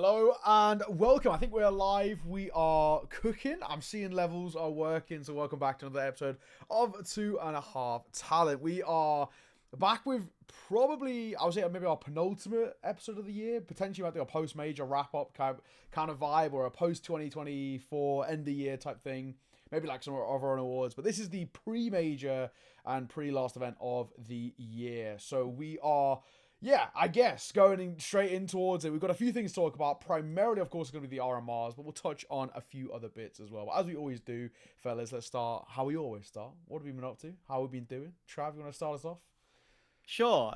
Hello and welcome. I think we're live. We are cooking. I'm seeing levels are working. So welcome back to another episode of 2.5 Talent. We are back with probably, I would say maybe our penultimate episode of the year. Potentially might do a post-major wrap-up kind of vibe, or a post-2024 end of year type thing. Maybe like some of our own awards. But this is the pre-major and pre-last event of the year. So we are... yeah, I guess going straight in towards it. We've got a few things to talk about. Primarily, of course, it's going to be the RMRs, but we'll touch on a few other bits as well. But as we always do, fellas, let's start how we always start. What have we been up to? How have we been doing? Trav, you want to start us off? Sure.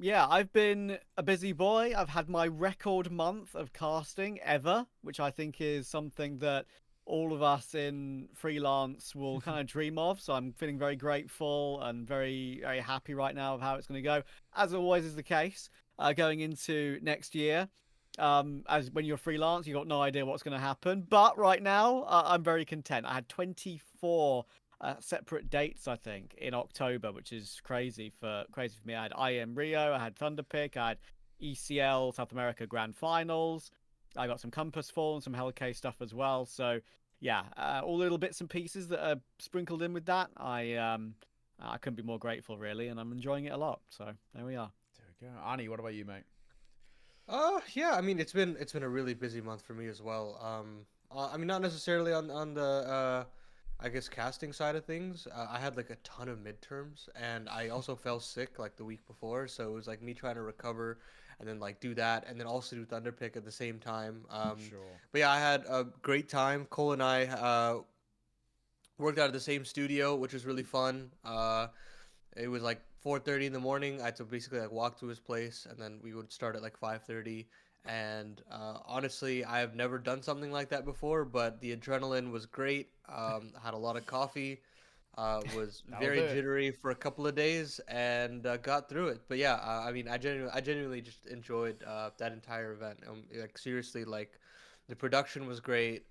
Yeah, I've been a busy boy. I've had my record month of casting ever, which I think is something that all of us in freelance will kind of dream of. So I'm feeling very grateful and very, very happy right now of how it's going to go. As always is the case, going into next year. As when you're freelance, you've got no idea what's going to happen. But right now, I'm very content. I had 24 separate dates, I think, in October, which is crazy for me. I had IM Rio, I had Thunderpick, I had ECL South America Grand Finals. I got some Compass Fall and some Hellcase stuff as well. So yeah, all little bits and pieces that are sprinkled in with that. I couldn't be more grateful, really, and I'm enjoying it a lot. So there we are. There we go. Annie, what about you, mate? Yeah, I mean it's been a really busy month for me as well. I mean not necessarily on the I guess casting side of things. I had like a ton of midterms, and I also fell sick like the week before, so it was like me trying to recover and then like do that and then also do Thunderpick at the same time. Sure. But yeah, I had a great time. Cole and I worked out of the same studio, which was really fun. It was like 4:30 in the morning. I had to basically like walk to his place, and then we would start at like 5:30. And honestly, I have never done something like that before, but the adrenaline was great. Had a lot of coffee. Was That'll do very it. jittery for a couple of days, and got through it. But yeah, I mean, I genuinely just enjoyed that entire event. Like seriously, like the production was great.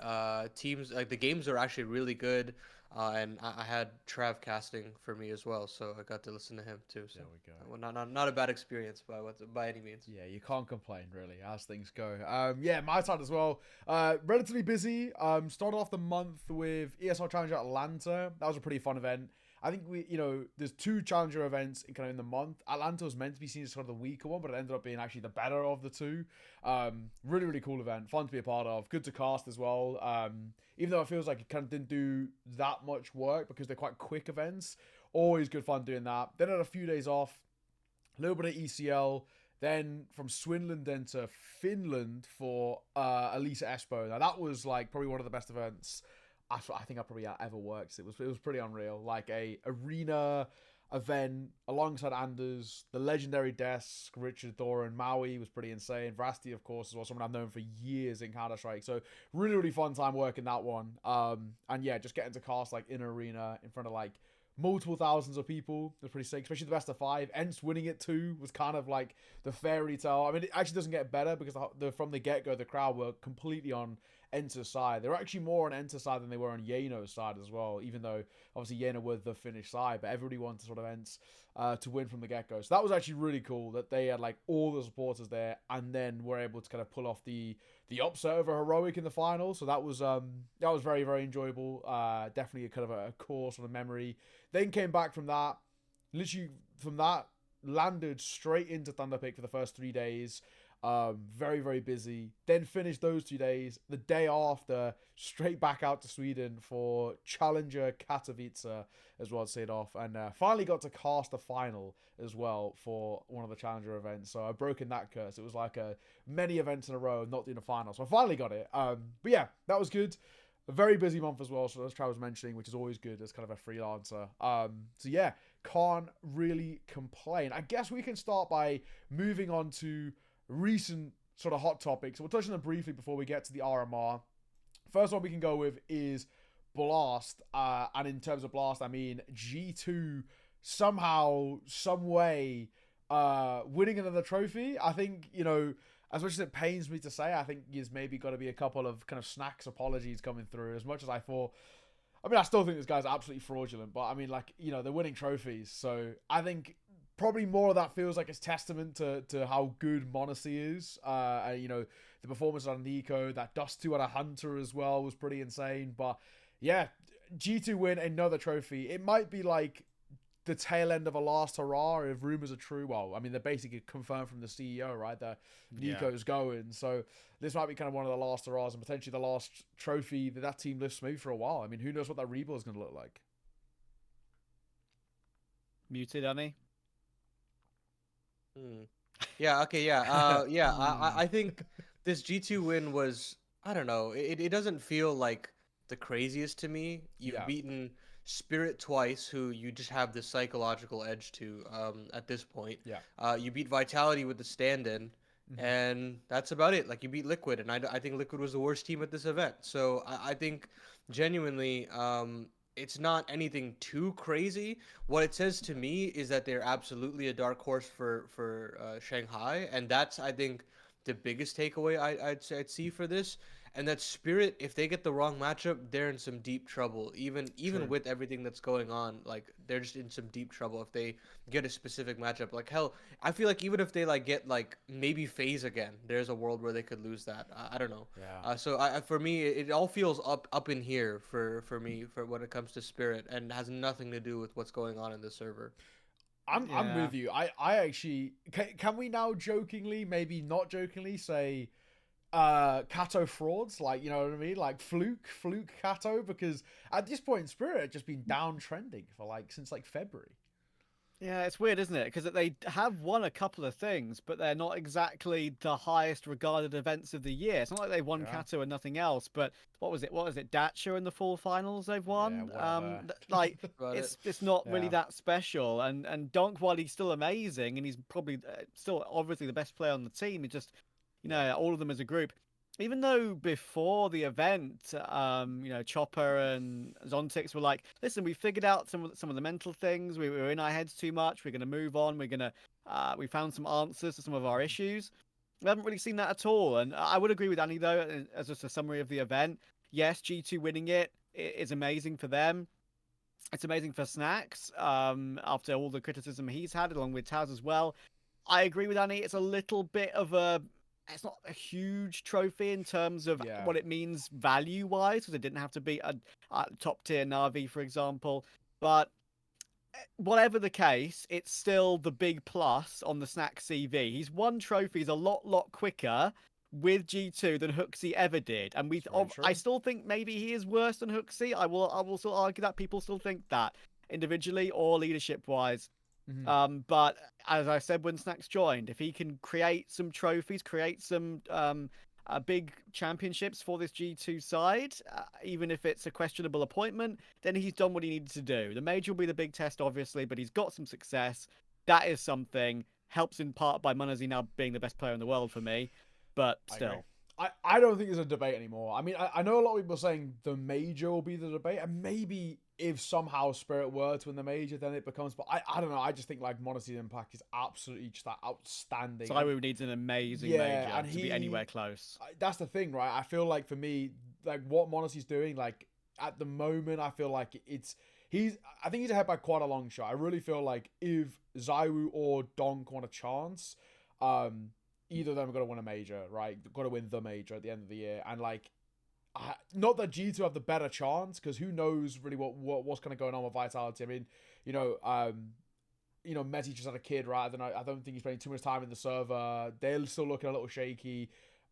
Teams like the games are actually really good. And I had Trav casting for me as well, so I got to listen to him too. So, There we go. well, not a bad experience by any means. Yeah, you can't complain really as things go. Yeah, my side as well. Relatively busy. Started off the month with ESL Challenger Atlanta. That was a pretty fun event. I think there's two Challenger events in the month. Atlanta was meant to be seen as sort of the weaker one, but it ended up being actually the better of the two. Really, really cool event. Fun to be a part of. Good to cast as well. Even though it feels like it kind of didn't do that much work because they're quite quick events. Always good fun doing that. Then I had a few days off. A little bit of ECL, then from Swinland then to Finland for Elisa Espo. Now that was like probably one of the best events I think I probably ever worked. It was pretty unreal. Like a arena event alongside Anders, the legendary desk, Richard Thorin, Maui was pretty insane. Vrasti, of course, as well, someone I've known for years in Counter-Strike. So really, really fun time working that one. And yeah, just getting to cast like in arena in front of like multiple thousands of people was pretty sick, especially the best of five. Ents winning it too was kind of like the fairy tale. I mean, it actually doesn't get better because from the get-go, the crowd were completely on Enter's side. They were actually more on Enter's side than they were on Yano's side as well, even though obviously Yano were the Finnish side, but everybody wanted sort of Ents to win from the get-go. So that was actually really cool that they had like all the supporters there and then were able to kind of pull off the upset over Heroic in the final. So that was very, very enjoyable. Definitely a kind of a core sort of memory. Then came back from that, literally from that, landed straight into Thunderpick for the first 3 days. Very, very busy. Then finished those 2 days. The day after, straight back out to Sweden for Challenger Katowice as well to say it off. And finally got to cast a final as well for one of the Challenger events. So I've broken that curse. It was like many events in a row not doing a final. So I finally got it. But yeah, that was good. A very busy month as well, so as Trav was mentioning, which is always good as kind of a freelancer. So yeah, can't really complain. I guess we can start by moving on to recent sort of hot topics. We'll touch on them briefly before we get to the RMR. First one we can go with is Blast. And in terms of Blast, I mean G2 somehow, some way, winning another trophy. I think, as much as it pains me to say, I think there's maybe got to be a couple of kind of snacks apologies coming through. As much as I thought, I mean, I still think this guy's absolutely fraudulent, but I mean, like, they're winning trophies. So I think probably more of that feels like it's testament to how good Monacy is. And, you know, the performance on Nico, that Dust 2 out of Hunter as well was pretty insane. But yeah, G2 win another trophy. It might be like the tail end of a last hurrah if rumors are true. Well, I mean, they're basically confirmed from the CEO, right? That Nico's going. So this might be kind of one of the last hurrahs and potentially the last trophy that team lives smooth for a while. I mean, who knows what that rebuild is going to look like? Muted, Annie. Yeah. Okay. Yeah. Yeah. I think this G2 win was, I don't know. It doesn't feel like the craziest to me. You've beaten Spirit twice, who you just have this psychological edge to at this point. Yeah. You beat Vitality with the stand-in, and that's about it. Like, you beat Liquid, and I think Liquid was the worst team at this event. So I think genuinely, it's not anything too crazy. What it says to me is that they're absolutely a dark horse for Shanghai, and that's, I think, the biggest takeaway I'd see for this. And that Spirit, if they get the wrong matchup, they're in some deep trouble. Even True. with everything that's going on, like, they're just in some deep trouble if they get a specific matchup. Like, hell, I feel like even if they like get like maybe FaZe again, there's a world where they could lose that. I don't know. Yeah. So for me, it all feels up in here for me for when it comes to Spirit, and has nothing to do with what's going on in the server. I'm with you. I actually can we now jokingly, maybe not jokingly, say Kato frauds, like, you know what I mean, like fluke Kato, because at this point Spirit had just been downtrending for like since like February. Yeah, it's weird, isn't it? Because they have won a couple of things, but they're not exactly the highest regarded events of the year. It's not like they won Kato and nothing else. But what was it? Dacha in the full finals they've won. Like it's not really that special. And Donk, while he's still amazing and he's probably still obviously the best player on the team, he just, you know, all of them as a group. Even though before the event, you know, Chopper and Zontix were like, listen, we figured out some of the mental things. We were in our heads too much. We're going to move on. We found some answers to some of our issues. We haven't really seen that at all. And I would agree with Annie, though, as just a summary of the event. Yes, G2 winning it is amazing for them. It's amazing for Snacks after all the criticism he's had, along with Taz as well. I agree with Annie. It's a little bit of a... It's not a huge trophy in terms of what it means value-wise, because it didn't have to be a top-tier Na'Vi, for example. But whatever the case, it's still the big plus on the Snack CV. He's won trophies a lot quicker with G2 than Hooksy ever did. And I still think maybe he is worse than Hooksy. I will still argue that people still think that, individually or leadership-wise. But as I said when Snacks joined, if he can create some trophies, create some big championships for this G2 side, even if it's a questionable appointment, then he's done what he needed to do. The major will be the big test, obviously, but he's got some success. That is something. Helps in part by Monazy now being the best player in the world for me, but still. I don't think there's a debate anymore. I mean, I know a lot of people are saying the major will be the debate, and maybe if somehow Spirit were to win the major, then it becomes... But I don't know. I just think like Monacy's impact is absolutely just that outstanding. Cywu needs an amazing major and to be anywhere close. That's the thing, right? I feel like for me, like what Monacy's doing, like at the moment, I feel like I think he's ahead by quite a long shot. I really feel like if ZywOo or Donk want a chance, either of them are going to win a major, right? They've got to win the major at the end of the year. And like, not that G2 have the better chance, because who knows really what's kind of going on with Vitality. I mean, you know, Messi just had a kid, right? I don't think he's spending too much time in the server. They're still looking a little shaky.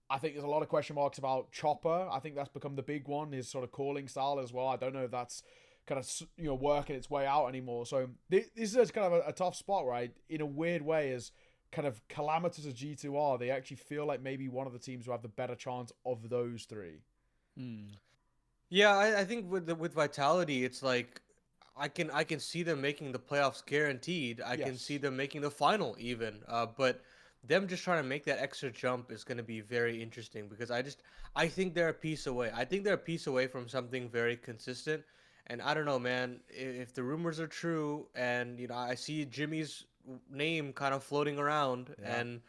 I think there's a lot of question marks about Chopper. I think that's become the big one, his sort of calling style as well. I don't know if that's kind of, you know, working its way out anymore. So this is kind of a tough spot, right? In a weird way, as kind of calamitous as G2 are, they actually feel like maybe one of the teams who have the better chance of those three. Yeah, I think with Vitality, it's like I can see them making the playoffs guaranteed. I can see them making the final even. But them just trying to make that extra jump is going to be very interesting, because I think they're a piece away. I think they're a piece away from something very consistent. And I don't know, man, if the rumors are true, and you know, I see Jimmy's name kind of floating around, and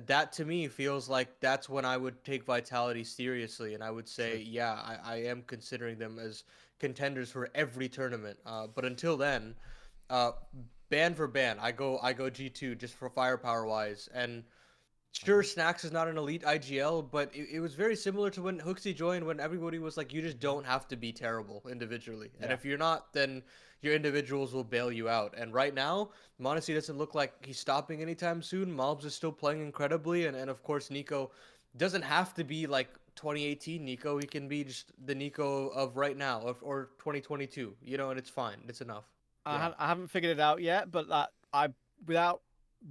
that to me feels like that's when I would take Vitality seriously, and I would say, I am considering them as contenders for every tournament. But until then, ban for ban, I go G2 just for firepower wise. And sure, Snacks is not an elite IGL, but it was very similar to when Hooksy joined, when everybody was like, you just don't have to be terrible individually. And Yeah. if you're not, then your individuals will bail you out. And right now, Mondesi doesn't look like he's stopping anytime soon. Mobs is still playing incredibly. And of course, Nico doesn't have to be like 2018 Nico. He can be just the Nico of right now or 2022, and it's fine. It's enough. Yeah. I haven't figured it out yet, but without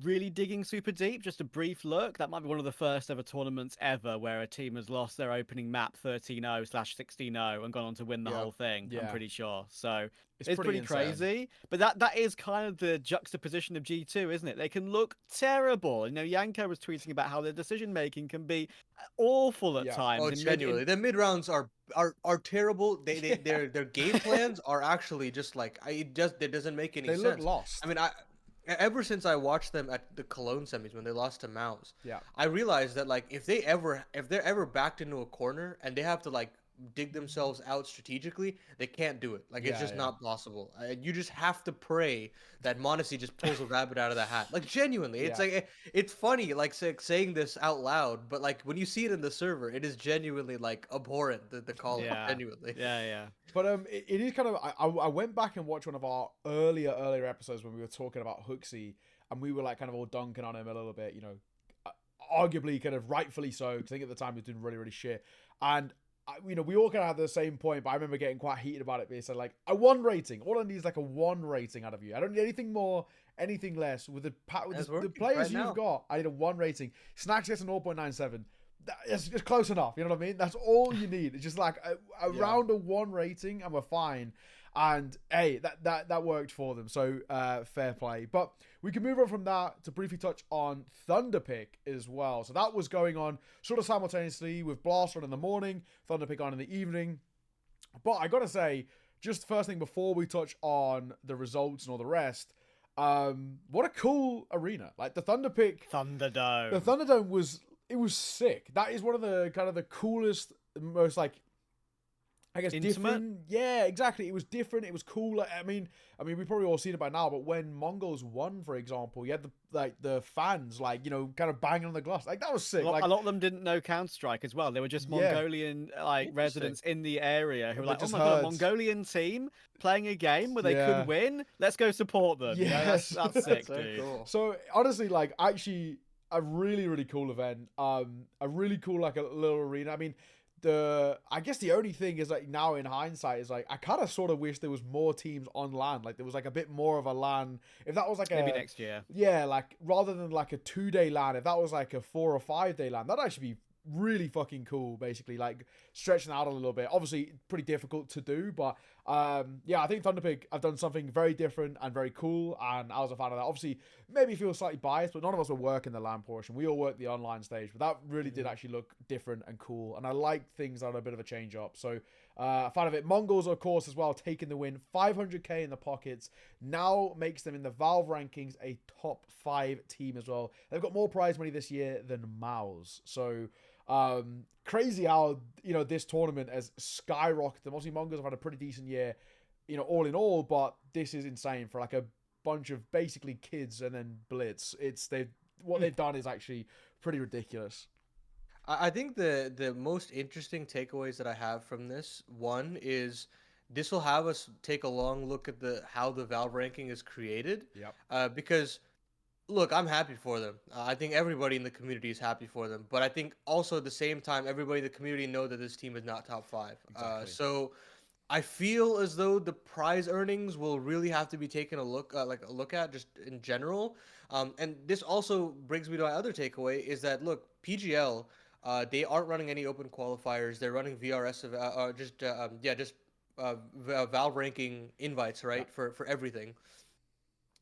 really digging super deep, just a brief look, that might be one of the first ever tournaments ever where a team has lost their opening map 13-0/16-0 and gone on to win the Yeah. whole thing. I'm Yeah. pretty sure. So It's it's pretty pretty insane. crazy. But that is kind of the juxtaposition of G2, isn't it? They can look terrible. Yanko was tweeting about how their decision making can be awful at Yeah. times. Oh, genuinely, the mid rounds are terrible. Their game plans are actually just like it doesn't make any They sense. look lost. I mean, ever since I watched them at the Cologne semis when they lost to Mouse, Yeah. I realized that like if they're ever backed into a corner and they have to like dig themselves out strategically, they can't do it. Like it's Yeah, just yeah. not possible. You just have to pray that Mondesi just pulls a rabbit out of the hat. Like genuinely, it's Yeah. like it's funny like saying this out loud, but like when you see it in the server, it is genuinely like abhorrent the call. Yeah. Genuinely. Yeah. But it is kind of. I went back and watched one of our earlier episodes when we were talking about Hooksy, and we were like kind of all dunking on him a little bit, arguably kind of rightfully so, because I think at the time he was doing really, really shit. And we all kind of had the same point, but I remember getting quite heated about it. But he said like a 1 rating. All I need is like a 1 rating out of you. I don't need anything more, anything less. With the players right you've now. got, I need a 1 rating. Snacks gets a 0.97. It's just close enough, you know what I mean? That's all you need. It's just like around a 1 rating, and we're fine. And hey, that worked for them. So fair play. But we can move on from that to briefly touch on Thunderpick as well. So that was going on sort of simultaneously with Blast on in the morning, Thunderpick on in the evening. But I gotta say, just first thing before we touch on the results and all the rest, what a cool arena! Like the Thunderpick, Thunderdome. the Thunderdome was sick. That is one of the kind of the coolest, most like, I guess, Intimate? different. Yeah, exactly. It was different. It was cool. Like, I mean, we've probably all seen it by now. But when Mongolz won, for example, you had the fans kind of banging on the glass. Like that was sick. A lot of them didn't know Counter-Strike as well. They were just Mongolian residents in the area who were They like, "Oh just my god, a heard. Mongolian team playing a game where they Yeah. could win. Let's go support them." Yes. That's sick, So dude. cool. So honestly, like actually a really, really cool event. A really cool like a little arena. I mean, I guess the only thing is like now in hindsight is like I kind of sort of wish there was more teams on LAN. Like there was like a bit more of a LAN. If that was like Maybe next year. yeah, like rather than like a 2-day LAN, if that was like a 4 or 5-day LAN, that'd actually be really fucking cool. Basically, like stretching out a little bit. Obviously, pretty difficult to do, but yeah, I think Thunderpick have done something very different and very cool, and I was a fan of that. Obviously, maybe feel slightly biased, but none of us were working the LAN portion. We all worked the online stage, but that really did actually look different and cool, and I like things that are a bit of a change up. So, a fan of it. Mongolz, of course, as well, taking the win. 500k in the pockets now makes them in the Valve rankings a top 5 team as well. They've got more prize money this year than Mouse. So crazy how this tournament has skyrocketed. Obviously Mongolz have had a pretty decent year, all in all, but this is insane for like a bunch of basically kids and then Blitz. What they've done is actually pretty ridiculous. I think the most interesting takeaways that I have from this one is this will have us take a long look at how the Valve ranking is created. Yep. Because look, I'm happy for them. I think everybody in the community is happy for them. But I think also at the same time, everybody in the community know that this team is not top 5. Exactly. So I feel as though the prize earnings will really have to be taken a look at just in general. And this also brings me to my other takeaway is that look, PGL, they aren't running any open qualifiers. They're running VRS Valve ranking invites, right, for everything.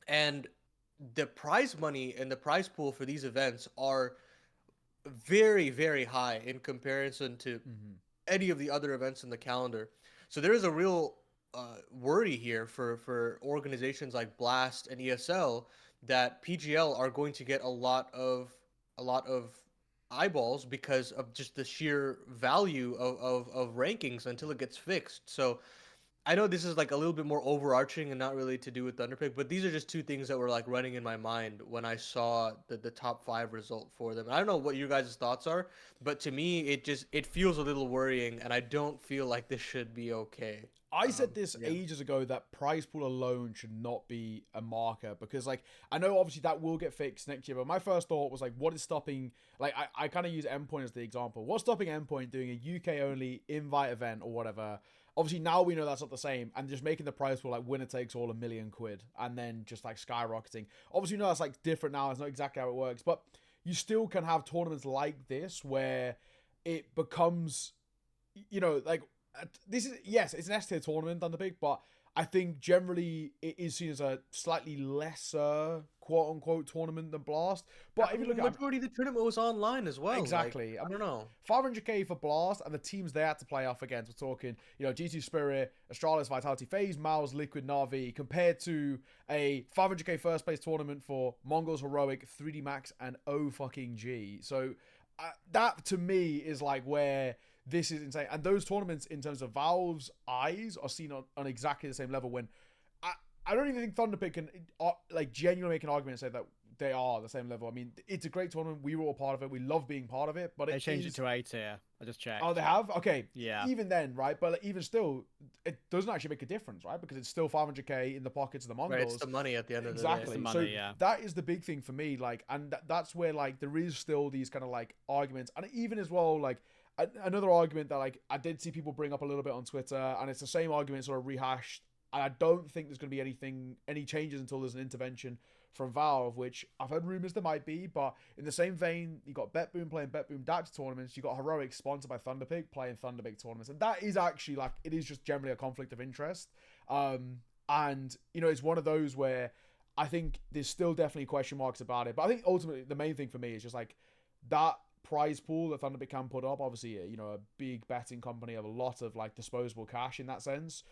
And the prize money and the prize pool for these events are very, very high in comparison to any of the other events in the calendar. So there is a real worry here for organizations like Blast and ESL that PGL are going to get a lot of eyeballs because of just the sheer value of rankings until it gets fixed. So I know this is like a little bit more overarching and not really to do with Thunderpick, but these are just two things that were like running in my mind when I saw the top 5 result for them. And I don't know what your guys' thoughts are, but to me it feels a little worrying, and I don't feel like this should be okay. I said this Yeah. ages ago that prize pool alone should not be a marker because, like, I know obviously that will get fixed next year, but my first thought was like, what is stopping? Like, I kind of use Endpoint as the example. What's stopping Endpoint doing a UK only invite event or whatever? Obviously, now we know that's not the same, and just making the prize pool like winner takes all £1 million, and then just like skyrocketing. Obviously, you know that's like different now. It's not exactly how it works, but you still can have tournaments like this where it becomes, you know, like this is, yes, it's an S tier tournament, Thunderpick, but I think generally it is seen as a slightly lesser quote unquote tournament than Blast. But if you look the at majority of the tournament was online as well. exactly, Like, I don't know. 500k for Blast and the teams they had to play off against. We're talking, you know, G2 Spirit, Astralis, Vitality, FaZe, Mouse, Liquid, Na'Vi, compared to a 500k first place tournament for Mongolz, Heroic, 3D Max, and O fucking G. So that to me is like where this is insane. And those tournaments, in terms of Valve's eyes, are seen on exactly the same level. When I don't even think Thunderpick can like genuinely make an argument and say that they are the same level. I mean, it's a great tournament. We were all part of it. We love being part of it. But They changed it to A tier. I just checked. Oh, they have? Okay. Yeah. Even then, right? But like, even still, it doesn't actually make a difference, right? Because it's still 500k in the pockets of the Mongols. Right, it's the money at the end of the day. Exactly. It's the So money, yeah. that is the big thing for me. Like, and that's where like there is still these kind of like arguments, and even as well like another argument that like I did see people bring up a little bit on Twitter, and it's the same argument sort of rehashed. And I don't think there's going to be any changes until there's an intervention from Valve, which I've heard rumors there might be. But in the same vein, you got BetBoom playing BetBoom Dax tournaments. You got Heroic sponsored by Thunderpick playing Thunderpick tournaments, and that is actually like it is just generally a conflict of interest. And you know, it's one of those where I think there's still definitely question marks about it. But I think ultimately the main thing for me is just like that prize pool that Thunderpick can put up. Obviously, you know, a big betting company have a lot of like disposable cash in that sense.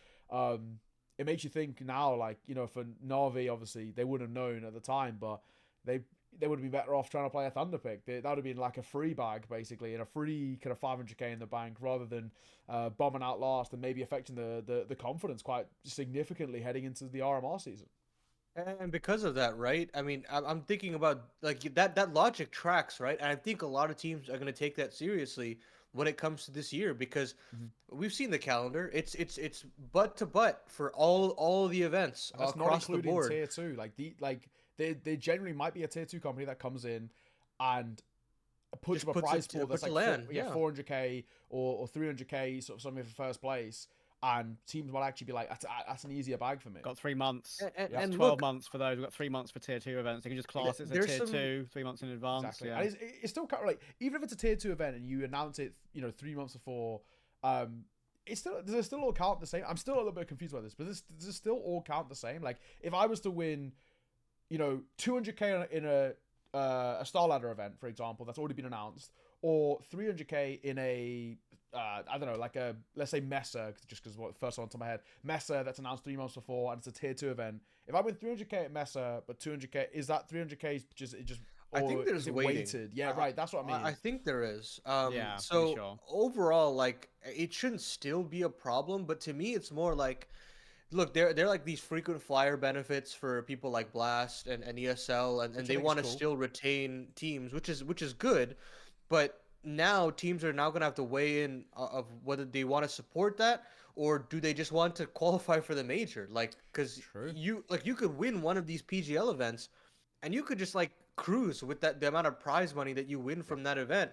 It makes you think now, like, you know, for Na'Vi, obviously, they wouldn't have known at the time, but they would have been better off trying to play a Thunderpick. That would have been like a free bag, basically, and a free kind of 500k in the bank, rather than bombing out last and maybe affecting the confidence quite significantly heading into the RMR season. And because of that, right? I mean, I'm thinking about like that logic tracks, right? And I think a lot of teams are going to take that seriously when it comes to this year, because we've seen the calendar. It's butt to butt for all the events And that's across not the including board. tier 2. Like they generally might be a tier 2 company that comes in and puts Just up a puts prize it- pool that's puts like a land, yeah. 400k or 300k, sort of something for first place, and teams will actually be like, that's an easier bag for me. Got 3 months. And, That's and 12 look, months for those. We've got 3 months for tier 2 events. They can just class it as a there's tier some- 2, 3 months in advance. Exactly. Yeah. And it's still kind of like, even if it's a tier 2 event and you announce it, you know, 3 months before, it's still, does it still all count the same? I'm still a little bit confused about this, but does it still all count the same? Like, if I was to win, you know, 200k in a Star Ladder event, for example, that's already been announced, or 300k in a I don't know, like a, let's say Mesa, just because what first one on top of my head, Mesa that's announced 3 months before and it's a tier 2 event. If I win 300k at Mesa, but 200k, is that 300k just I think or there's is it weighting. weighted? Yeah, right. That's what I mean. I think there is. Yeah, So pretty sure. overall, like it shouldn't still be a problem, but to me, it's more like, look, they're like these frequent flyer benefits for people like Blast and ESL, and Which I they think is want to cool. still retain teams, which is good, but now teams are now gonna have to weigh in of whether they want to support that, or do they just want to qualify for the major, like because True. you could win one of these PGL events, and you could just like cruise with the amount of prize money that you win from that event,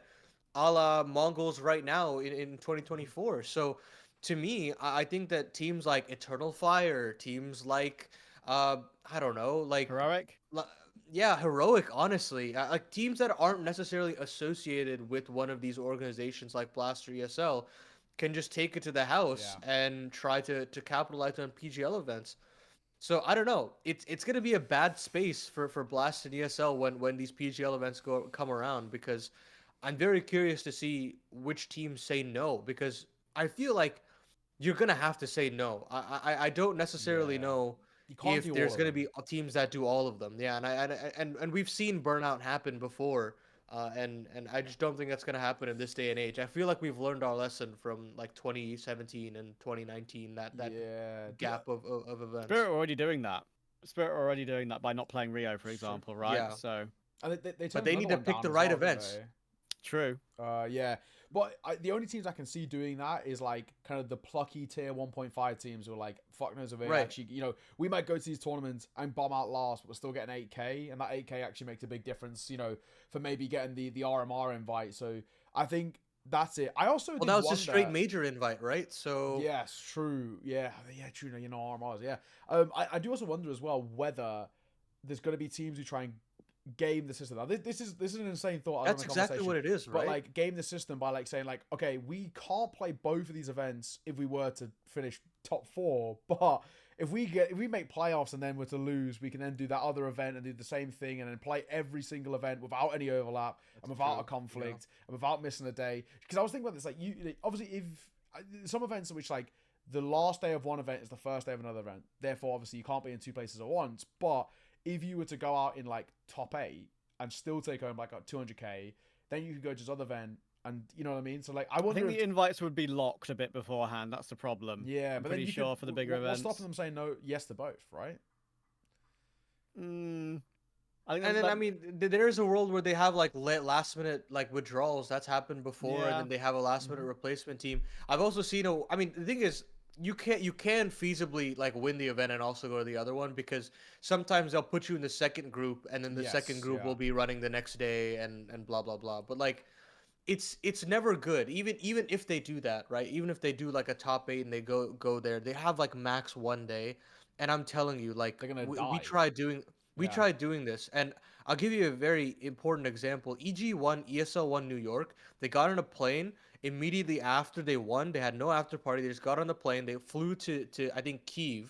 a la Mongols right now in 2024. So to me, I think that teams like Eternal Fire, teams like I don't know, like Heroic? yeah, Heroic, honestly, like teams that aren't necessarily associated with one of these organizations like Blast or ESL can just take it to the house and try to capitalize on PGL events. So I don't know. It's gonna be a bad space for Blast and ESL when these PGL events come around, because I'm very curious to see which teams say no, because I feel like you're gonna have to say no. I don't necessarily Yeah. know You can't if do all there's of gonna them. be teams that do all of them. Yeah, and we've seen burnout happen before And I just don't think that's gonna happen in this day and age. I feel like we've learned our lesson from like 2017 and 2019, that Yeah. gap of events. Spirit are already doing that. Spirit are already doing that by not playing Rio, for It's true. example, right? Yeah. So And they But turned they another need to one pick down the as right well, didn't events. they? true. Yeah, but the only teams I can see doing that is like kind of the plucky tier 1.5 teams who are like, fuck knows if they Right. actually, we might go to these tournaments and bomb out last, but we're still getting 8k, and that 8k actually makes a big difference, for maybe getting the RMR invite. So I think that's it. I also Well, did that was wonder, a straight major invite, right? So yes, true, yeah, true. RMRs, yeah. I do also wonder as well whether there's going to be teams who try and game the system. Now, this is an insane thought. that's exactly what it is, But right? like game the system by like saying like, okay, we can't play both of these events if we were to finish top 4, but if we make playoffs and then we're to lose, we can then do that other event and do the same thing and then play every single event without any overlap and without a conflict and without missing a day. Because I was thinking about this, like obviously if some events in which like the last day of one event is the first day of another event, therefore obviously you can't be in two places at once, but if you were to go out in like top 8 and still take home like 200k, then you could go to this other event, and you know what I mean. So like, I I wonder. think the invites would be locked a bit beforehand. That's the problem. Yeah, I'm but then pretty you sure could, for the bigger what's events. stopping them saying no, yes to both, right? I think And then that, I mean, there is a world where they have like last minute like withdrawals. That's happened before, and Yeah. then they have a last minute replacement team. I've also seen I mean, the thing is, you can feasibly like win the event and also go to the other one, because sometimes they'll put you in the second group, and then the second Yes, group yeah. will be running the next day, and blah blah blah. But like, it's never good. Even if they do that, right? Even if they do like a top 8 and they go there, they have like max one day, and I'm telling you, like They're gonna we die. Yeah. tried doing this, and I'll give you a very important example. ESL1 New York, they got on a plane immediately after they won. They had no after party. They just got on the plane. They flew to I think Kyiv,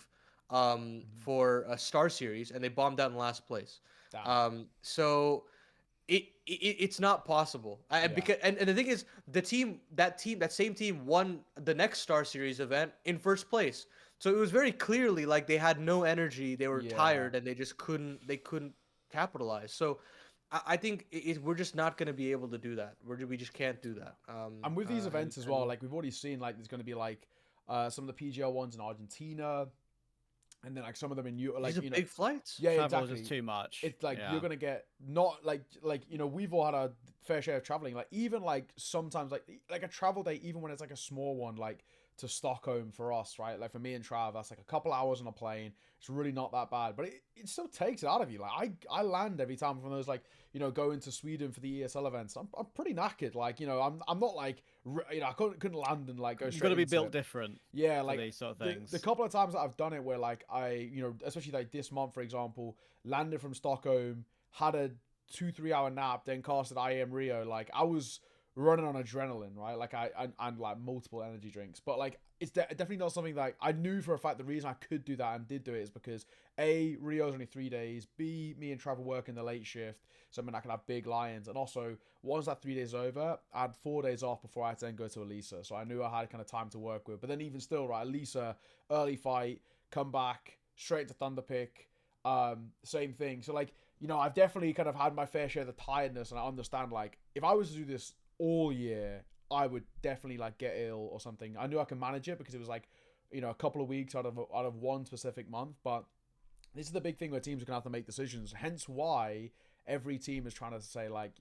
for a Star Series, and they bombed out in last place. Damn. So it's not possible. Yeah. Because and the thing is, that same team won the next Star Series event in first place. So it was very clearly like they had no energy, they were Yeah. tired, and they couldn't capitalize. So I think we're just not going to be able to do that. We just can't do that. And with these events as and- well, like we've already seen, like there's going to be like some of the PGL ones in Argentina, and then like some of them in like these are big flights. yeah, travel exactly. is just too much. It's like Yeah. you're gonna get not like we've all had a fair share of traveling. Like even like sometimes like a travel day, even when it's like a small one, like to Stockholm for us, right? Like for me and Trav, that's like a couple hours on a plane. It's really not that bad, but it still takes it out of you. Like I land every time from those, like going to Sweden for the ESL events. I'm pretty knackered. Like I'm not like I couldn't land and like go You've straight. got to be into built it. different. Yeah, for like these sort of the things. couple of times that I've done it where like I, especially like this month, for example, landed from Stockholm, had a 2-3 hour nap, then casted IAM Rio. Like I was running on adrenaline, right? Like and like multiple energy drinks, but like it's definitely not something that I knew for a fact. The reason I could do that and did do it is because A, Rio's only 3 days. B, me and Travel work in the late shift, so I mean I can have big lions. And also, once that 3 days over, I had 4 days off before I had to then go to Elisa, so I knew I had kind of time to work with. But then even still, right, Elisa, early fight, come back straight to Thunderpick, same thing. So like I've definitely kind of had my fair share of the tiredness, and I understand like if I was to do this all year, I would definitely like get ill or something. I knew I could manage it because it was like a couple of weeks out of one specific month. But this is the big thing where teams are gonna have to make decisions. Hence why every team is trying to say like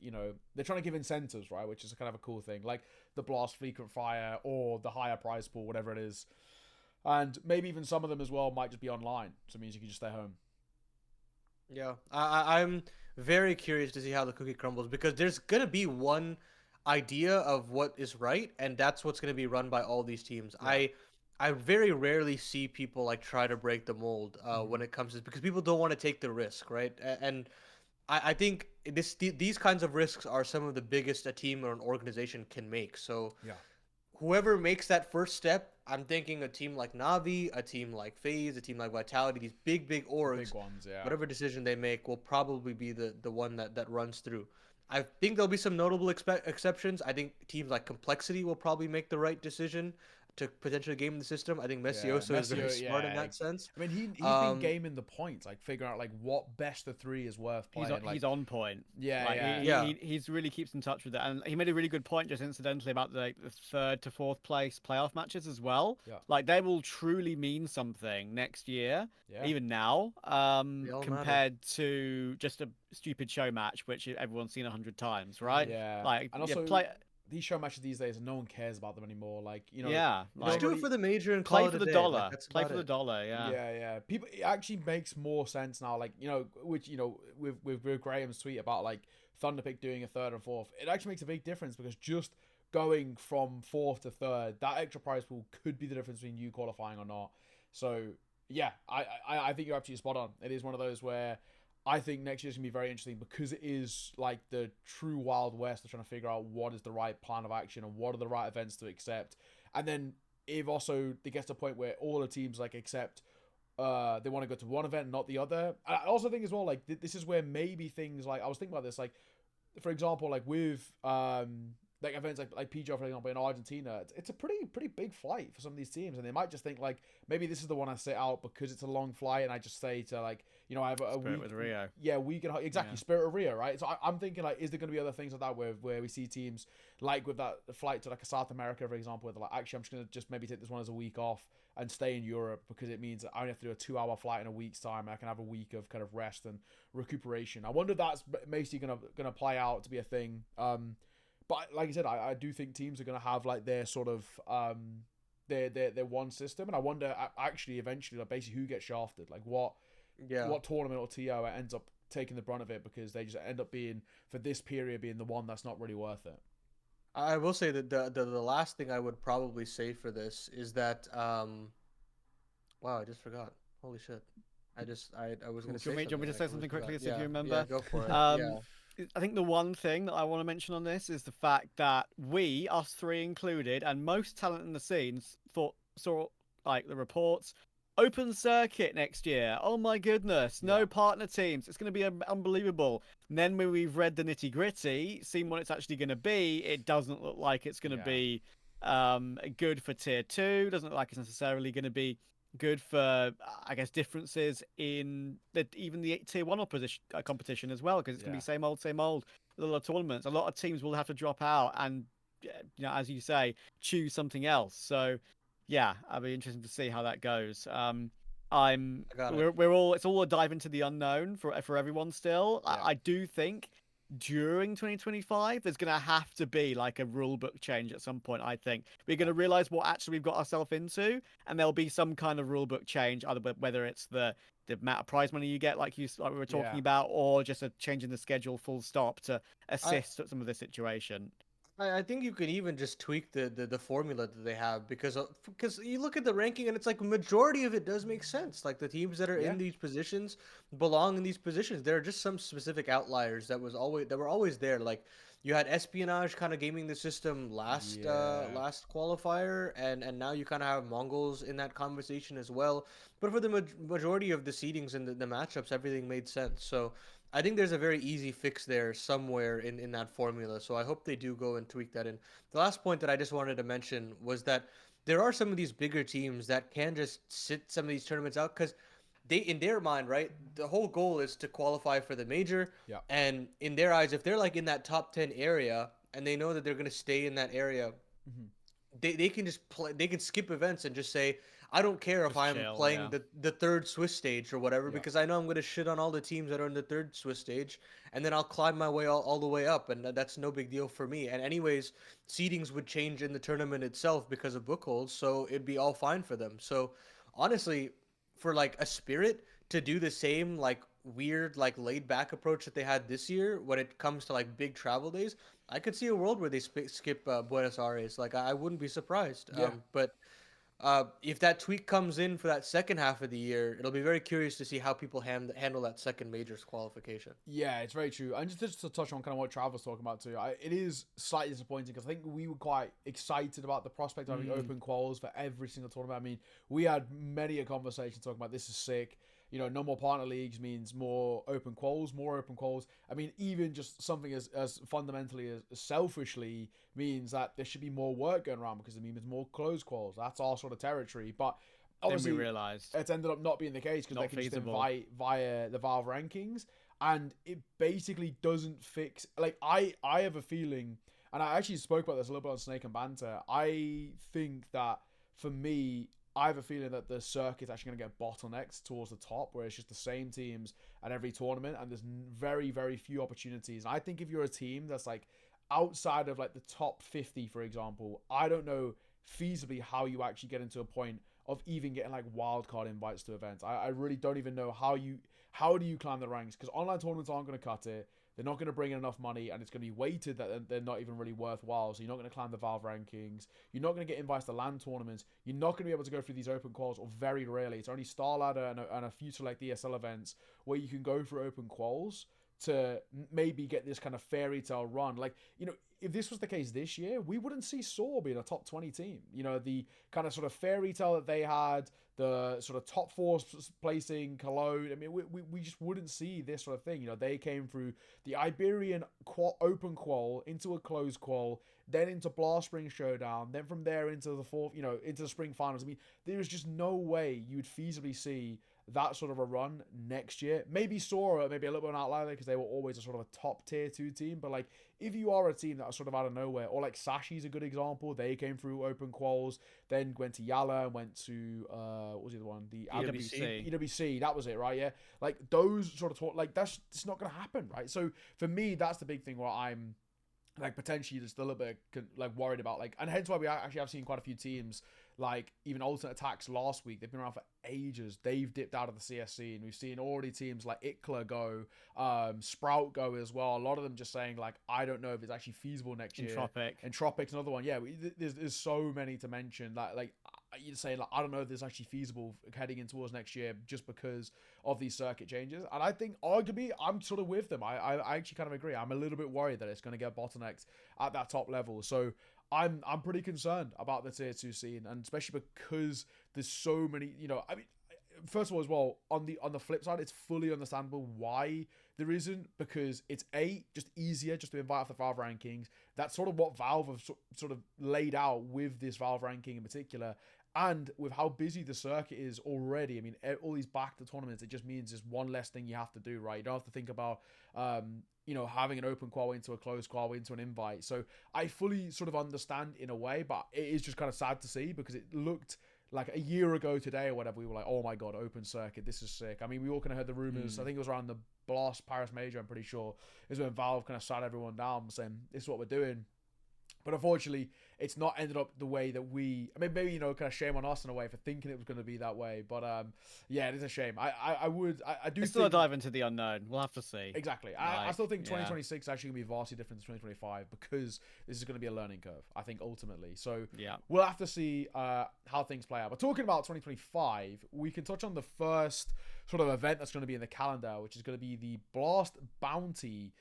they're trying to give incentives, right? Which is kind of a cool thing, like the blast frequent fire or the higher prize pool, whatever it is. And maybe even some of them as well might just be online, so it means you can just stay home. Yeah, I'm very curious to see how the cookie crumbles, because there's gonna be one idea of what is right, and that's what's gonna be run by all these teams. Yeah. I very rarely see people like try to break the mold when it comes to, because people don't want to take the risk, right? And I think these kinds of risks are some of the biggest a team or an organization can make. So Yeah. whoever makes that first step, I'm thinking a team like Navi, a team like FaZe, a team like Vitality, these big orgs, Big ones, yeah. whatever decision they make will probably be the one that runs through. I think there'll be some notable exceptions. I think teams like Complexity will probably make the right decision. to potentially game the system. I think Messi also is very smart in that sense. I mean, he's been gaming the points, like figuring out like what best of 3 is worth playing. He's on point. Yeah, He's really keeps in touch with it, and he made a really good point just incidentally about the 3rd to 4th place playoff matches as well. Yeah. Like they will truly mean something next year, even now, compared to just a stupid show match which everyone's seen 100 times, right? Yeah. Like and also these show matches these days, no one cares about them anymore. Like, you know, just do it for the major and play call for it the a day. dollar. Like, play for the dollar. Yeah. People, it actually makes more sense now. Like, you know, which, you know, with Graham's tweet about like Thunderpick doing a 3rd and 4th, it actually makes a big difference because just going from 4th to 3rd, that extra prize pool could be the difference between you qualifying or not. So yeah, I think you're absolutely spot on. It is one of those where I think next year's going to be very interesting because it is like the true Wild West of trying to figure out what is the right plan of action and what are the right events to accept. And then if also it gets to a point where all the teams like accept they want to go to one event, not the other. I also think as well, like this is where maybe things like, I was thinking about this, like for example, like with like events like PGR, for example, in Argentina, it's a pretty big flight for some of these teams, and they might just think like maybe this is the one I sit out because it's a long flight, and I just say to like, you know, I have a Spirit week with Rio. Yeah, week and exactly, Spirit of Rio, right? So I'm thinking like, is there going to be other things like that where we see teams like with that flight to like a South America, for example, where they're like, actually I'm just going to just maybe take this one as a week off and stay in Europe because it means I only have to do a 2-hour flight in a week's time. I can have a week of kind of rest and recuperation. I wonder if that's basically gonna play out to be a thing. But like I said, I do think teams are going to have like their sort of their one system, and I wonder actually eventually like basically who gets shafted, like what tournament or TO ends up taking the brunt of it because they just end up being for this period being the one that's not really worth it. I will say that the last thing I would probably say for this is that wow, I just forgot. Holy shit. I was going to say something. Do you want me to say something quickly so if you remember? Yeah, go for it. I think the one thing that I want to mention on this is the fact that we, us 3 included, and most talent in the scenes saw like the reports, open circuit next year. Oh my goodness, no partner teams. It's going to be unbelievable. And then when we've read the nitty gritty, seen what it's actually going to be, it doesn't look like it's going to be good for tier 2. Doesn't look like it's necessarily going to be good for, I guess, differences in even the tier 1 competition as well, because it's going to be same old with a lot of tournaments. A lot of teams will have to drop out and, you know, as you say, choose something else. So yeah, I'll be interested to see how that goes. It's all a dive into the unknown for everyone still. I do think during 2025 there's gonna have to be like a rule book change at some point. I think we're gonna realize what actually we've got ourselves into, and there'll be some kind of rule book change, either whether it's the amount of prize money you get, like we were talking about, or just a change in the schedule full stop to assist some of the situation. I think you could even just tweak the formula that they have because you look at the ranking and it's like majority of it does make sense. Like the teams that are in these positions belong in these positions. There are just some specific outliers that were always there. Like you had Espionage kind of gaming the system last qualifier, and now you kind of have Mongolz in that conversation as well. But for the majority of the seedings and the matchups, everything made sense. So I think there's a very easy fix there somewhere in that formula. So I hope they do go and tweak that in. The last point that I just wanted to mention was that there are some of these bigger teams that can just sit some of these tournaments out because they, in their mind, right, the whole goal is to qualify for the major. Yeah. And in their eyes, if they're like in that top 10 area and they know that they're going to stay in that area, they can just play. They can skip events and just say, I don't care if I'm playing the third Swiss stage or whatever, because I know I'm going to shit on all the teams that are in the third Swiss stage, and then I'll climb my way all the way up, and that's no big deal for me. And anyways, seedings would change in the tournament itself because of book holds, so it'd be all fine for them. So honestly, for like a Spirit to do the same like weird like laid back approach that they had this year when it comes to like big travel days, I could see a world where they skip Buenos Aires. Like I wouldn't be surprised. But if that tweak comes in for that second half of the year, it'll be very curious to see how people handle that second majors qualification. Yeah, it's very true. And just to touch on kind of what Trav was talking about too, it is slightly disappointing because I think we were quite excited about the prospect of having open quals for every single tournament. I mean, we had many a conversation talking about this is sick. no more partner leagues means more open quals. More open quals. I mean, even just something as fundamentally as selfishly means that there should be more work going around because it means more closed quals. That's our sort of territory. But obviously, we realized it's ended up not being the case because they can just feasible. invite via the Valve rankings, and it basically doesn't fix. Like I have a feeling, and I actually spoke about this a little bit on Snake and Banter. I think that for me, I have a feeling that the circuit's actually going to get bottlenecked towards the top, where it's just the same teams at every tournament, and there's very, very few opportunities. And I think if you're a team that's like outside of like the top 50, for example, I don't know feasibly how you actually get into a point of even getting like wildcard invites to events. I really don't even know how do you climb the ranks, because online tournaments aren't going to cut it. They're not going to bring in enough money, and it's going to be weighted that they're not even really worthwhile. So you're not going to climb the Valve rankings. You're not going to get invites to LAN tournaments. You're not going to be able to go through these open quals, or very rarely. It's only Star Ladder and a few select ESL events where you can go through open quals to maybe get this kind of fairy tale run. Like, if this was the case this year, we wouldn't see Saw being a top 20 team. The kind of sort of fairy tale that they had, the sort of top 4 placing Cologne. I mean, we just wouldn't see this sort of thing. They came through the Iberian open qual into a closed qual, then into Blast Spring Showdown, then from there into the fourth, into the spring finals. I mean, there's just no way you would feasibly see that sort of a run next year. Maybe Sora, maybe a little bit of an outlier because they were always a sort of a top tier 2 team. But like, if you are a team that are sort of out of nowhere, or like Sashi's a good example, they came through open quals, then went to Yala and went to what was the other one? The EWC. That was it, right? Yeah, like those sort of like that's just not gonna happen, right? So for me, that's the big thing where I'm like potentially just a little bit like worried about, like, and hence why we actually have seen quite a few teams, like even Alternate Attacks last week. They've been around for ages. They've dipped out of the CSC, and we've seen already teams like Ikla go, Sprout go as well. A lot of them just saying like, I don't know if it's actually feasible next year. Entropic's another one. Yeah, there's so many to mention. Like you're saying like, I don't know if this is actually feasible heading in towards next year just because of these circuit changes. And I think arguably I'm sort of with them. I actually kind of agree. I'm a little bit worried that it's going to get bottlenecked at that top level. So I'm pretty concerned about the tier 2 scene, and especially because there's so many, I mean, first of all as well, on the flip side, it's fully understandable why there isn't, because it's just easier just to invite off the Valve rankings. That's sort of what Valve have sort of laid out with this Valve ranking in particular. And with how busy the circuit is already, I mean, all these back to tournaments, it just means there's one less thing you have to do, right? You don't have to think about, having an open qual into a closed qual into an invite. So I fully sort of understand in a way, but it is just kind of sad to see, because it looked like a year ago today or whatever, we were like, oh my God, open circuit, this is sick. I mean, we all kind of heard the rumors. I think it was around the Blast Paris Major, I'm pretty sure, is when Valve kind of sat everyone down saying, this is what we're doing. But unfortunately, it's not ended up the way that we... I mean, maybe, kind of shame on us in a way for thinking it was going to be that way. But, yeah, it is a shame. I do still a dive into the unknown. We'll have to see. Exactly. I still think 2026 is actually going to be vastly different to 2025, because this is going to be a learning curve, I think, ultimately. So, yeah, we'll have to see how things play out. But talking about 2025, we can touch on the first sort of event that's going to be in the calendar, which is going to be the Blast Bounty,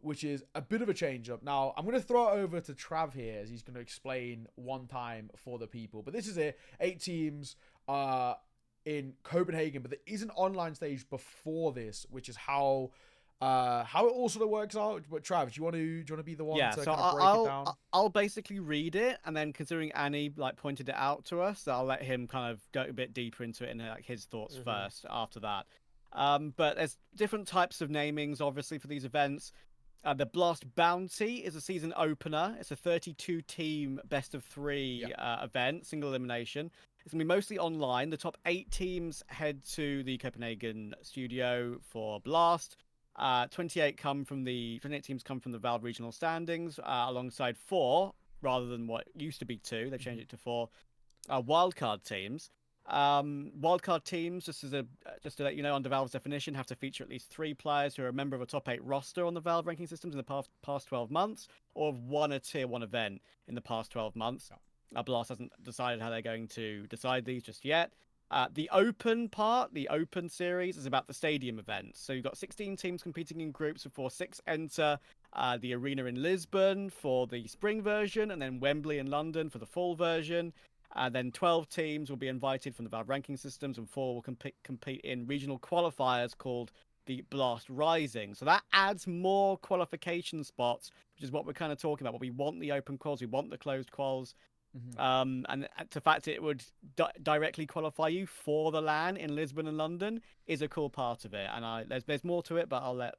which is a bit of a change up. Now, I'm going to throw it over to Trav here, as he's going to explain one time for the people. But this is it. 8 teams in Copenhagen, but there is an online stage before this, which is how it all sort of works out. But Trav, do you want to be the one to kind of break it down? I'll basically read it, and then considering Annie pointed it out to us, I'll let him kind of go a bit deeper into it and his thoughts first after that. But there's different types of namings, obviously, for these events. The Blast Bounty is a season opener. It's a 32-team best-of-3 event, single elimination. It's going to be mostly online. The top 8 teams head to the Copenhagen studio for Blast. 28 teams come from the Valve regional standings, alongside 4, rather than what used to be 2. They've changed it to 4 wildcard teams. Wildcard teams, just to let you know, under Valve's definition, have to feature at least 3 players who are a member of a top 8 roster on the Valve ranking systems in the past 12 months, or have won a tier 1 event in the past 12 months. Blast hasn't decided how they're going to decide these just yet. The open part, the open series, is about the stadium events. So you've got 16 teams competing in groups before 6 enter the arena in Lisbon for the spring version, and then Wembley in London for the fall version. And then 12 teams will be invited from the Valve ranking systems, and 4 will compete in regional qualifiers called the Blast Rising. So that adds more qualification spots, which is what we're kind of talking about. But we want the open quals, we want the closed quals. And the fact it would directly qualify you for the LAN in Lisbon and London is a cool part of it. And there's more to it, but I'll let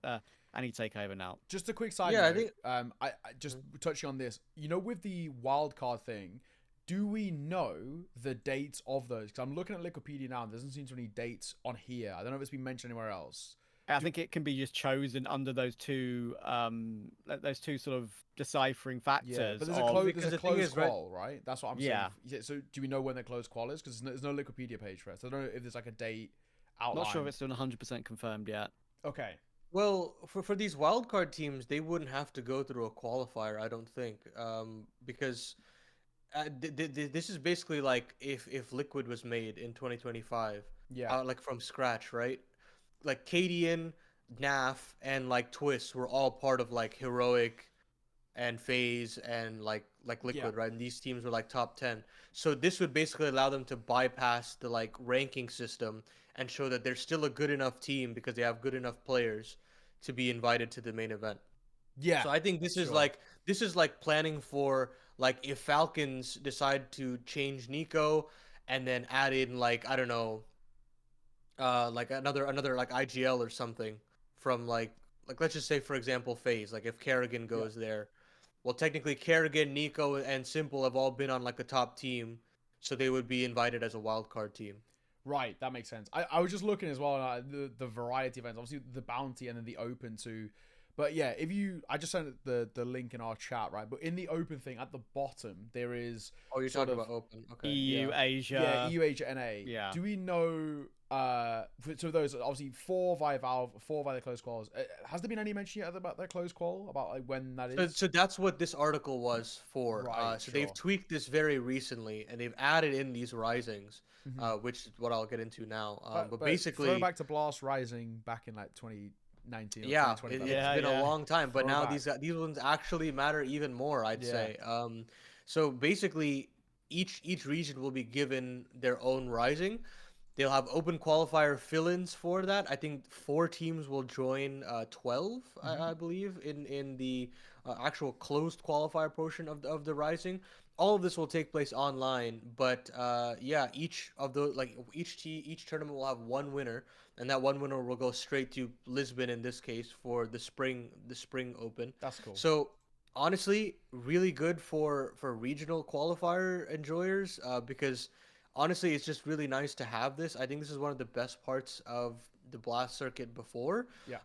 Annie take over now. Just a quick side Yeah, I note. think- I just touching on this. With the wildcard thing, do we know the dates of those? Because I'm looking at Wikipedia now, and there doesn't seem to be any dates on here. I don't know if it's been mentioned anywhere else. I think it can be just chosen under those two sort of deciphering factors. Yeah, but there's because a the thing closed is, right- qual, right? That's what I'm Yeah. saying. So do we know when the closed qual is? Because there's no Wikipedia page for it. So I don't know if there's like a date outlined. Not sure if it's still 100% confirmed yet. Okay. Well, for these wildcard teams, they wouldn't have to go through a qualifier, I don't think, because this is basically like if Liquid was made in 2025, Yeah. like from scratch, right? Like Cadian, NAF, and like Twist were all part of like Heroic and FaZe and like Liquid, Yeah. right? And these teams were like top 10. So this would basically allow them to bypass the like ranking system and show that they're still a good enough team because they have good enough players to be invited to the main event. Yeah. So I think this is sure. like planning for like if Falcons decide to change Nico and then add in like I don't know like another like IGL or something from like let's just say for example FaZe, like if Kerrigan goes there. Well, technically Kerrigan, Nico and Simple have all been on like the top team, so they would be invited as a wild card team. Right, that makes sense. I was just looking as well at the variety events, obviously the bounty and then the open too. But yeah, I just sent the link in our chat, right? But in the open thing at the bottom, there is Oh, you're sort talking of- about open. Okay. EU, Yeah. Asia. EU, Asia, NA. Yeah. Do we know? So those obviously 4 via Valve, 4 via the closed quals. Has there been any mention yet about their closed qual, about like when that is? So that's what this article was for. Right, So they've sure. tweaked this very recently, and they've added in these risings, which is what I'll get into now. But basically, throw back to Blast Rising back in like 2019. Or yeah, 2020. it's been a long time. But now Throwback. these ones actually matter even more, I'd say. So basically, each region will be given their own rising. They'll have open qualifier fill-ins for that. I think 4 teams will join 12, I believe, in the actual closed qualifier portion of the Rising. All of this will take place online, but yeah, each of those each tournament will have one winner, and that one winner will go straight to Lisbon in this case for the spring Open. That's cool. So honestly, really good for regional qualifier enjoyers because honestly, it's just really nice to have this. I think this is one of the best parts of the Blast circuit before. Yeah.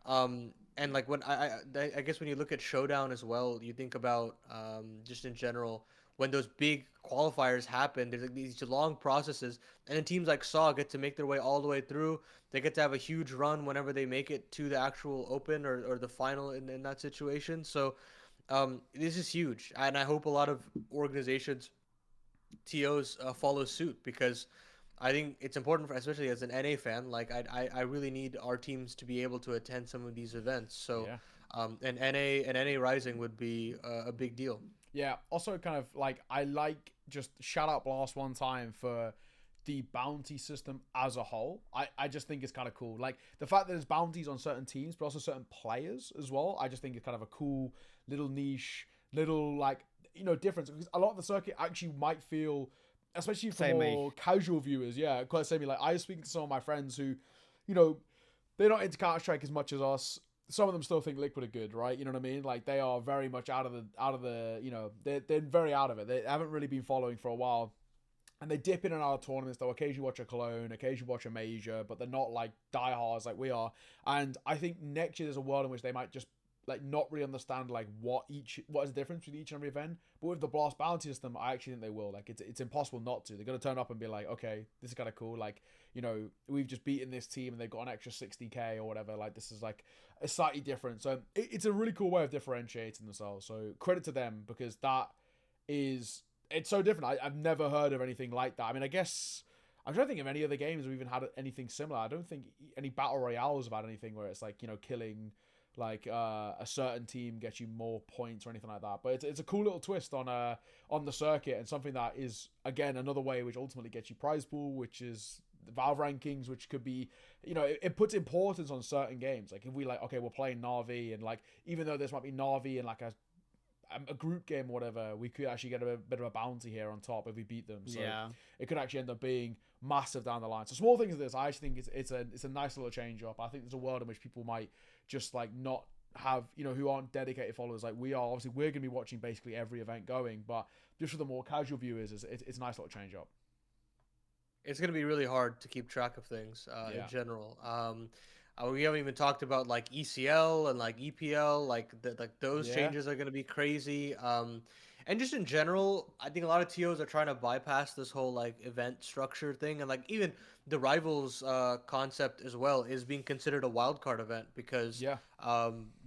And like when I guess when you look at Showdown as well, you think about just in general when those big qualifiers happen. There's like these long processes, and then teams like Saw get to make their way all the way through. They get to have a huge run whenever they make it to the actual Open or the final in that situation. So this is huge, and I hope a lot of organizations. TOs follow suit because I think it's important for, especially as an NA fan, like I really need our teams to be able to attend some of these events. So and NA Rising would be a big deal. Yeah. Also, kind of like I like just shout out Blast one time for the bounty system as a whole. I just think it's kind of cool. Like the fact that there's bounties on certain teams, but also certain players as well. I just think it's kind of a cool little niche, little like difference, because a lot of the circuit actually might feel, especially for more casual viewers, quite same. Like I was speaking to some of my friends who, they're not into Counter-Strike as much as us. Some of them still think Liquid are good, right? You know what I mean? Like they are very much out of the they're very out of it. They haven't really been following for a while. And they dip in and out of tournaments. They'll occasionally watch a Cologne, occasionally watch a major, but they're not like diehards like we are. And I think next year there's a world in which they might just like not really understand like what is the difference between each and every event. But with the Blast bounty system, I actually think they will. Like it's impossible not to. They're gonna turn up and be like, okay, this is kind of cool. Like we've just beaten this team and they've got an extra 60k or whatever. Like this is like a slightly different. So it's a really cool way of differentiating themselves. So credit to them because it's so different. I've never heard of anything like that. I mean, I guess I'm trying to think of any other games we've even had anything similar. I don't think any battle royales have had anything where it's like killing like a certain team gets you more points or anything like that. But it's a cool little twist on the circuit, and something that is, again, another way which ultimately gets you prize pool, which is the Valve rankings, which could be, it puts importance on certain games. Like if we okay, we're playing Na'Vi, and like even though this might be Na'Vi and like a group game or whatever, we could actually get a bit of a bounty here on top if we beat them. So it could actually end up being massive down the line. So small things like this, I actually think it's a nice little change up. I think there's a world in which people might just like not have, who aren't dedicated followers like we are. Obviously, we're going to be watching basically every event going, but just for the more casual viewers, it's a nice little change up. It's going to be really hard to keep track of things in general. We haven't even talked about like ECL and like EPL, like those changes are going to be crazy. And just in general, I think a lot of TOs are trying to bypass this whole like event structure thing, and like even the rivals concept as well is being considered a wildcard event because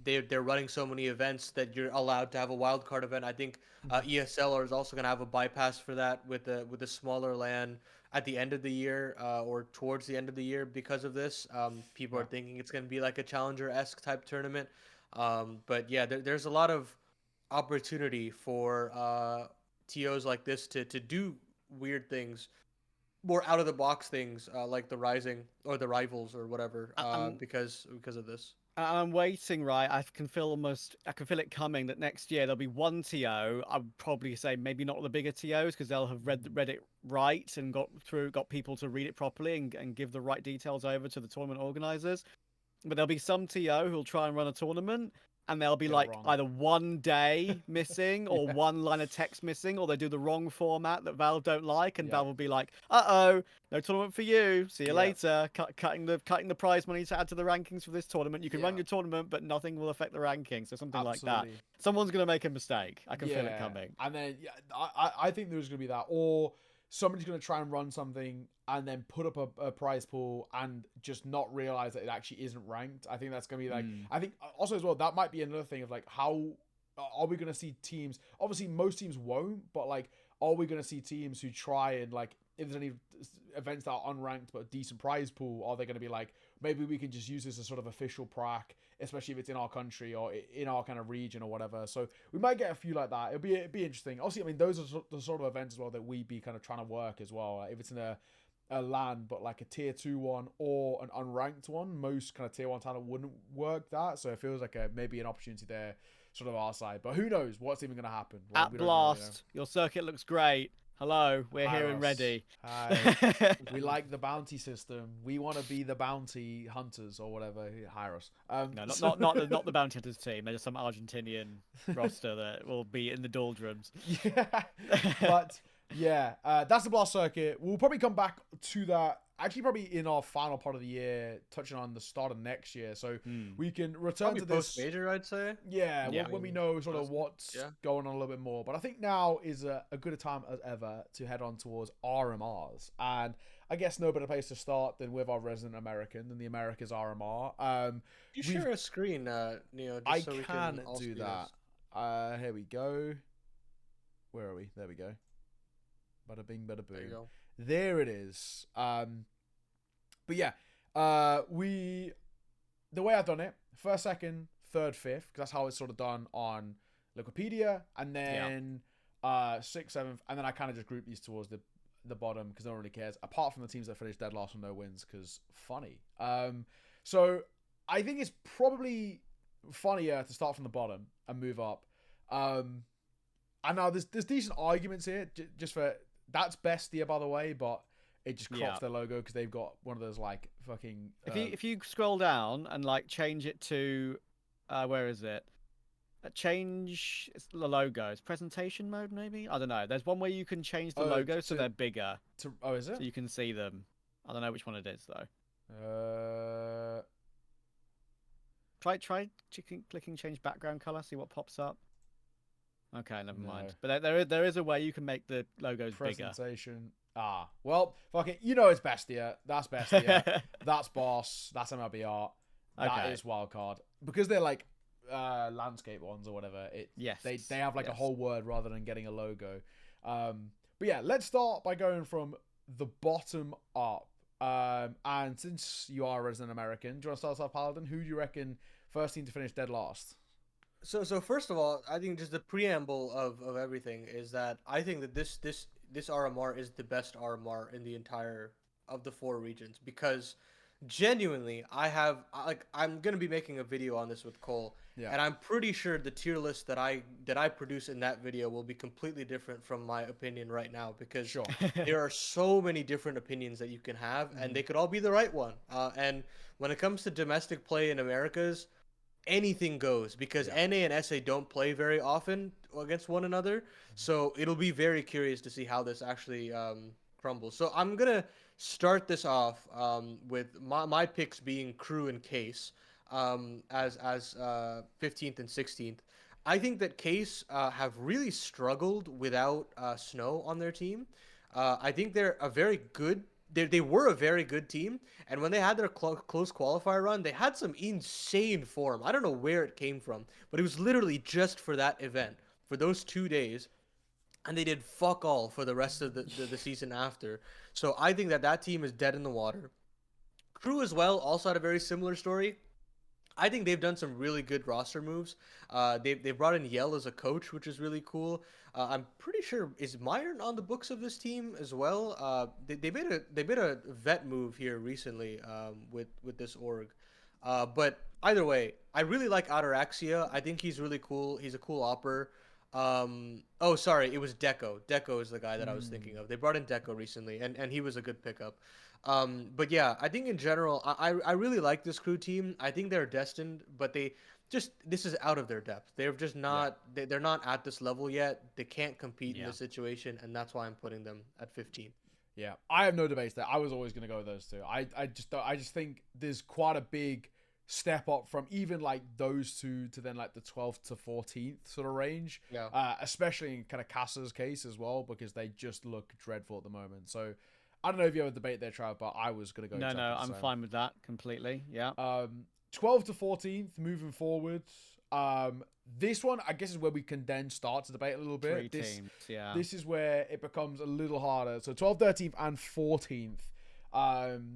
they're running so many events that you're allowed to have a wildcard event. I think ESL is also going to have a bypass for that with a smaller LAN at the end of the year or towards the end of the year because of this. People are thinking it's going to be like a Challenger-esque type tournament. But yeah, there's a lot of opportunity for TOs like this to do weird things, more out of the box things like the Rising or the Rivals or whatever because of this. I'm waiting, right? I can feel it coming that next year there'll be one TO. I would probably say maybe not the bigger TOs because they'll have read it right and got people to read it properly and give the right details over to the tournament organizers. But there'll be some TO who'll try and run a tournament and they'll be like either one day missing or one line of text missing, or they do the wrong format that Valve don't like, and Valve will be like, "Uh-oh, no tournament for you. See you later." Cutting the prize money to add to the rankings for this tournament. You can run your tournament, but nothing will affect the rankings. So something like that. Someone's gonna make a mistake. I can feel it coming. And then I think there's gonna be that, or somebody's going to try and run something and then put up a prize pool and just not realize that it actually isn't ranked. I think that's going to be like, I think also as well, that might be another thing of like, how are we going to see teams? Obviously, most teams won't, but like, are we going to see teams who try and like, if there's any events that are unranked but a decent prize pool, are they going to be like, maybe we can just use this as sort of official prac, especially if it's in our country or in our kind of region or whatever. So we might get a few like that. It'd be interesting. Also, I mean, those are the sort of events as well that we'd be kind of trying to work as well. Like if it's in a LAN, but like a tier 2 one or an unranked one, most kind of tier 1 talent wouldn't work that. So it feels like maybe an opportunity there, sort of our side. But who knows what's even going to happen? At Blast, your circuit looks great. Hello, we're here and ready. Hi. We like the bounty system. We want to be the bounty hunters or whatever. Hire us. No, not the bounty hunters team. There's some Argentinian roster that will be in the doldrums. Yeah, but yeah, that's the Blast circuit. We'll probably come back to that. Actually, probably in our final part of the year, touching on the start of next year, so we can return probably to this post-major, I'd say. Yeah, when we know sort of what's going on a little bit more. But I think now is a good a time as ever to head on towards RMRs, and I guess no better place to start than with our resident American than the America's RMR. You share a screen, Neo. I so can do that. Here we go. Where are we? There we go. Bada bing, bada boom. There you go. There it is. But yeah, the way I've done it, first, second, third, fifth, because that's how it's sort of done on Wikipedia, and then sixth, seventh, and then I kind of just group these towards the bottom because no one really cares, apart from the teams that finished dead last with no wins, because funny. So I think it's probably funnier to start from the bottom and move up. And now there's decent arguments here, just for. That's Bestia, by the way, but it just crops their logo because they've got one of those like fucking. If you scroll down and like change it to, where is it? Change the logo. It's presentation mode, maybe. I don't know. There's one where you can change the logo so they're bigger. Is it? So you can see them. I don't know which one it is though. Try clicking change background color. See what pops up. Okay, never mind. But there is a way you can make the logos bigger. Presentation. Well, fuck it. You know it's Bestia. That's Bestia. That's Boss. That's MLB Art. That is Wildcard. Because they're like landscape ones or whatever. They have like a whole word rather than getting a logo. But yeah, let's start by going from the bottom up. And since you are a resident American, do you want to start us off, Paladin? Who do you reckon first team to finish dead last. So first of all, I think just the preamble of everything is that I think that this RMR is the best RMR in the entire of the four regions because genuinely I'm gonna be making a video on this with Cole, Yeah. and I'm pretty sure the tier list that I produce in that video will be completely different from my opinion right now because Sure. there are so many different opinions that you can have, and they could all be the right one. And when it comes to domestic play in Americas, anything goes because Yeah. NA and SA don't play very often against one another. So it'll be very curious to see how this actually crumbles. So I'm gonna start this off with my picks being Crew and Case as 15th and 16th. I think that Case have really struggled without Snow on their team. I think they're a very good. They were a very good team, and when they had their close qualifier run, they had some insane form. I don't know where it came from, but it was literally just for that event, for those 2 days, and they did fuck all for the rest of the season after. So I think that team is dead in the water. Crew as well also had a very similar story. I think they've done some really good roster moves. They brought in Yell as a coach, which is really cool. I'm pretty sure is Myron on the books of this team as well. They made a vet move here recently with this org. But either way, I really like Ataraxia. I think he's really cool. He's a cool opper. Oh, sorry, it was Deco. Deco is the guy that I was thinking of. They brought in Deco recently, and he was a good pickup. But yeah, I think in general, I really like this Crew team. I think they're destined, but this is out of their depth. They're just not they're not at this level yet. They can't compete in this situation, and that's why I'm putting them at 15. Yeah, I have no debates there. I was always going to go with those two. I just think there's quite a big step up from even like those two to then like the 12th to 14th sort of range. Yeah. Especially in kind of Casa's case as well, because they just look dreadful at the moment. So I don't know if you have a debate there, Trav, but I was going to go. No, exactly the I'm same. fine with that completely. Yeah. 12th to 14th, moving forward. This one, I guess, is where we can then start to debate a little bit. Three teams, yeah. This is where it becomes a little harder. So 12th, 13th, and 14th.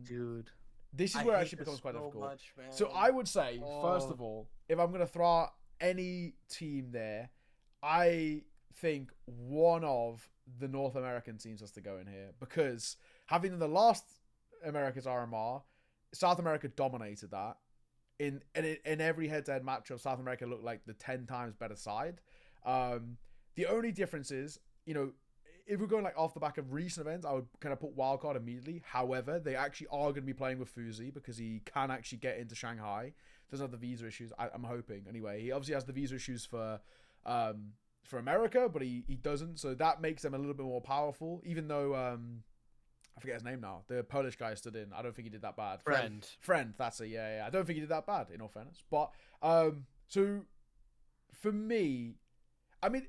Dude, This is I where it hate actually this becomes quite so difficult. much, man. So I would say, first Oh. of all, if I'm going to throw out any team there, I think one of the North American teams has to go in here because having the last America's RMR, South America dominated that. In every head-to-head matchup, South America looked like the 10 times better side. The only difference is, if we're going like off the back of recent events, I would kind of put wildcard immediately. However, they actually are going to be playing with Fuzi because he can actually get into Shanghai. Doesn't have the visa issues. I'm hoping anyway. He obviously has the visa issues for America, but he doesn't. So that makes them a little bit more powerful. Even though I forget his name now. The Polish guy stood in. I don't think he did that bad. Friend. That's it. Yeah. I don't think he did that bad, in all fairness. But so for me, I mean,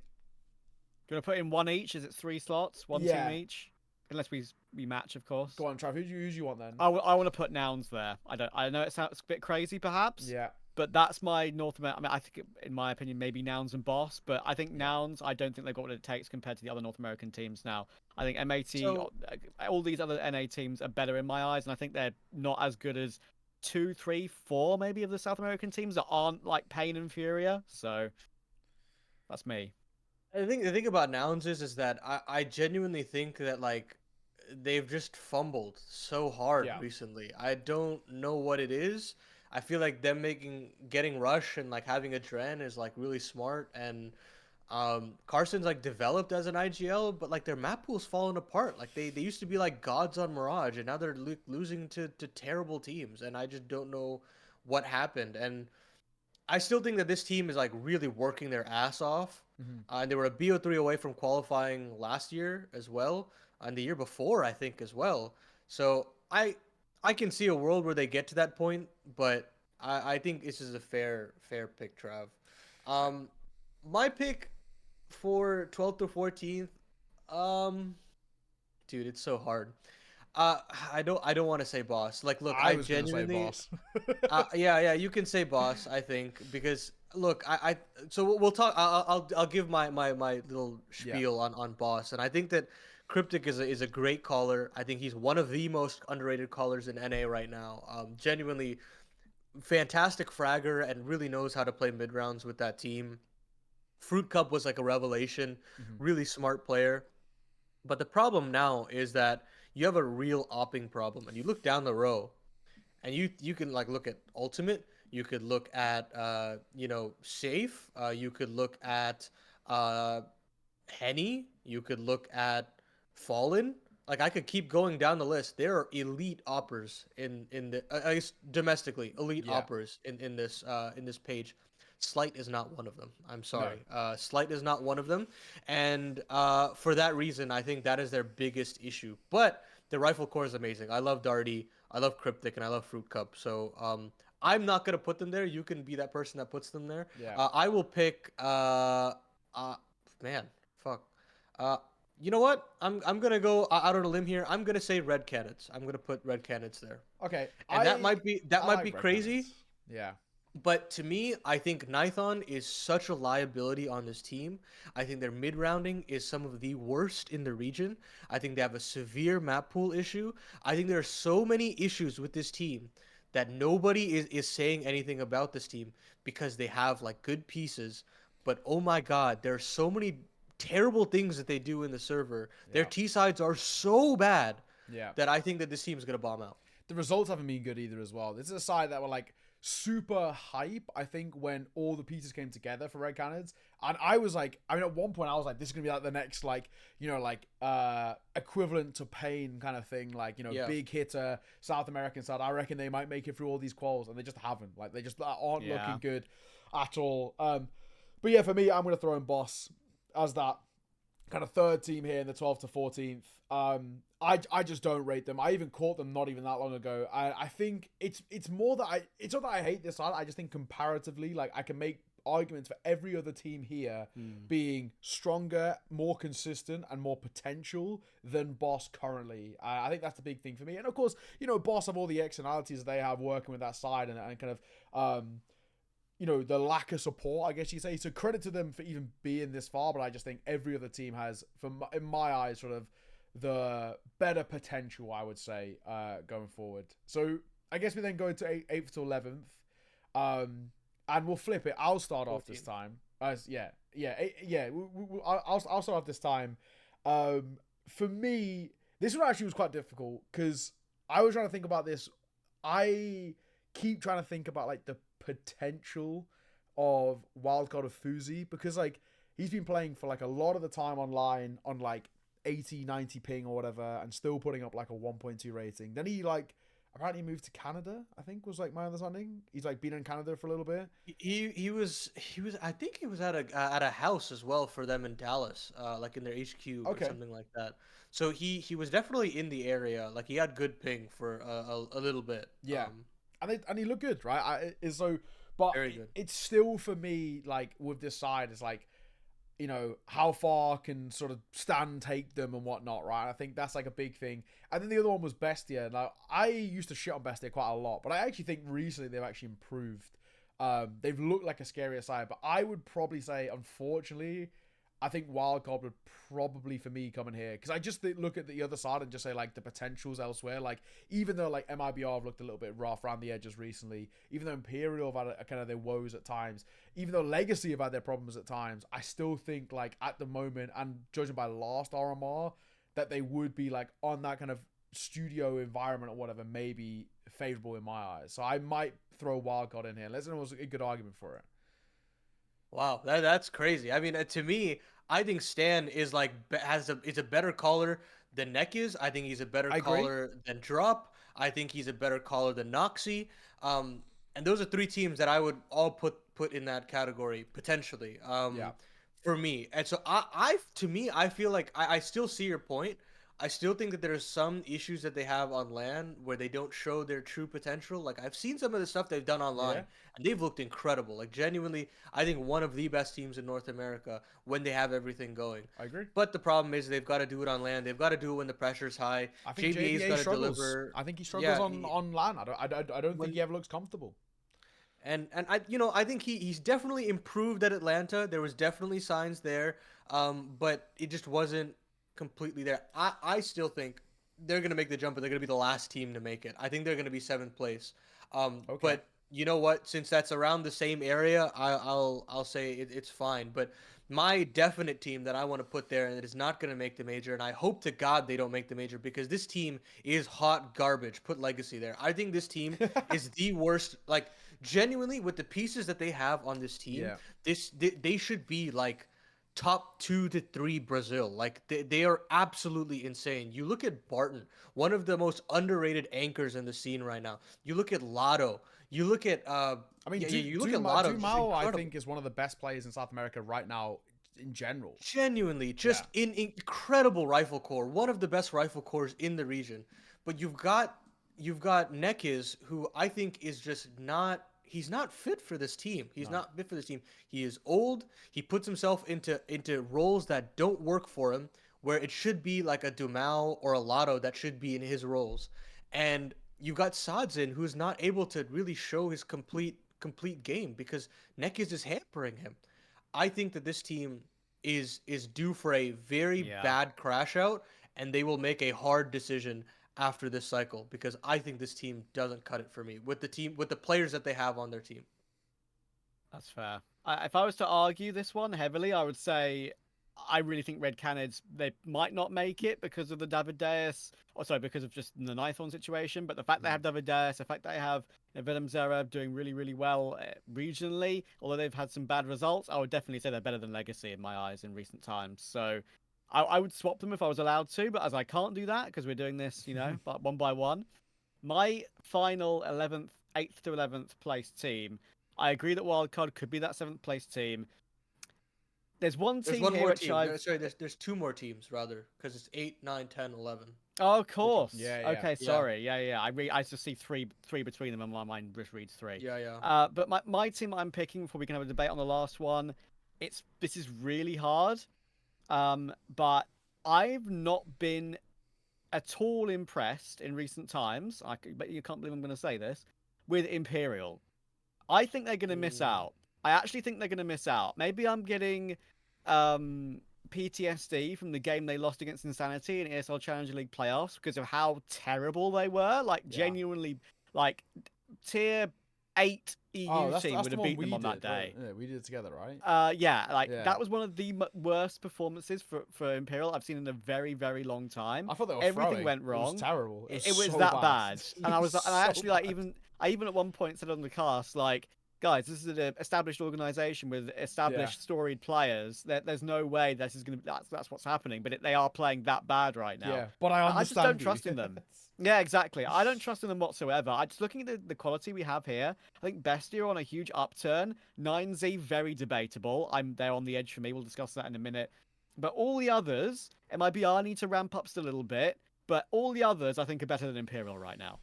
Gonna put in one each. Is it 3 slots? One Yeah. team each, unless we match, of course. go on, Trav. Who do you want then? I want to put Nouns there. I know it sounds a bit crazy, perhaps. Yeah. But that's my North America. I mean, I think, in my opinion, maybe Nouns and Boss. But I think Nouns, I don't think they've got what it takes compared to the other North American teams now. I think MAT, all these other NA teams are better in my eyes, and I think they're not as good as 2, 3, 4 maybe of the South American teams that aren't like Pain and Furia. So that's me. I think the thing about Nouns is that I genuinely think that like they've just fumbled so hard recently. I don't know what it is. I feel like them getting Rush and like having a Dren is like really smart, and Carson's like developed as an IGL, but like their map pool's fallen apart. Like they used to be like gods on Mirage, and now they're losing to terrible teams, and I just don't know what happened. And I still think that this team is like really working their ass off. And they were a BO3 away from qualifying last year as well, and the year before I think as well. So I can see a world where they get to that point, but I think this is a fair pick, Trav. My pick for 12th to 14th, dude, it's so hard. I don't want to say Boss. Like, look, I was gonna say genuinely, Boss. yeah, you can say Boss. I think because look, so we'll talk. I'll give my little spiel on Boss, and I think that Cryptic is a great caller. I think he's one of the most underrated callers in NA right now. Genuinely, fantastic fragger and really knows how to play mid rounds with that team. Fruit Cup was like a revelation, Mhm. really smart player. But the problem now is that you have a real opping problem, and you look down the row, and you can like look at Ultimate, you could look at Safe, you could look at uh Henny, you could look at Fallen. Like I could keep going down the list. There are elite oppers in the I guess domestically elite Yeah. oppers in this page. Slight is not one of them. I'm No. sorry. Slight is not one of them, and for that reason, I think that is their biggest issue. But the rifle core is amazing. I love Darty, I love Cryptic, and I love Fruit Cup. So I'm not gonna put them there. You can be that person that puts them there. Yeah. I will pick man, fuck. Uh, you know what? I'm gonna go out on a limb here. I'm gonna say red cannons. I'm gonna put red cannons there, Okay. and that might be I like red crazy. cannons. Yeah. But to me, I think Nithon is such a liability on this team. I think their mid rounding is some of the worst in the region. I think they have a severe map pool issue. I think there are so many issues with this team that nobody is saying anything about this team because they have like good pieces. But oh my god, there are so many terrible things that they do in the server. Their Yeah. T sides are so bad Yeah. that I think that this team is gonna bomb out. The results haven't been good either as well. This is a side that were like super hype, I think, when all the pieces came together for Red Cannons. And I was like, I mean, at one point I was like, this is gonna be like the next, like, equivalent to Pain kind of thing, like, Yeah. big hitter, South American side. I reckon they might make it through all these quals, and they just haven't. Like, they just aren't Yeah. looking good at all. But yeah, for me, I'm gonna throw in Boss as that kind of third team here in the 12th to 14th. I just don't rate them. I even caught them not even that long ago. I think it's more that it's not that I hate this side. I just think comparatively, like, I can make arguments for every other team here being stronger, more consistent, and more potential than Boss currently. I think that's the big thing for me. And of course, Boss have all the externalities they have working with that side and kind of the lack of support, I guess you say. So credit to them for even being this far, but I just think every other team has, in my eyes, sort of the better potential, I would say, going forward. So I guess we then go to 8th to 11th, and we'll flip it. I'll start off this time. I'll start off this time. For me, this one actually was quite difficult because I was trying to think about this. I keep trying to think about like the potential of Wildcard of Fuzi because like he's been playing for like a lot of the time online on like 80, 90 ping or whatever and still putting up like a 1.2 rating. Then he like apparently moved to Canada, I think was like my understanding. He's like been in Canada for a little bit. He was I think he was at a house as well for them in Dallas, like in their HQ or something like that. So he was definitely in the area. Like he had good ping for a little bit. Yeah. And he looked good, right? But very good. It's still for me like with this side, it's like, how far can sort of Stan take them and whatnot, right? I think that's like a big thing. And then the other one was Bestia. Now, I used to shit on Bestia quite a lot, but I actually think recently they've actually improved. They've looked like a scarier side, but I would probably say, unfortunately, I think Wildcard would probably, for me, come in here. Because I just look at the other side and just say, like, the potentials elsewhere. Like, even though, like, MIBR have looked a little bit rough around the edges recently, even though Imperial have had kind of their woes at times, even though Legacy have had their problems at times, I still think, like, at the moment, and judging by last RMR, that they would be, like, on that kind of studio environment or whatever, maybe favorable in my eyes. So I might throw Wildcard in here. Let's know what's a good argument for it. Wow, that's crazy. I mean, to me, I think Stan is like is a better caller than Neck is. I think he's a better caller than Drop. I think he's a better caller than Noxy. And those are three teams that I would all put in that category potentially. For me. And so I feel like I still see your point. I still think that there are some issues that they have on LAN where they don't show their true potential. Like I've seen some of the stuff they've done online and they've looked incredible. Like genuinely, I think one of the best teams in North America when they have everything going. I agree. But the problem is they've got to do it on LAN. They've got to do it when the pressure's high. I think JBA's got to deliver. I think he struggles on LAN. I don't think he ever looks comfortable. And I think he's definitely improved at Atlanta. There was definitely signs there, but it just wasn't completely there. I still think they're gonna make the jump, but they're gonna be the last team to make it. I think they're gonna be 7th place. But you know what? Since that's around the same area, I'll say it's fine. But my definite team that I want to put there and it is not going to make the major, and I hope to God they don't make the major because this team is hot garbage. Put Legacy there. I think this team is the worst. Like genuinely, with the pieces that they have on this team, Yeah. they should be like top 2 to 3 Brazil. Like they are absolutely insane. You look at Barton, one of the most underrated anchors in the scene right now. You look at Lotto. You look at I mean, you look at Lotto. Just Dumao, I incredible. think, is one of the best players in South America right now in general. Genuinely, just in incredible rifle corps, one of the best rifle corps in the region. But you've got Nekiz, who I think is just not. He's not fit for this team. He's not fit for this team. He is old. He puts himself into roles that don't work for him, where it should be like a Dumao or a Lotto that should be in his roles. And you've got Sadzin, who's not able to really show his complete game because Nekiz is hampering him. I think that this team is due for a very bad crash out, and they will make a hard decision after this cycle because I think this team doesn't cut it for me with the players that they have on their team. That's fair. If I was to argue this one heavily, I would say I really think Red Canids, they might not make it because of the Davideus, or sorry, because of just the Nithorn situation. But the fact they have Davideus, the fact they have Venom Zera doing really, really well regionally, although they've had some bad results, I would definitely say they're better than Legacy in my eyes in recent times. So I would swap them if I was allowed to, but as I can't do that because we're doing this, but one by one. My final 8th to 11th place team, I agree that Wildcard could be that 7th place team. There's one There's team one here more which team. Sorry, there's 2 more teams rather because it's 8, 9, 10, 11. Oh, of course. Yeah. Okay, sorry. Yeah. I just see three between them, and my mind just reads 3. Yeah. But my team I'm picking, before we can have a debate on the last one, this is really hard. But I've not been at all impressed in recent times. But you can't believe I'm going to say this, with Imperial. I think they're going to miss out. I actually think they're going to miss out. Maybe I'm getting PTSD from the game they lost against Insanity in ESL Challenger League playoffs because of how terrible they were. Like, genuinely, like, tier 8 EU team would have beaten them on that day. Yeah, we did it together, right? That was one of the worst performances for Imperial I've seen in a very, very long time. I thought they were everything throwing. went wrong. It was terrible. It was, was so that bad. And I actually bad. I even at one point said on the cast, like, guys, this is an established organization with established storied players. There's no way this is going to. That's what's happening. But they are playing that bad right now. Yeah, but I understand. I just don't trust in them. Yeah, exactly. I don't trust in them whatsoever. I just looking at the quality we have here. I think Bestia on a huge upturn. 9Z very debatable. They're on the edge for me. We'll discuss that in a minute. But all the others, MIBR need to ramp up still a little bit. But all the others, I think, are better than Imperial right now.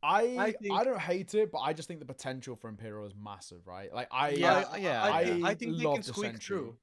I don't hate it, but I just think the potential for Imperial is massive, right? Like I think they can squeak through.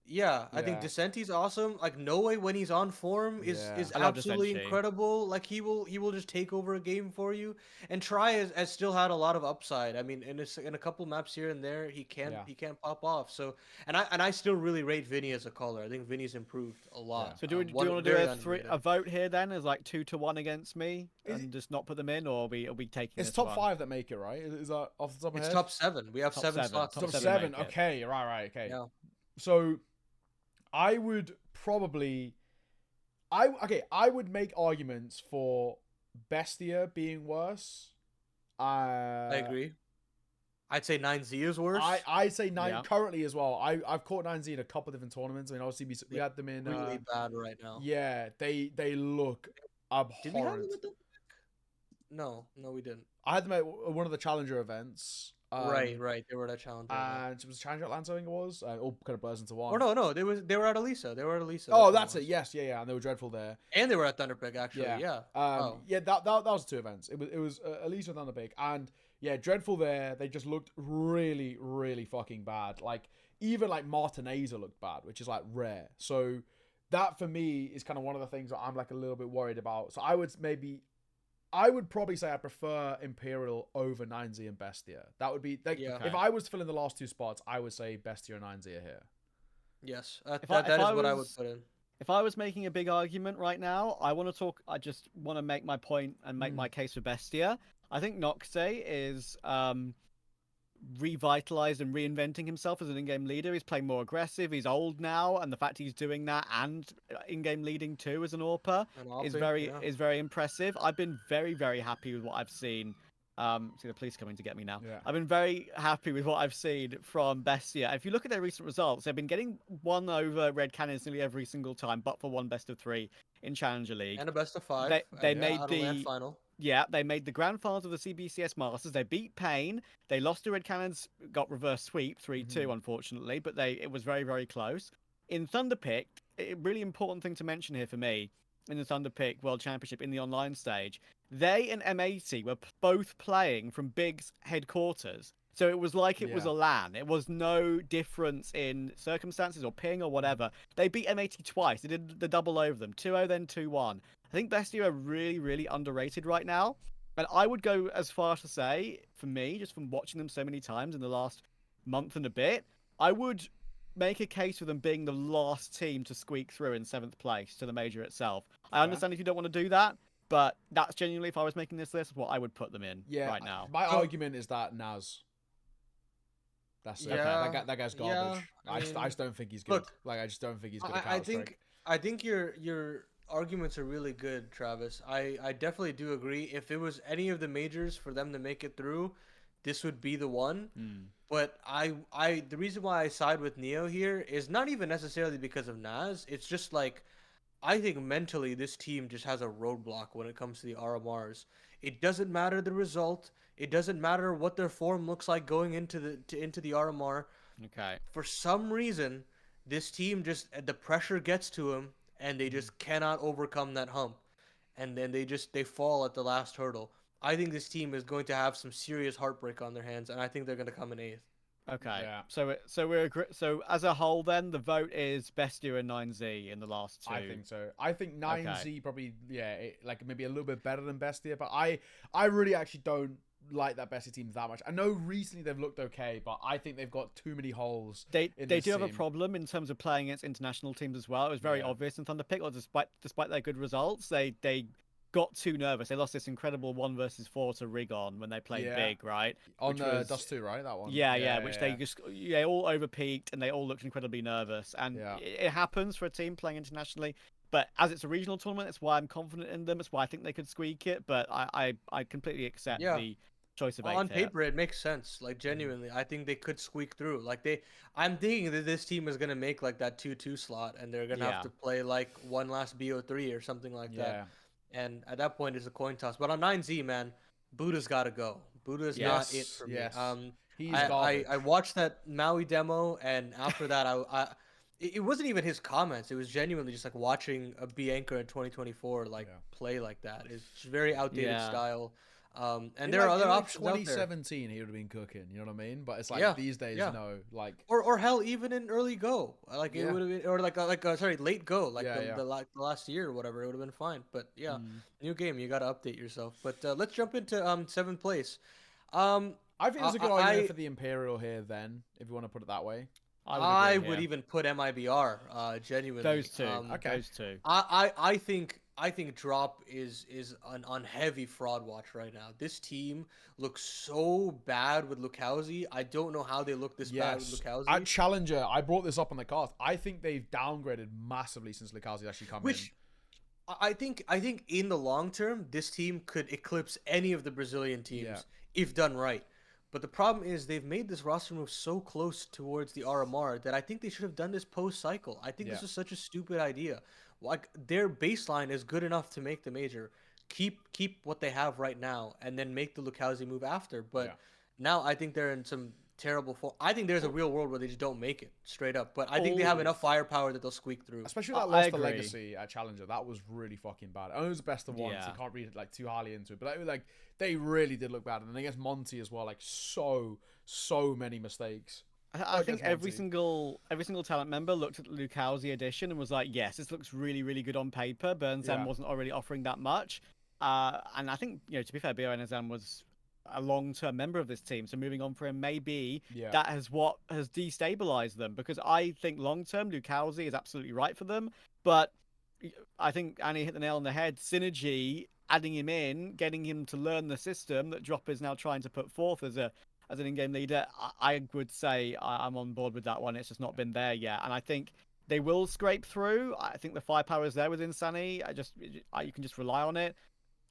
Yeah, I think Descenti's awesome. Like Noe when he's on form is absolutely incredible. Like he will just take over a game for you. And Try has still had a lot of upside. I mean, in a couple maps here and there, he can't pop off. So and I still really rate Vinny as a caller. I think Vinny's improved a lot. So do you want to do a vote here then, as like 2-1 against me, and just not put them in, or are we taking? It's top 5 that make it, right? Is that off the top of my head? It's top 7. We have 7 slots. Top 7. Okay, right. Okay. Yeah. So I would probably, I would make arguments for Bestia being worse. I agree. I'd say 9Z is worse. I say 9 currently as well. I've caught 9Z in a couple of different tournaments. I mean, obviously we had them in really bad right now. Yeah, they look abhorrent. Did we have them at the No, we didn't. I had them at one of the Challenger events. Right. They were at a Challenger. And it was Challenger Atlanta, I think it was. All kind of blurs into one. Or no, they were at Elisa. Oh, that's it. Yes, yeah, and they were dreadful there. And they were at Thunderpick, actually. Yeah. That was 2 events. It was Elisa and Thunderpick, and yeah, dreadful there. They just looked really, really fucking bad. Like even like Martineza looked bad, which is like rare. So that for me is kind of one of the things that I'm like a little bit worried about. So I would probably say I prefer Imperial over 9Z and Bestia. That would be if I was to fill in the last 2 spots, I would say Bestia and 9Z are here. Yes, that is what I would put in. If I was making a big argument right now, I just want to make my point and make my case for Bestia. I think Noxey is revitalized and reinventing himself as an in-game leader. He's playing more aggressive. He's old now, and the fact he's doing that and in-game leading too as an AWPer is very impressive. I've been very happy with what I've seen. See the police coming to get me now. Yeah. I've been very happy with what I've seen from Bestia. If you look at their recent results, they've been getting one over Red Cannons nearly every single time, but for one best of 3 in Challenger League. And a best of 5. They made the land final. Yeah, they made the grand finals of the CBCS Masters. They beat Pain. They lost to Red Cannons, got reverse sweep 3-2, unfortunately, but it was very close. In Thunderpick, a really important thing to mention here for me, in the Thunderpick World Championship in the online stage, they and M80 were both playing from Big's headquarters. So it was like it was a LAN. It was no difference in circumstances or ping or whatever. They beat M80 twice. They did the double over them. 2-0, then 2-1. I think Bestia are really underrated right now. And I would go as far to say, for me, just from watching them so many times in the last month and a bit, I would make a case for them being the last team to squeak through in 7th place to the major itself. I understand if you don't want to do that, but that's genuinely, if I was making this list, what I would put them in right now. My argument is that Naz. That's okay. That guy's garbage. Yeah, I just don't think he's good. Look, like I just don't think he's good at Counter-Strike. I think your arguments are really good, Travis. I definitely do agree. If it was any of the majors for them to make it through, this would be the one. But the reason why I side with Neo here is not even necessarily because of Naz. It's just like, I think mentally this team just has a roadblock when it comes to the RMRs. It doesn't matter the result. It doesn't matter what their form looks like going into the RMR. Okay. For some reason, this team just, the pressure gets to them and they just cannot overcome that hump. And then they fall at the last hurdle. I think this team is going to have some serious heartbreak on their hands, and I think they're going to come in 8th. Okay. Yeah. So as a whole, then the vote is Bestia and 9Z in the last 2. I think so. I think 9Z probably like maybe a little bit better than Bestia, but I really actually don't like that Bestia team that much. I know recently they've looked okay, but I think they've got too many holes. They do have a problem in terms of playing against international teams as well. It was very obvious in Thunderpick, or despite their good results, they got too nervous. They lost this incredible 1 versus 4 to Rigon when they played Big, right? On the Dust 2, right? That one. They all overpeaked and they all looked incredibly nervous. And it happens for a team playing internationally. But as it's a regional tournament, it's why I'm confident in them. It's why I think they could squeak it. But I completely accept the choice of 8th. On paper, it makes sense. Like, genuinely, I think they could squeak through. Like, I'm thinking that this team is going to make, like, that 2-2 slot. And they're going to have to play, like, one last BO3 or something like that. And at that point, it's a coin toss. But on 9Z, man, Buddha's got to go. Buddha's not it for me. He's garbage. I watched that Maui demo, and after that, it wasn't even his comments. It was genuinely just like watching a B anchor in 2024 play like that. It's just very outdated style. And there are other options out there. 2017, he would have been cooking. You know what I mean? But it's like these days, no. Like or hell, even in early go, like it would have been, or late go, like the last year or whatever, it would have been fine. But new game, you got to update yourself. But let's jump into 7th place. I think there's a good argument for the Imperial here. Then, if you want to put it that way. I would even put MIBR genuinely. Those two. Those two. I think Drop is on heavy fraud watch right now. This team looks so bad with Lukowski. I don't know how they look this bad with Lukowski. At Challenger, I brought this up on the cast. I think they've downgraded massively since Lukowski actually come in. I think in the long term, this team could eclipse any of the Brazilian teams if done right. But the problem is they've made this roster move so close towards the RMR that I think they should have done this post-cycle. I think this is such a stupid idea. Like, their baseline is good enough to make the major. Keep what they have right now and then make the Lukowski move after. But now I think they're in some terrible form. I think there's a real world where they just don't make it, straight up. But I think they have enough firepower that they'll squeak through. Especially that lost the Legacy at Challenger. That was really fucking bad. I know it was the best of one, so you can't read it like too highly into it. But like they really did look bad. And against Monty as well, like so many mistakes. I think every single talent member looked at the Lukowski edition and was like, yes, this looks really good on paper. Bernzan wasn't already offering that much. And I think, to be fair, Bernzan was a long-term member of this team, so moving on for him maybe that has destabilized them, because I think long-term Lukowski is absolutely right for them, but I think Annie hit the nail on the head. Synergy adding him in, getting him to learn the system that Drop is now trying to put forth as an in-game leader, I would say I'm on board with that one. It's just not been there yet, and I think they will scrape through. I think the firepower is there with Insanity. You can just rely on it.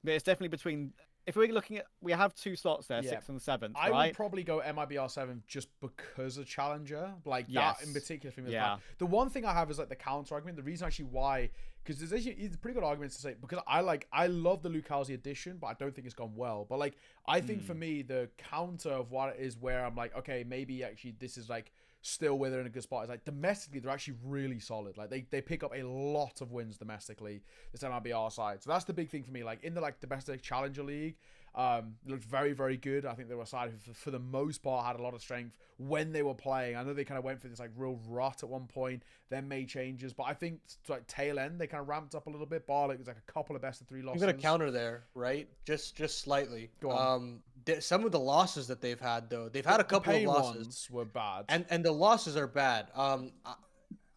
But it's definitely between. If we're looking at, we have 2 slots there, 6th and 7th, right? I would probably go MIBR 7 just because of Challenger. Like, that in particular for me. Yeah. The one thing I have is, like, the counter argument. The reason actually why, because there's actually it's pretty good arguments to say, because I love the Lucalzi edition, but I don't think it's gone well. But, like, I think for me, the counter of what it is where I'm like, okay, maybe actually this is, like, still where they're in a good spot is, like, domestically they're actually really solid. Like, they pick up a lot of wins domestically, this MIBR side. So that's the big thing for me. Like, in the, like, domestic Challenger League, it looked very, very good. I think they were a side who, for the most part, had a lot of strength when they were playing. I know they kind of went through this, like, real rut at one point, then made changes, but I think like tail end they kind of ramped up a little bit. Barlick was like a couple of best of 3 losses. I'm gonna counter there, right? Just slightly. Go on. Some of the losses that they've had, though, they've had a couple of losses. Ones were bad, and the losses are bad.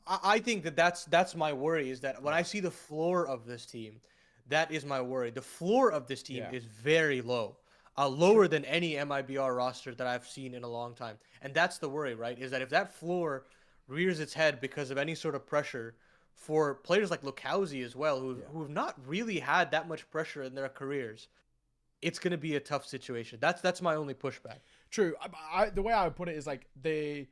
I think that's my worry, is that when I see the floor of this team, that is my worry. The floor of this team is very low, lower than any MIBR roster that I've seen in a long time. And that's the worry, right? Is that if that floor rears its head because of any sort of pressure for players like Lucalzi as well, who've not really had that much pressure in their careers, it's going to be a tough situation. That's my only pushback. True. The way I would put it is, like, the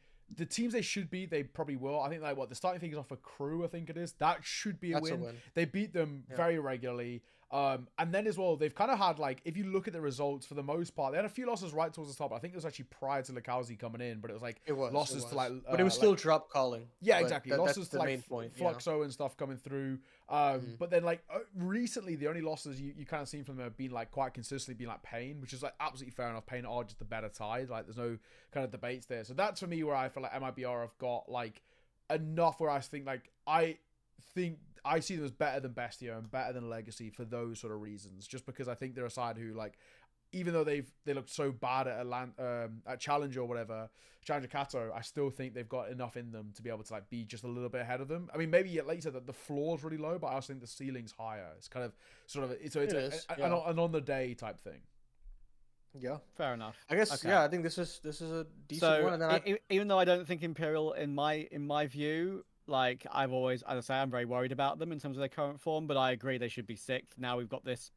teams they should beat, they probably will. I think, like, the starting thing is off a Crew, I think it is. That should be a win. They beat them very regularly. And then as well, they've kind of had, like, if you look at the results for the most part, they had a few losses right towards the top. I think it was actually prior to Lucalzi coming in, but it was like losses to, like, but it was still drop calling. Yeah, exactly. Losses to, like, point, Fluxo and stuff coming through. But then, like, recently, the only losses you kind of seen from them have been, like, quite consistently been, like, Pain, which is, like, absolutely fair enough. Pain are just the better tide. Like, there's no kind of debates there. So that's for me where I feel like MIBR have got, like, enough where I think, like, I see them as better than Bestia and better than Legacy for those sort of reasons. Just because I think they're a side who, like, even though they looked so bad at Challenger or whatever, Challenger Kato, I still think they've got enough in them to be able to, like, be just a little bit ahead of them. I mean, maybe like you said, that the floor's really low, but I also think the ceiling's higher. It's kind of sort of an on the day type thing. Yeah, fair enough. I guess I think this is a decent one. And then even though I don't think Imperial, in my view, like, I've always, as I say, I'm very worried about them in terms of their current form, but I agree they should be 6th. Now we've got this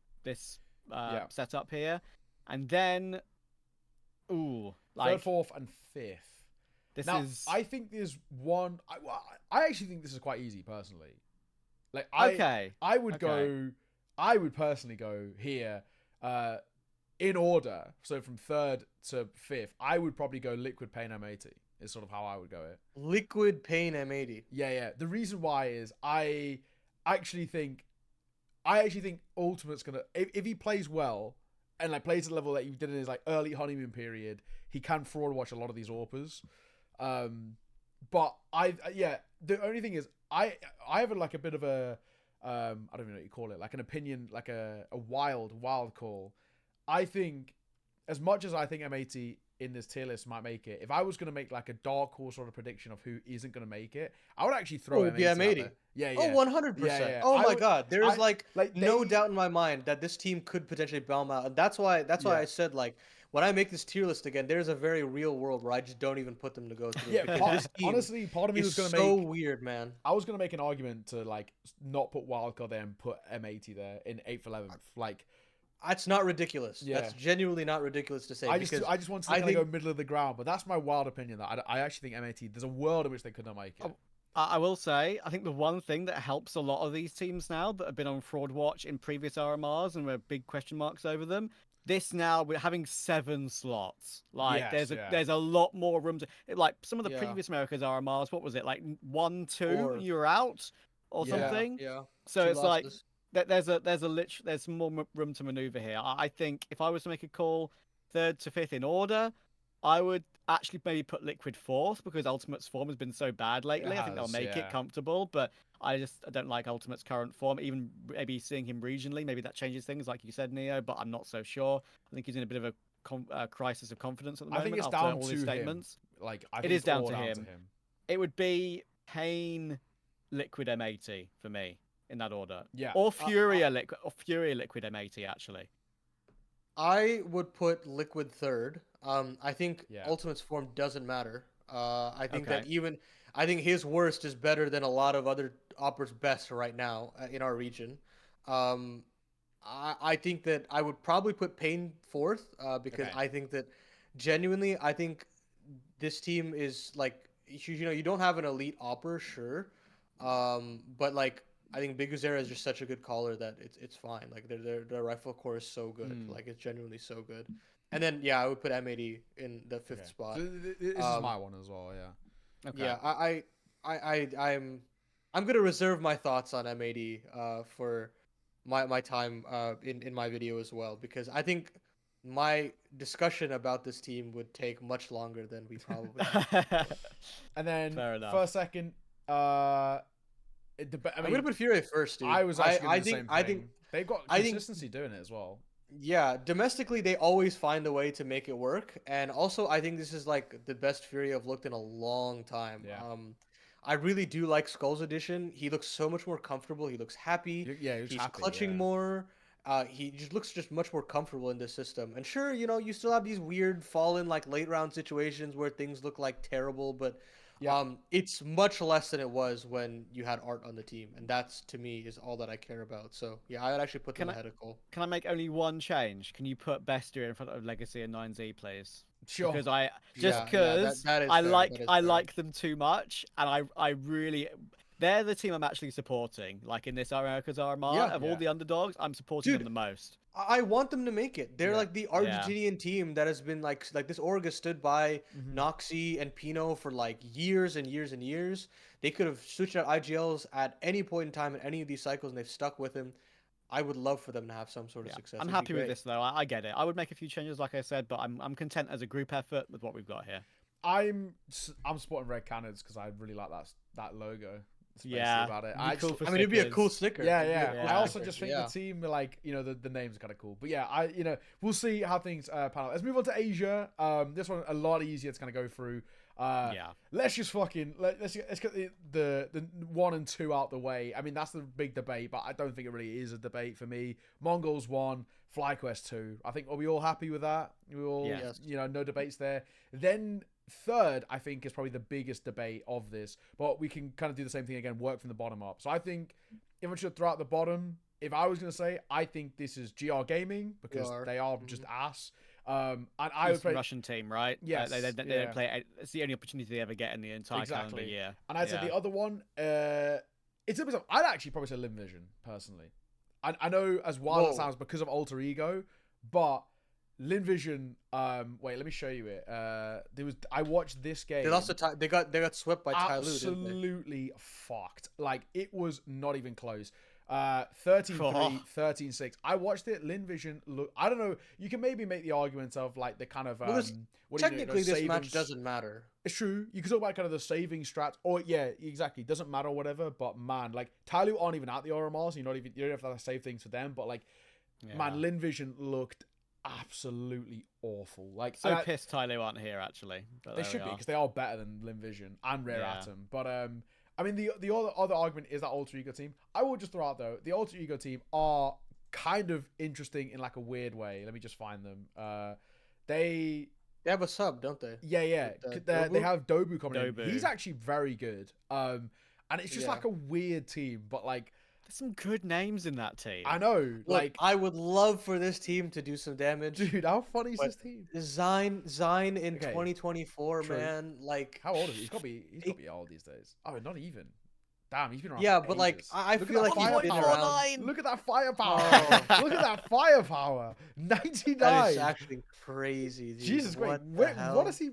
set up here. And then, like, 3rd, 4th, and 5th. I think there's one. I actually think this is quite easy personally. Like, I would personally go here, in order. So from 3rd to 5th, I would probably go Liquid Pain M80. Is sort of how I would go it. Liquid Pain M80. Yeah. The reason why is I actually think Ultimate's gonna, if he plays well and, like, plays at the level that he did in his, like, early honeymoon period, he can fraud watch a lot of these AWPers. But the only thing is I have like a bit of a I don't even know what you call it, like an opinion, like a wild call. I think, as much as I think M80 in this tier list might make it, if I was going to make, like, a dark horse sort of prediction of who isn't going to make it, I would actually throw M80 out there. Yeah. Oh, 100%. Yeah. Oh my God. There is no doubt in my mind that this team could potentially bomb out. And that's why I said, like, when I make this tier list again, there's a very real world where I just don't even put them to go through. Honestly, part of me was going to so weird, man. I was going to make an argument to, like, not put Wildcard there and put M80 there in 8th, 11th. Like, that's not ridiculous. Yeah. That's genuinely not ridiculous to say. I just want to go middle of the ground, but that's my wild opinion. That I actually think M80, there's a world in which they could not make it. I will say, I think the one thing that helps a lot of these teams now that have been on fraud watch in previous RMRs and were big question marks over them, this now we're having 7 slots. Like, there's a lot more room to, like, some of the previous America's RMRs. What was it, like 1, 2, you're out or something? Yeah. So it's losses. Like, there's more room to maneuver here. I think if I was to make a call 3rd to 5th in order, I would actually maybe put Liquid 4th, because Ultimate's form has been so bad lately. I think they'll make it comfortable, but I don't like Ultimate's current form. Even maybe seeing him regionally, maybe that changes things, like you said, Neo, but I'm not so sure. I think he's in a bit of a crisis of confidence at the moment. I think it's after down all to his statements. Him. Like, it is down to him. It would be Pain, Liquid M80 for me. in that order. Yeah. Or Furia Liquid, or Furia Liquid M80 actually. I would put Liquid third. I think Yeah. Ultimate's form doesn't matter. I think that Okay. I think his worst is better than a lot of other Opera's best right now in our region. Um, I think that I would probably put Pain fourth because Okay. I think that genuinely, I think this team is like, you don't have an elite Opera, sure. But like, I think Big Uzera is just such a good caller that it's fine. Like their rifle core is so good. Mm. Like it's genuinely so good. And then yeah, I would put M80 in the fifth Okay. spot. So this is my one as well. Yeah. Okay. Yeah, I'm gonna reserve my thoughts on M80 for my time in my video as well, because I think my discussion about this team would take much longer than we probably have. And then Fair enough. for a second, I'm gonna put Fury first, dude. I was actually I gonna do the think same I thing. think They've got I think consistency doing it as well. yeah, domestically they always find a way to make it work, and also I think this is like the best Fury I've looked in a long time. Yeah. I really do like Skull's edition. He looks so much more comfortable. He looks happy. Yeah, he's happy, clutching yeah. more. He just looks much more comfortable in this system. And sure, you still have these weird fallen like late round situations where things look like terrible, but Yeah. it's much less than it was when you had Art on the team, and that's to me is all that I care about. So yeah, I would actually put them ahead of Cole. Can I make only one change? Can you put Bestia in front of Legacy and 9Z, please? Sure. Because I Yeah, because that is I fair, like that is I fair. like them too much, and I really they're the team I'm actually supporting. Like in this America's RMR, Yeah. of Yeah. all the underdogs, I'm supporting Dude, them the most. I want them to make it. They're Yeah. like the Argentinian team that has been like this Org has stood by Mhm. Noxy and Pino for like years and years and years. They could have switched out IGLs at any point in time in any of these cycles, and they've stuck with him. I would love for them to have some sort of Yeah. success. I'm It'd be happy with great. this though. I get it. I would make a few changes, like I said, but I'm content as a group effort with what we've got here. I'm supporting Red Cannons because I really like that logo. That's basically Yeah, about it. it'd be cool for I mean, it'd be a stickers. cool sticker. Yeah, It'd be a yeah. cool I also sticker, just think yeah. the team, like, the names are kind of cool. But yeah, we'll see how things pan out. Let's move on to Asia. This one a lot easier to kind of go through. Yeah. Let's just fucking let's get the 1 and 2 out the way. I mean, that's the big debate, but I don't think it really is a debate for me. Mongolz 1, FlyQuest 2. I think, are we all happy with that? We all, Yes. no debates there. Then third, I think, is probably the biggest debate of this, but we can kind of do the same thing again, work from the bottom up. So I think if I should throw out the bottom, if I was going to say, I think this is GR Gaming because they are just ass. And I would Eastern play Russian team, right? Yes, They don't play. It's the only opportunity they ever get in the entire calendar year. And I'd say the other one, it's a bit of, I'd actually probably say Limvision personally. I know as wild as it sounds because of Alter Ego, but Limvision. Wait, let me show you it. I watched this game. They lost they got swept by Tyloo, didn't they? Absolutely fucked. Like it was not even close. 13-3, 13-6. I watched it. Limvision look. I don't know. You can maybe make the argument of like the kind of technically this match doesn't matter. It's true. You can talk about kind of the saving strats, or yeah, exactly. Doesn't matter, or whatever. But man, like Tyloo aren't even at the RMR, so you don't have to save things for them. But like, man, Limvision looked absolutely awful. Like, so pissed Tyloo aren't here actually. But they should be because they are better than Limvision and Rare Atom. But I mean, the other argument is that Alter Ego team. I will just throw out though, the Alter Ego team are kind of interesting in like a weird way. Let me just find them. They have a sub, don't they? Yeah. They have Dobu coming in. Dobu. He's actually very good. And it's just like a weird team, but like there's some good names in that team. I know. Look, like I would love for this team to do some damage. Dude, how funny is this team? Zine in 2024, True. Man. Like how old is he? He's got to be old these days. Oh, not even. Damn, he's been around. Yeah, for but like ages. I Look feel at like that he's been firepower. around. Look at that firepower. Oh. Look at that firepower. 99. That is actually crazy, dude. Jesus Christ. What is he?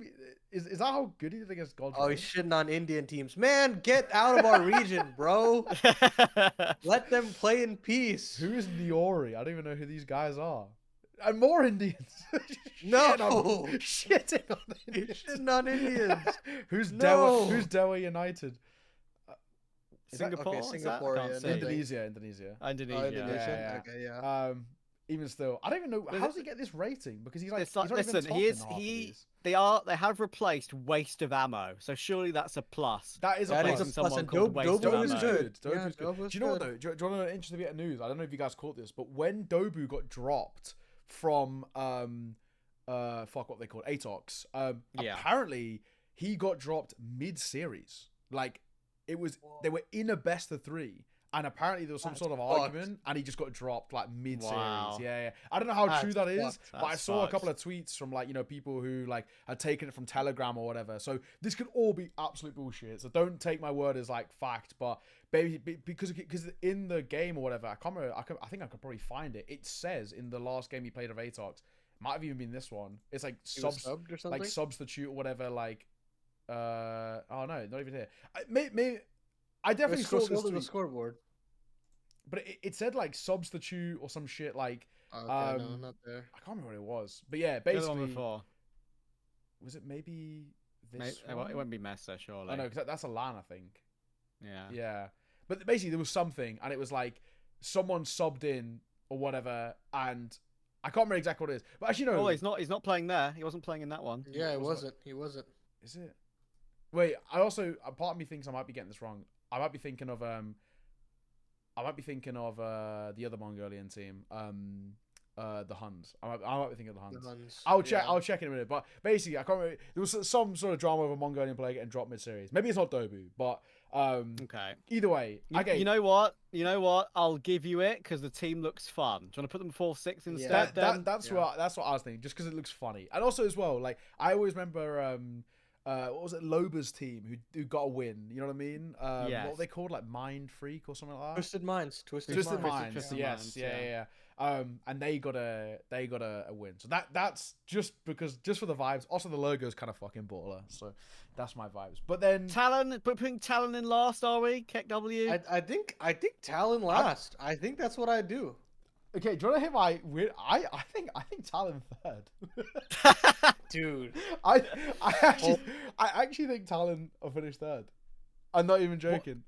Is that how good he is against Gold? Oh, he's shitting on Indian teams. Man, get out of our region, bro. Let them play in peace. Who is Niori? I don't even know who these guys are. And more Indians. No. Shitting on He's Indians. shitting on Indians. Who's No. Dewa United? Singapore. okay, is that? I Singapore, can't yeah, see. no, Indonesia. Oh, Indonesia. Okay, yeah. even still, I don't even know But how does he get this rating because he's like It's like, he's not even listen, top he in is half of he. these. They have replaced waste of ammo, so surely that's a plus. That is a That plus. is a Someone plus. And called Waste of Dobu is Ammo. good. Dobu's Yeah, good. Dobu's Do you know what good. though? Do you want to know an interesting bit of news? I don't know if you guys caught this, but when Dobu got dropped from fuck what they called Atox, Yeah. apparently he got dropped mid-series. Like it was they were in a best of 3. And apparently there was some That's sort of fucked. argument, and he just got dropped like mid-series. Wow. Yeah. I don't know how true that is, fucked. but I That's saw a fucked. couple of tweets from like people who like had taken it from Telegram or whatever. So this could all be absolute bullshit. So don't take my word as like fact, but because in the game or whatever, I can't remember. I think I could probably find it. It says in the last game he played of Atox, might have even been this one. It's like He was subbed or something? like substitute or whatever. Like oh no, not even here. Maybe I definitely saw this the tweet. scoreboard. But it said like substitute or some shit like Okay, no, not there. I can't remember what it was. But yeah, The other one basically before. was it maybe this It one? won't be Messer, surely. I know because that's a LAN, I think. Yeah. Yeah, but basically there was something, and it was like someone subbed in or whatever, and I can't remember exactly what it is. But actually, no, Oh, he's not playing there. He wasn't playing in that one. Yeah, wasn't He wasn't. is it? Wait, I also a part of me thinks I might be getting this wrong. I might be thinking of the other Mongolian team, the Huns. I might be thinking of the Huns. The Huns. I'll check. Yeah. I'll check in a minute. But basically, I can't remember. There was some sort of drama of a Mongolian player getting dropped mid-series. Maybe it's not Dobu, but Okay. either way, okay. You know what? I'll give you it because the team looks fun. Do you want to put them 4-6 instead? That's Yeah. what I was thinking. Just because it looks funny, and also as well, like I always remember. What was it? Loba's team who got a win. You know what I mean? Yes. What were they called? Like Mind Freak or something like that. Twisted Minds. Twisted Twisted Minds. Minds. Twisted Yes. Minds, Yeah. And they got a win. So that's just for the vibes. Also, the logo's kind of fucking baller. So that's my vibes. But then Talon, but putting Talon in last, are we? Keck W. I think Talon last. I think that's what I do. okay, do you want to hear my weird? I think Talon third. Dude. I actually think Talon will finish third. I'm not even joking.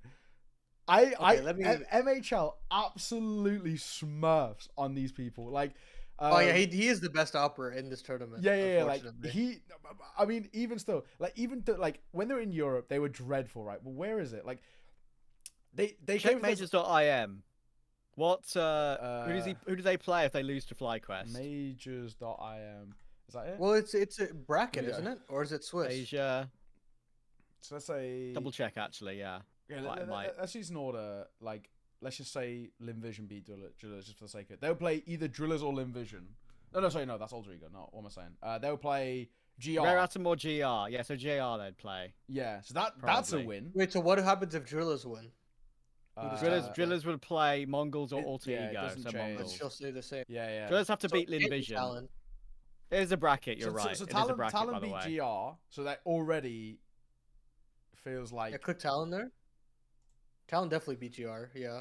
MHL absolutely smurfs on these people. Like, Oh yeah, he is the best opera in this tournament. yeah. Like unfortunately. I mean, even still, like like when they're in Europe, they were dreadful, right? Well, where is it? Like, they Check came with this- majors.im. What who do they play if they lose to FlyQuest? majors.im. Is that it? Well, it's a bracket, Yeah. isn't it? Or is it Swiss? Asia. So let's say Double check actually, yeah. Yeah, might. let's use an order. Like, let's just say Limvision beat Drillers just for the sake of it. They'll play either Drillers or Limvision. No, sorry, no, that's Aldrigo. No, what am I saying? They'll play GR. Rare Atom or GR. Yeah, so GR they'd play. Yeah, so that's a Probably. win. Wait, so what happens if Drillers win? Drillers would play Mongols or Alter yeah, it Ego. doesn't So change. Let's Mongols. still say the same. Yeah. Drillers have to So beat it can't be Linvision. Talon. It is a bracket, you're right. So It is a bracket, Talon by the beat way. GR, so that already feels like. Yeah, click Talon there. Talon definitely beat GR, yeah.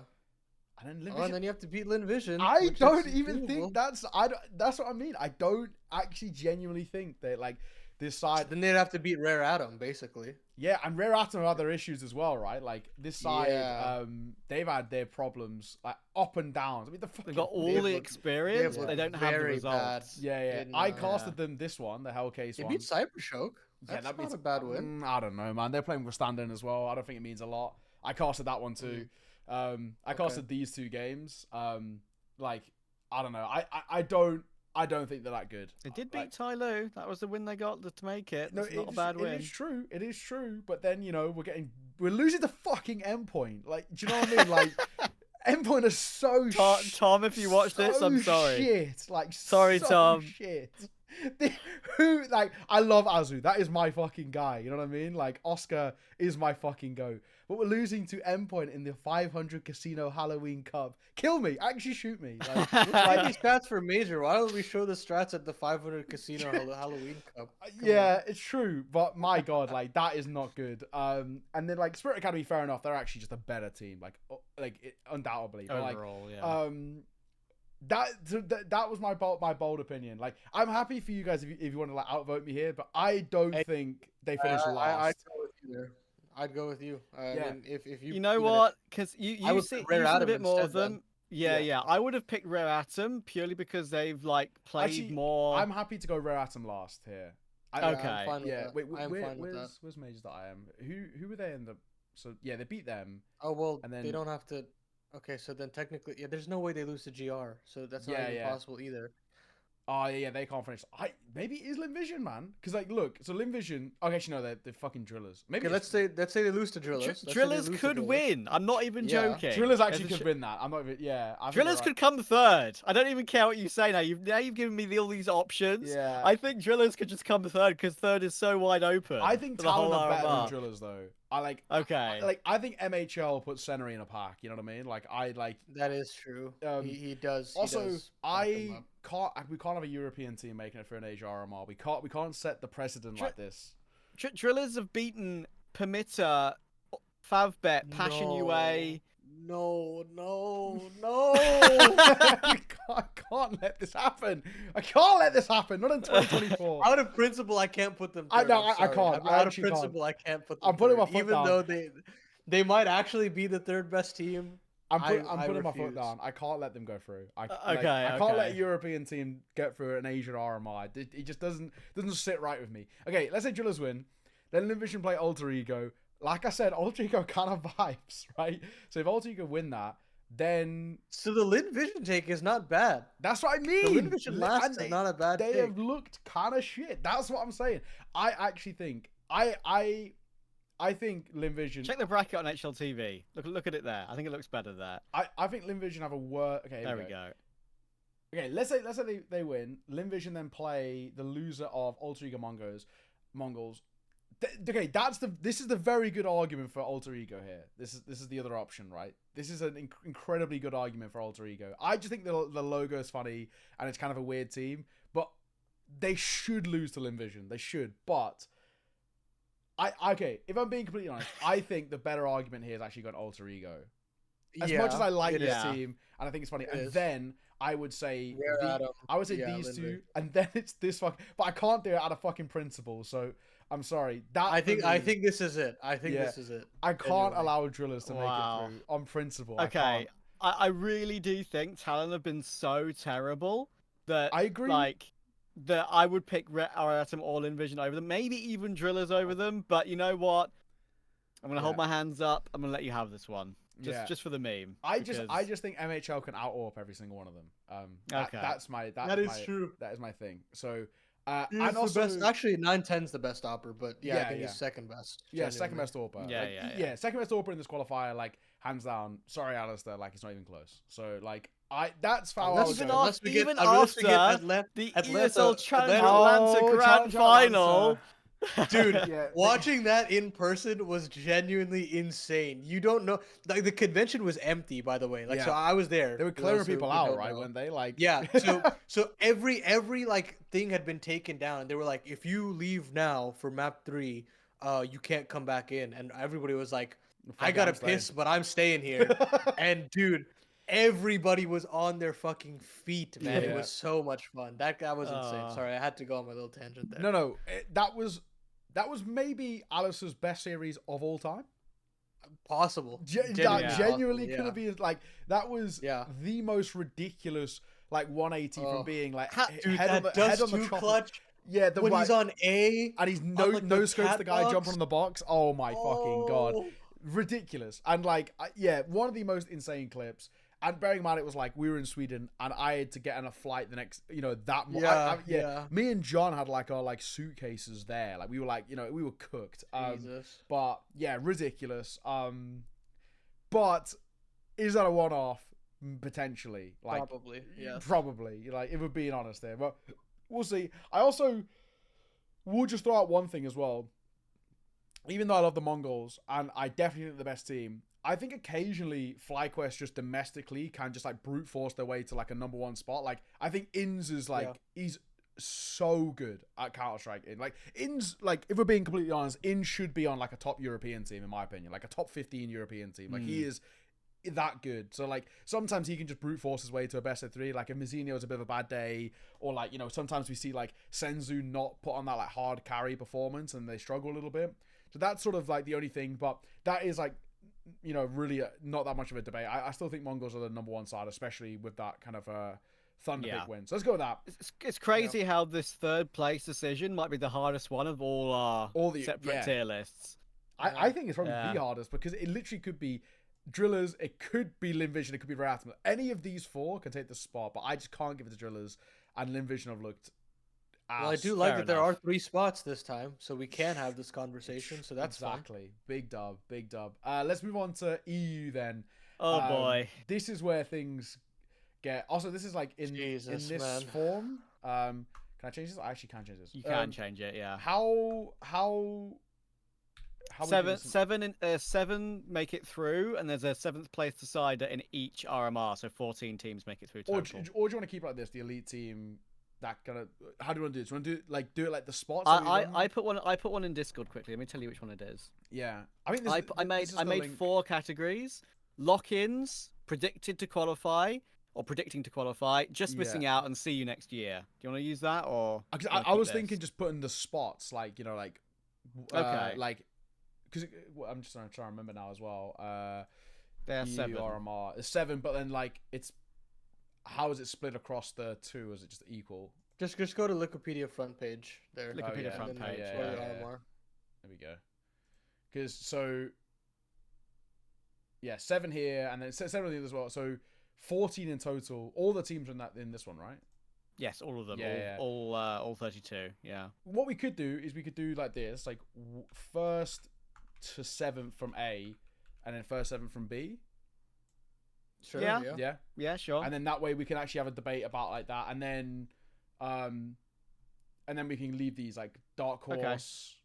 And then Oh, and then you have to beat Linvision. I which don't is even doable. think that's what I mean. I don't actually genuinely think that like this side. Then they'd have to beat Rare Atom, basically. Yeah, and Rare Atom have other issues as well, right? Like this side, Yeah. they've had their problems like up and downs. I mean, They've got all They the look- experience, they but they look don't have the very results. bad. Yeah. in, I uh, casted them this one, the Hellcase They one. beat Cybershock. That's that not means a bad win. I don't know, man. They're playing with stand-in as well. I don't think it means a lot. I casted that one too. I casted these two games. Like I don't know. I don't think they're that good. They did Like, beat Tyloo. That was the win they got to make it. No, That's not a bad win. It is true. It is true. But then we're losing the fucking endpoint. Like, do you know what I mean? Like, endpoint is so Tom, if you watch this, I'm sorry. Shit. Like, Sorry, so Tom. Shit. I love Azu. That is my fucking guy. You know what I mean? Like, Oscar is my fucking go. But we're losing to endpoint in the 500 Casino Halloween Cup. Kill me. Actually shoot me. Like, Why these stats for Major? Why don't we show the strats at the 500 Casino Halloween Cup? Come yeah, it's true, but my god, like that is not good. And then like Spirit Academy, fair enough, they're actually just a better team, undoubtedly. But, Overall, yeah. That was my bold opinion. Like, I'm happy for you guys if you want to like outvote me here, but I don't think they finished last. I'd go with you there. I'd go with you. I mean, if you. You know even what? Because I you would see put Rare a Atom bit more of instead, them. Yeah. I would have picked Rare Atom purely because they've like played Actually, more. I'm happy to go Rare Atom last here. Okay. I'm fine with Yeah. that. Wait. I am fine with that. Where's Mages that I am? Who were they in the? So yeah, they beat them. Oh well, And they then- don't have to. Okay, so then technically, yeah, there's no way they lose to GR, so that's not Yeah, even yeah. possible either. Oh yeah, they can't finish. Maybe it is Limvision, man. Because like, look, so Limvision. Okay, actually no, they're fucking drillers. Maybe Okay, let's say they lose to Drillers. Let's say they Drillers lose to could Drillers. win. I'm not even Yeah. joking. Drillers actually There's a could win that. I'm not even. Yeah. I think Drillers you're could come third. I don't even care what you say now. You've given me all these options. Yeah. I think Drillers could just come third because third is so wide open. I think for the whole Talon are better than RMR. Drillers though. I like. Okay. I think MHL puts Senri in a pack. You know what I mean? Like I like. That is true. He does. Also, does back them up. we can't have a European team making it for an Asia RMR. We can't set the precedent like this. Drillers have beaten Permitter, Favbet, Passion UA. No. I can't let this happen. I can't let this happen. Not in 2024. Out of principle, I can't put them. I Third. know, I'm I sorry. can't. I Out of actually can't. principle, I can't put them. I'm putting my third, foot even down. though they might actually be the third best team. I'm I putting my foot refuse. down. I can't let them go through. I Okay, can't let a okay. European team get through an Asian RMR. It just doesn't sit right with me. Okay, let's say Drillers win. Then Limvision play Alter Ego. Like I said, Alter Ego kind of vibes, right? So if Alter Ego win that, then So the Lin Vision take is not bad. that's what I The mean. Lin Vision last is not a bad They take. have looked kind of shit. That's what I'm saying. I actually think I think Limvision. Check the bracket on HLTV. Look at it there. I think it looks better there. I think Limvision have a worse. Okay, here There we we go. go. Okay, let's say they win. Limvision then play the loser of Alter Ego Mongolz. Okay, this is the very good argument for Alter Ego here. This is the other option, right? This is an incredibly good argument for Alter Ego. I just think the logo is funny and it's kind of a weird team, but they should lose to Limvision. They should, but okay, if I'm being completely honest, I think the better argument here is actually got Alter Ego. As much as I like this team and I think it's funny, and then I would say these two, and then it's this fuck. But I can't do it out of fucking principle. So I'm sorry. I think this is it. I think this is it. I can't allow Drillers to make Wow. it through on principle. Okay, I really do think Talon have been so terrible that I agree. Like that I would pick Atom or Envision over them, maybe even Drillers over them. But you know what? I'm gonna hold my hands up. I'm gonna let you have this one, just for the meme. I just think MHL can out-AWP every single one of them. Okay. That is true. That is my thing. So. He's And also, the best. Actually, 910's the best opper, but I think he's second best. Yeah, second best AWPer. Yeah. Second best AWPer in this qualifier, like hands down. Sorry, Alistair, like it's not even close. So like that's how I was Even going. after the ESL Challenge Atlanta Atlanta Grand Challenge Final. Dude, Yeah. watching that in person was genuinely insane. You don't know, like the convention was empty, by the way. Like, so I was there. They were for clearing those who people don't out, right? know. When they like, Yeah. So every like thing had been taken down, and they were like, if you leave now for map 3, you can't come back in. And everybody was like, I gotta piss, but I'm staying here. And dude, everybody was on their fucking feet, man. It was so much fun. That guy was insane. Sorry, I had to go on my little tangent there. No, that was maybe Alice's best series of all time. Possible. Genuinely could have been like that was the most ridiculous like 180 from being like head on the clutch. Yeah, when he's on A and he's like, no scopes the guy box. jumping on the box. Oh my fucking god, ridiculous! And like one of the most insane clips. And bearing in mind, it was like we were in Sweden, and I had to get on a flight the next, that morning. Me and John had like our suitcases there, like we were like, we were cooked. Jesus. But yeah, ridiculous. But is that a one-off? Potentially, like Probably, yeah. Probably, like if we're being honest there, but we'll see. We'll just throw out one thing as well. Even though I love the Mongolz, and I definitely think they're the best team. I think occasionally FlyQuest just domestically can just like brute force their way to like a number 1 spot. Like I think Inns is like he's so good at Counter-Strike. Inns, like if we're being completely honest, Inns should be on like a top European team in my opinion, like a top 15 European team. Like he is that good. So like sometimes he can just brute force his way to a best of 3. Like if Mizzino's a bit of a bad day, or like sometimes we see like Senzu not put on that like hard carry performance and they struggle a little bit. So that's sort of like the only thing, but that is like really not that much of a debate. I still think Mongolz are the number one side, especially with that kind of Thunderpick win. So let's go with that. It's crazy how this third place decision might be the hardest one of all the separate tier lists. I think it's probably the hardest because it literally could be Drillers, it could be Limvision, it could be Reatom. Any of these four can take the spot, but I just can't give it to Drillers. And Limvision have looked. Well, I do like that there are 3 spots this time, so we can have this conversation. So that's exactly fun. Big dub, big dub. Let's move on to EU then. Oh boy, this is where things get. Also, this is like in this form. Can I change this? I actually can change this. You can change it. Yeah. How seven make it through, and there's a 7th place decider in each RMR, so 14 teams make it through total. Or do you want to keep it like this? The elite team. That gonna. How do you want to do this? Do you want to do it like the spots? I put one in Discord quickly. Let me tell you which one it is. Yeah, I mean, I made 4 categories: lock-ins, predicted to qualify, or predicting to qualify, just missing out, and see you next year. Do you want to use that or? I was thinking just putting the spots okay, because I'm just trying to remember now as well. There are 7. RMR is 7, but then it's. How is it split across the 2? Is it just equal? Just go to Wikipedia front page there. Wikipedia front page. There we go. Because 7 here, and then 7 of the as well. So 14 in total. All the teams are in this one, right? Yes, all of them. All 32. Yeah. What we could do is we could do like this, like 1st to 7th from A, and then 1st 7th from B. Sure. Yeah, sure. And then that way we can actually have a debate about like that, and then we can leave these like dark horse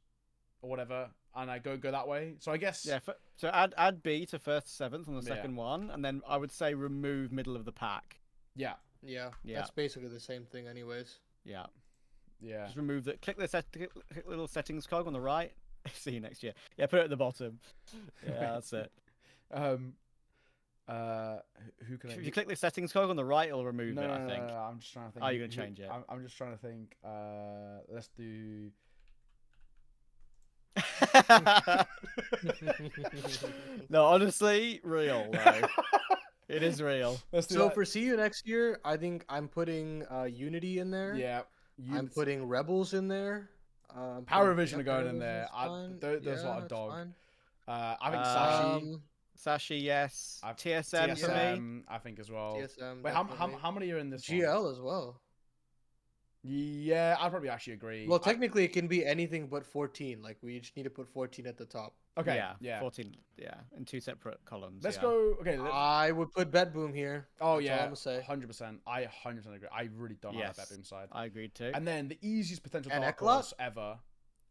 or whatever, and I go that way. So I guess so add B to 1st 7th on the second one, and then I would say remove middle of the pack. Yeah. That's basically the same thing, anyways. Yeah. Just remove the click little settings cog on the right. See you next year. Yeah, put it at the bottom. Yeah, that's it. Who can if you click the settings cog on the right, it'll remove it. I think. No, I'm just trying to think. Oh, you're gonna change it. I'm just trying to think. Let's do. No, honestly, real. Though. It is real. So for see you next year, I think I'm putting Unity in there. Yeah. I'm putting Rebels in there. Power Vision are going in there. There's a lot of dog. I think Sashi. Sashi, yes. TSM for me. I think as well. TSM. Wait, how many are in this GL one? as well. Yeah, I'd probably actually agree. Well, technically, it can be anything but 14. Like, we just need to put 14 at the top. Okay. Yeah. 14. Yeah, in 2 separate columns. Let's go. Okay. I would put Bet Boom here. Oh, That's all I'm gonna say. 100%. I 100% agree. I really don't like Bet Boom side. I agreed too. And then the easiest potential dark horse ever.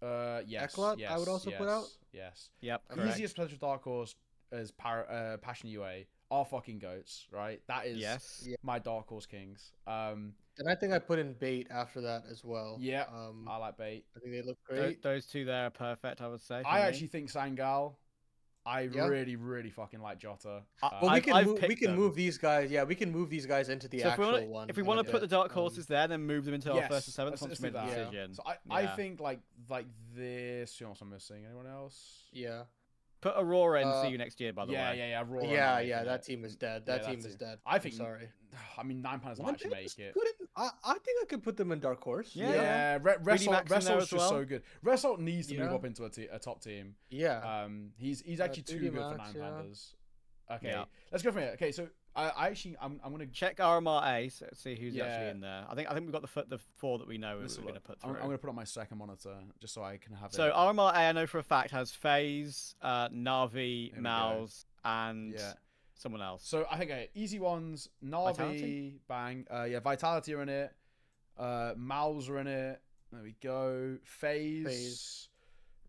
Yes. Eklot, I would also put out. Yes. Yep. The easiest potential dark horse is Passion UA. Are fucking goats, right? That is my dark horse kings. And I think I put in Bait after that as well. Yeah, I like Bait. I think they look great. Those 2 there are perfect, I would say. I actually think Sangal. I really fucking like Jota. Well, we can move these guys. Yeah, we can move these guys into the actual one. If we want to put the dark horses there, then move them into our 1st and 7th once we made the decision. So I think like this. Who else I'm missing? Anyone else? Yeah. Put Aurora and see you next year, by the way. Yeah, Aurora. Yeah, that team is dead. That team is dead. I think. Sorry. I mean, 9 pounds might actually make it. I think I could put them in Dark Horse. Yeah. Ressalt's just so good. Resalt needs to move up into a top team. Yeah. He's actually too good for 9 pounders. Okay, let's go from here. Okay, so I'm gonna check RMR A, so see who's actually in there. I think we've got the 4 that we know we're gonna put through. I'm gonna put on my second monitor just so I can have it. So RMR A, I know for a fact, has FaZe, Na'Vi, Mouse, and someone else. So I think easy ones: Na'Vi, Vitality? Bang, Vitality are in it. Mouse are in it. There we go. FaZe.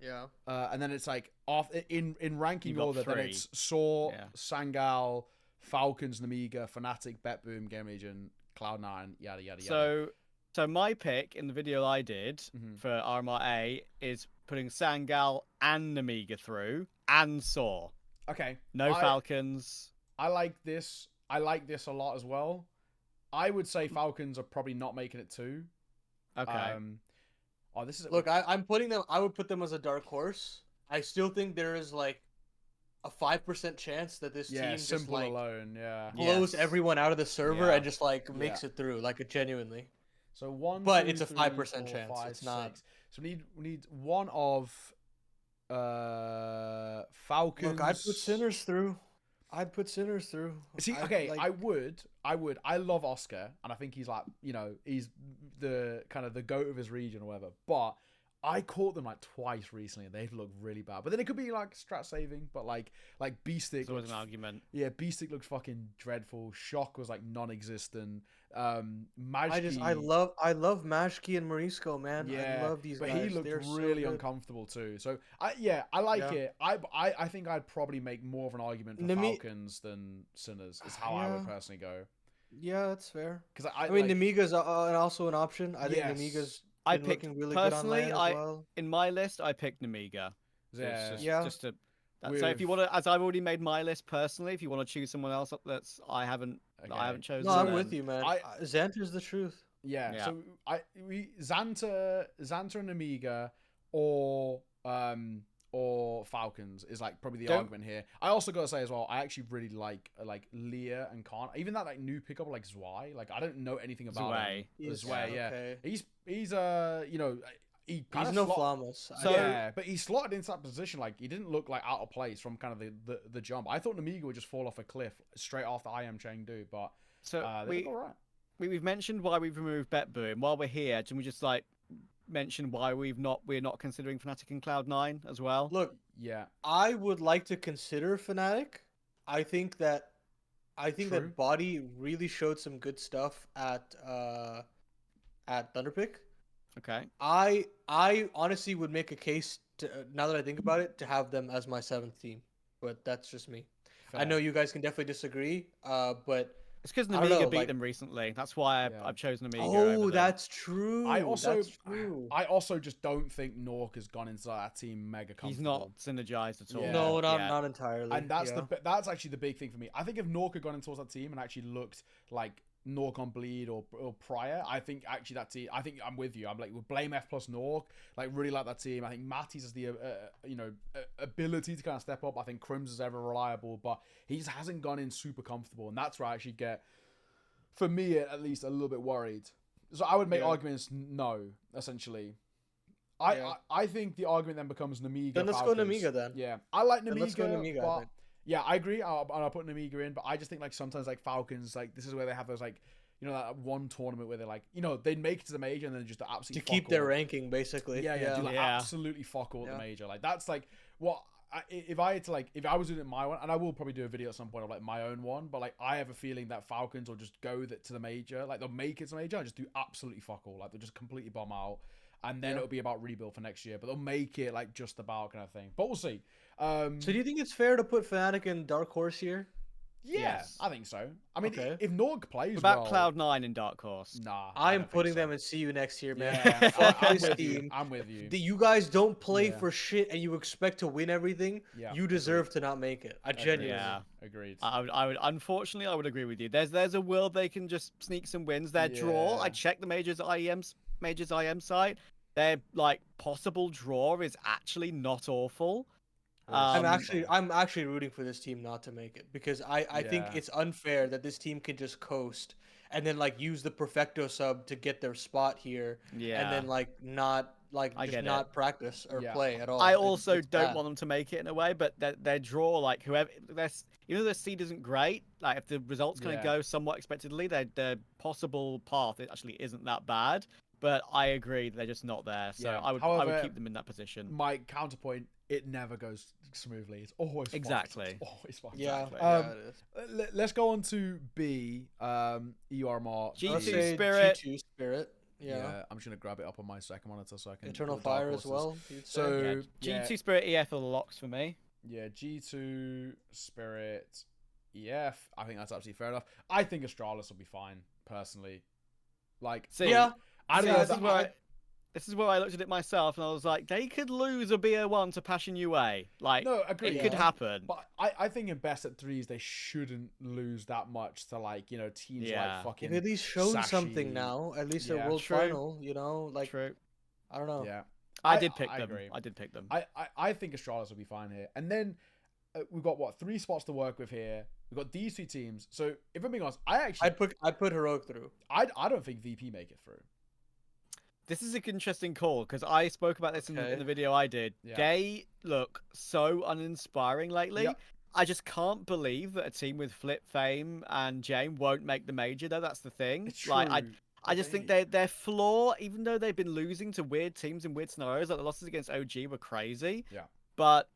Yeah. And then it's like off in ranking order. Then it's Saw, Sangal, Falcons, Namiga, Fnatic, BetBoom, Game Agent, Cloud9, yada yada yada. So my pick in the video I did for RMR A is putting Sangal and Namiga through and Saw. Okay. No Falcons. I like this. I like this a lot as well. I would say Falcons are probably not making it too. Okay. Look, I'm putting them. I would put them as a dark horse. I still think there is like a 5% chance that this Yeah, team just simple like alone. Yeah. blows Yes. everyone out of the server Yeah. and just like makes Yeah. it through, like it genuinely. So one, But two, it's a three, 5% 4, chance. 5, It's not. 6. So we need one of Falcons. Look, I'd put Sinners through. I'd put Sinners through. See, I'd, okay, like, I would. I love Oscar, and I think he's like, he's the kind of the goat of his region or whatever. But I caught them like twice recently, and they've looked really bad. But then it could be like strat saving, but like B-Stick. It's always an argument. Yeah, B-Stick looks fucking dreadful. Shock was like non-existent. I love Mashki and Morisco, man. Yeah, I love these but guys. he looked They're so really good. uncomfortable too. So I like Yeah. it. I think I'd probably make more of an argument for Falcons than Sinners. Is how I would Yeah. personally go. Yeah, that's fair. Because I mean, Nemiga's also an option. I think Yes. Nemiga's I been picked looking really good on personally. lane as I well. in my list, I picked Nemiga. yeah, Yeah. Just to. So if you want to, as I've already made my list personally, if you want to choose someone else that I haven't chosen. No, I'm then- with you, man. Xanter's the truth. yeah. Yeah. So Xanta and Amiga or Falcons is like probably the Don't- argument here. I also gotta say as well, I actually really like Leah and Khan. Even that like new pickup like Zwei. Like I don't know anything about him. Zwei, yeah. Okay. He's he He's kinda no slot- Flamus. So- yeah, but he slotted into that position. Like he didn't look like out of place from kind of the jump. I thought Namiga would just fall off a cliff straight after I am Chengdu, but So they look alright. we've mentioned why we've removed Bet Boom. While we're here, can we just like mention why we're not considering Fnatic and Cloud9 as well? Look, Yeah, I would like to consider Fnatic. I think that True. Body really showed some good stuff at Thunderpick. Okay. I honestly would make a case to, now that I think about it, to have them as my 7th team, but that's just me. I know you guys can definitely disagree, but It's because I don't Amiga know, beat like- them recently. That's why Yeah. I've chosen Amiga. over oh, them. that's true. that's true. I also just don't think Nork has gone into that team mega comfortable. He's not synergized at all. Yeah. No, yet. not entirely. And that's yeah. that's actually the big thing for me. I think if Nork had gone into that team and actually looked like Nork on Bleed or Prior, I think actually that team. I think I'm with you. I'm like with Blame F plus Nork. Like really like that team. I think Matty's has the ability to kind of step up. I think Crims is ever reliable, but he just hasn't gone in super comfortable, and that's where I actually get, for me at least, a little bit worried. So I would make arguments no, essentially. I think the argument then becomes Namiga. Then let's go Namiga then. Yeah, I like Then Namiga, let's go Namiga, I but think. yeah, I agree. I'll put Namiga in, but I just think like sometimes like Falcons, like this is where they have those like that one tournament where they're like they make it to the major and then just absolutely to keep their all. ranking, basically. Yeah, do like Yeah. absolutely fuck all at the Yeah. major. Like that's like what. If I had to if I was doing it my one, and I will probably do a video at some point of like my own one, but like I have a feeling that Falcons will just go to the major, like they'll make it to the major and just do absolutely fuck all, like they'll just completely bomb out, and then it'll be about rebuild for next year, but they'll make it like just about kind of thing. But we'll see. So do you think it's fair to put Fnatic and Dark Horse here? Yeah, Yes. I think so. I mean, Okay. if Norg plays What about well, Cloud9 in Dark Horse? nah, I I'm don't think putting so. them and see you next year, man. Yeah, Fuck I'm this with you. team. I'm with you. You guys don't play Yeah. for shit and you expect to win everything. Yeah, You deserve to not make it. I genuinely. Yeah. Agreed. I would unfortunately I would agree with you. There's a world they can just sneak some wins. Their draw, Yeah. I checked the majors IEM site. Their like possible draw is actually not awful. I'm actually rooting for this team not to make it because I think Yeah. it's unfair that this team can just coast and then like use the Perfecto sub to get their spot here Yeah. and then like not I just get not practice or Yeah. play at all. I It's- also it's don't bad. want them to make it in a way, but their draw, like whoever, their seed isn't great. Like if the results kind Yeah. of go somewhat expectedly, their possible path it actually isn't that bad. But I agree they're just not there. So Yeah. I would However, keep them in that position. My counterpoint: it never goes smoothly. It's always fucked. Exactly. It's always fucked. Yeah, Exactly. yeah, it is. Let's go on to B. ERMR. G2 I'd say Spirit. G2 Spirit. Yeah. I'm just gonna grab it up on my second monitor so I can. Eternal pull Dark Fire as Horses. well. you'd say? So Yeah, yeah, G2 Spirit EF are the locks for me. yeah, G2 Spirit EF. I think that's absolutely fair enough. I think Astralis will be fine personally. Like, See, Yeah. I don't See, know. this is where I looked at it myself and I was like, they could lose a BO1 to Passion UA. Like, No, agree. it could happen. But I think in best at threes they shouldn't lose that much to teams Yeah. like fucking. They've at least shown Sashi. something now. At least Yeah. a world True. final. Like True. I don't know. Yeah, I did pick I them. agree. I did pick them. I think Astralis will be fine here, and then we've got what 3 spots to work with here. We've got these 2 teams. So if I'm being honest, I put Heroic through. I don't think VP make it through. This is an interesting call because I spoke about this in the video I did. Yeah. They look so uninspiring lately. Yep. I just can't believe that a team with Flip, Fame, and Jane won't make the major, though. That's the thing. It's true. Like, I just think their flaw, even though they've been losing to weird teams in weird scenarios, like the losses against OG were crazy. Yeah. But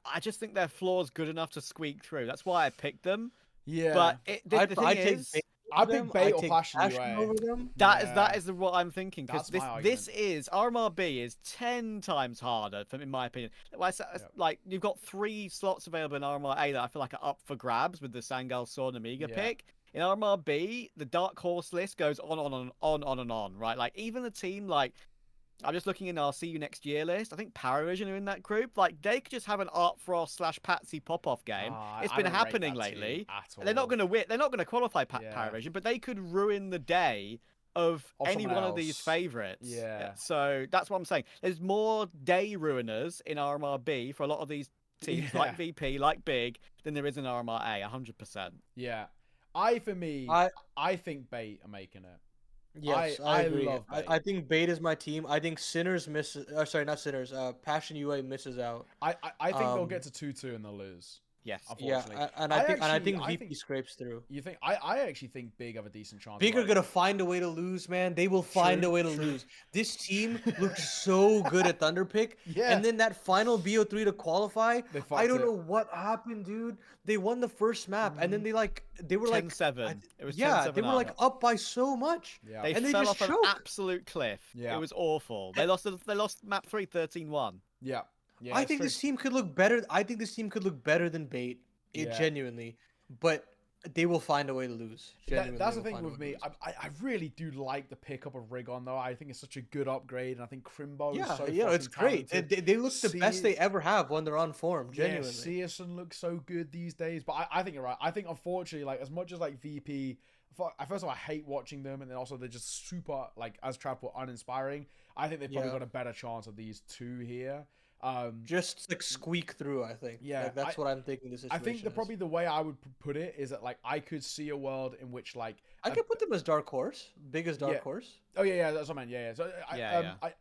I just think their flaw is good enough to squeak through. That's why I picked them. Yeah. But the thing is, I pick Bait or Passion over them. That is what I'm thinking, because That's this RMR B is 10 times harder, in my opinion. Like, you've got 3 slots available in RMR A that I feel like are up for grabs with the Sangal Sword and Amiga pick. In RMR B, the Dark Horse list goes on and on, right? Like, even a team like, I'm just looking in our See You Next Year list. I think Paravision are in that group. Like, they could just have an Art Frost / Patsy pop-off game. It's been happening lately. They're not going to win. They're not going to qualify Paravision, but they could ruin the day of any one of these favorites. Yeah. So that's what I'm saying. There's more day ruiners in RMR B for a lot of these teams, like VP, like Big, than there is in RMR A, 100%. Yeah. I think Bait are making it. Yes, I agree. love Bait. I think Bait is my team. I think Sinners misses. Sorry, not Sinners. Passion UA misses out. I think they'll get to 2-2 and they'll lose. Yes. Unfortunately. Yeah, and I think VP scrapes through. You think? I actually think Big have a decent chance. Big are gonna find a way to lose, man. They will find a way to lose. This team looked so good at Thunderpick, and then that final BO3 to qualify. I don't know what happened, dude. They won the first map, and then they were 10-7. It was 10-7 they were like up by so much. Yeah. They fell off an absolute cliff. Yeah. It was awful. They lost map 3 13-1. Yeah. Yeah, I think this team could look better. I think this team could look better than Bait, genuinely. But they will find a way to lose. That's the thing with me. I really do like the pickup of Rigon, though. I think it's such a good upgrade, and I think Crimbo is so it's great. They look the best they ever have when they're on form. Genuinely, Searson looks so good these days. But I think you're right. I think unfortunately, like as much as like VP, first of all, I hate watching them, and then also they're just super as Trav put, uninspiring. I think they've probably got a better chance of these 2 here. Just like squeak through, I think. Yeah, like, that's what I'm thinking. This situation. I think probably the way I would put it is that like I could see a world in which like I could put them as dark horse, big as dark horse. Oh yeah, that's what I meant. Yeah. So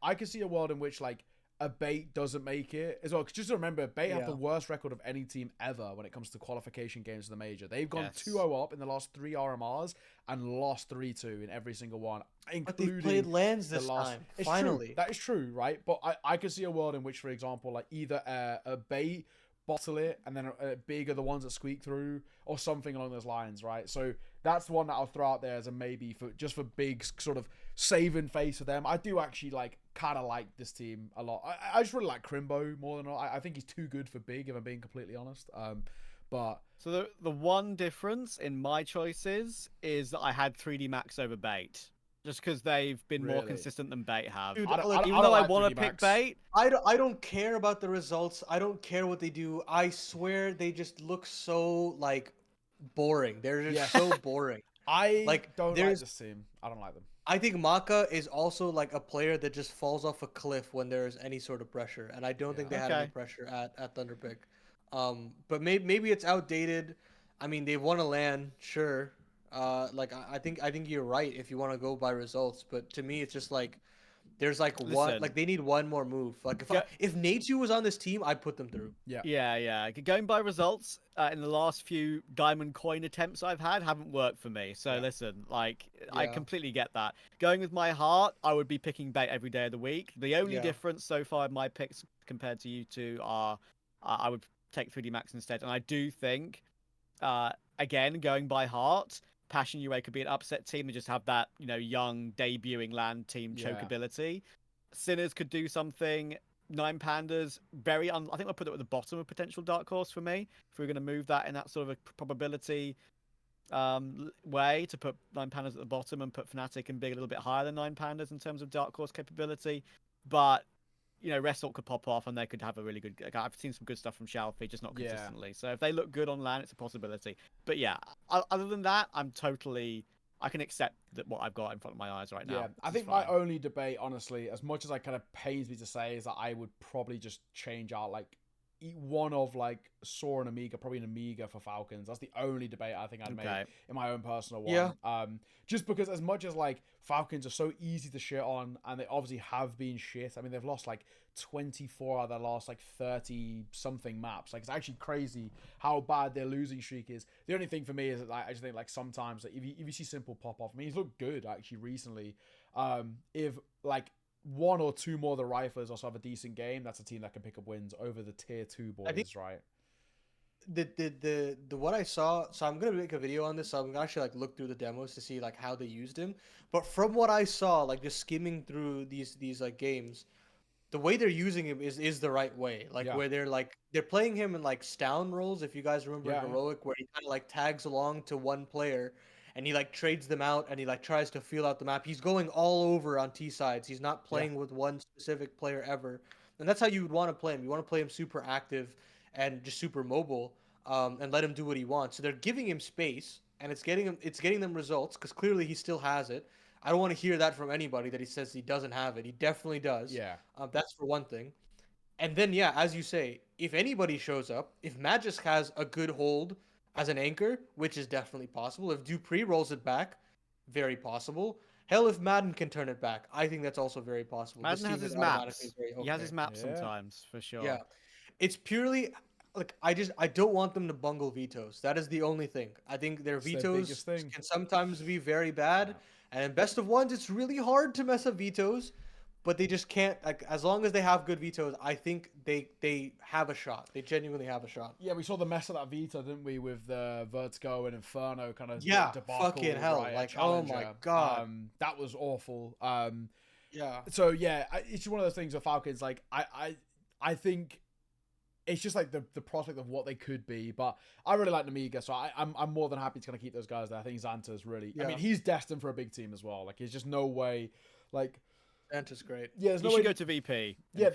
I could see a world in which like a Bait doesn't make it as well. Cause just remember, Bait have the worst record of any team ever when it comes to qualification games to the major. They've gone 2-0 up in the last 3 RMRs and lost 3-2 in every single one, including but they played lands this time. Finally, true. That is true, right? But I could see a world in which, for example, like either a Bait bottle it and then a Big are the ones that squeak through, or something along those lines, right? So that's the one that I'll throw out there as a maybe for Big's sort of saving face for them. I do actually kind of like this team a lot. I just really like Crimbo more than all. I think he's too good for Big, if I'm being completely honest. But so the one difference in my choices is that I had 3D Max over Bait. Just because they've been more consistent than Bait have. Dude, even though I want to pick Bait, I don't care about the results. I don't care what they do. I swear they just look so boring. They're just so boring. I don't like this team. I don't like them. I think Maka is also like a player that just falls off a cliff when there is any sort of pressure, and I don't think they had any pressure at Thunderpick. But maybe it's outdated. I mean, they've won a LAN, sure. I think you're right if you want to go by results, but to me it's just like there's one they need one more move. Like if Nate was on this team, I'd put them through. Yeah. Going by results, in the last few diamond coin attempts I've had haven't worked for me. So listen, I completely get that. Going with my heart, I would be picking Bait every day of the week. The only difference so far in my picks compared to you two are I would take 3D Max instead, and I do think again going by heart, Passion UA could be an upset team and just have that, young debuting land team chokeability. Sinners could do something. 9 Pandas, I think I'll put it at the bottom of potential dark horse for me. If we're going to move that in that sort of a probability way, to put 9 Pandas at the bottom and put Fnatic and Big a little bit higher than 9 Pandas in terms of dark horse capability. But Resort could pop off and they could have a really good. I've seen some good stuff from Shalfie, just not consistently. So if they look good on LAN, it's a possibility. But yeah, other than that, I can accept what I've got in front of my eyes right now. Yeah, I think my only debate, honestly, as much as I kind of pains me to say, is that I would probably just change out one of like Saw and Amiga, probably an Amiga for Falcons. That's the only debate I think I'd make in my own personal one. Yeah. Just because as much as like Falcons are so easy to shit on, and they obviously have been shit. I mean, they've lost like 24 out of their last like 30 something maps. Like, it's actually crazy how bad their losing streak is. The only thing for me is that like, I just think like sometimes like, if you see Simple pop off, I mean, he's looked good actually recently. If like one or two more of the riflers also have a decent game, that's a team that can pick up wins over the tier 2 boys, right? The what I saw, so I'm gonna make a video on this, so I'm gonna actually like look through the demos to see like how they used him. But from what I saw, like just skimming through these like games, the way they're using him is the right way. Like where they're playing him in like Stown roles, if you guys remember Heroic, where he kind of like tags along to one player and he like trades them out and he like tries to feel out the map. He's going all over on T sides. He's not playing with one specific player ever. And that's how you would want to play him. You want to play him super active and just super mobile, and let him do what he wants. So they're giving him space, and it's getting them results, because clearly he still has it. I don't want to hear that from anybody that he says he doesn't have it. He definitely does. Yeah. That's for one thing. And then, yeah, as you say, if anybody shows up, if Magisk has a good hold as an anchor, which is definitely possible, if Dupree rolls it back, very possible. Hell, if Madden can turn it back, I think that's also very possible. Madden has his maps. He has his maps sometimes, for sure. Yeah. It's purely like I don't want them to bungle vetoes. That is the only thing. I think their vetoes can sometimes be very bad. And in best of ones, it's really hard to mess up vetoes, but they just can't. Like, as long as they have good vetoes, I think they have a shot. They genuinely have a shot. Yeah, we saw the mess of that veto, didn't we, with the Vertigo and Inferno kind of debacle. Fucking hell! Right, like, oh my god, that was awful. Yeah. So yeah, it's just one of those things with Falcons. Like I think it's just like the prospect of what they could be, but I really like Namiga, so I'm more than happy to kind of keep those guys there. I think Xanta's really, I mean, he's destined for a big team as well. Like, there's just no way, like, Xanta's great. Yeah, there's no way way to go to VP. Yeah,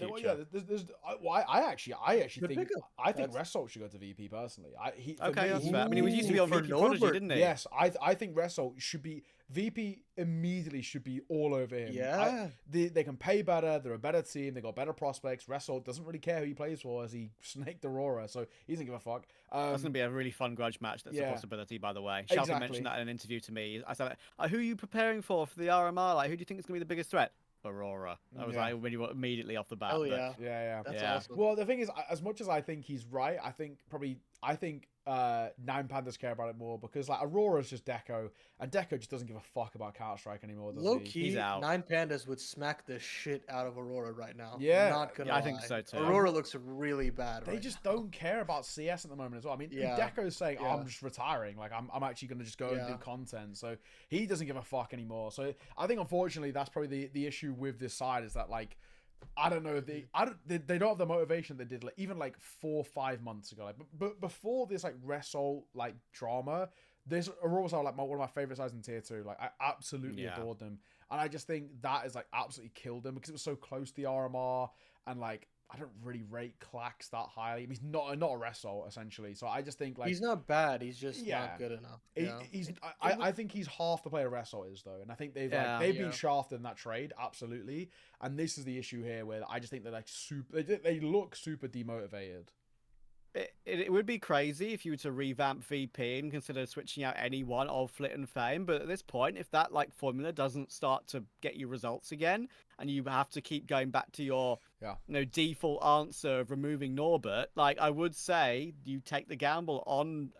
I actually think Result should go to VP personally. That's fair. I mean, he used to be on VP Prodigy, didn't he? Yes, I think Result should be VP immediately. Should be all over him. Yeah, they can pay better. They're a better team. They got better prospects. Result doesn't really care who he plays for, as he snaked Aurora, so he doesn't give a fuck. That's gonna be a really fun grudge match. That's a possibility, by the way. Shelby mentioned that in an interview to me. I said, "Who are you preparing for the RMR? Like, who do you think is gonna be the biggest threat?" Aurora. I was like, immediately off the bat. Oh yeah, that's awesome. Well, the thing is, as much as I think he's right, I think Nine Pandas care about it more, because like Aurora's just Deco, and Deco just doesn't give a fuck about Counter-Strike anymore, does Low he? key, he's out. Nine Pandas would smack the shit out of Aurora right now. Yeah, not gonna lie. I think so too. Aurora looks really bad. They just don't care about CS at the moment as well. I mean, Deco's saying, I'm just retiring. Like, I'm actually going to just go and do content. So he doesn't give a fuck anymore. So I think, unfortunately, that's probably the issue with this side, is that, like, I don't know if they don't have the motivation they did like even like 4 or 5 months ago. Like, but before this like Resol like drama, this Aurora are like one of my favorite sides in tier 2. Like, I absolutely adored them, and I just think that is like absolutely killed them, because it was so close to the RMR, and like I don't really rate Clax that highly. I mean, he's not a Resol essentially. So I just think like he's not bad. He's just not good enough. I think he's half the player Resol is though, and I think they've been shafted in that trade absolutely. And this is the issue here, where I just think they're like they look super demotivated. It would be crazy if you were to revamp VP and consider switching out any one of Flit and Fame, but at this point, if that like formula doesn't start to get you results again, and you have to keep going back to your default answer of removing Norbert, like, I would say you take the gamble on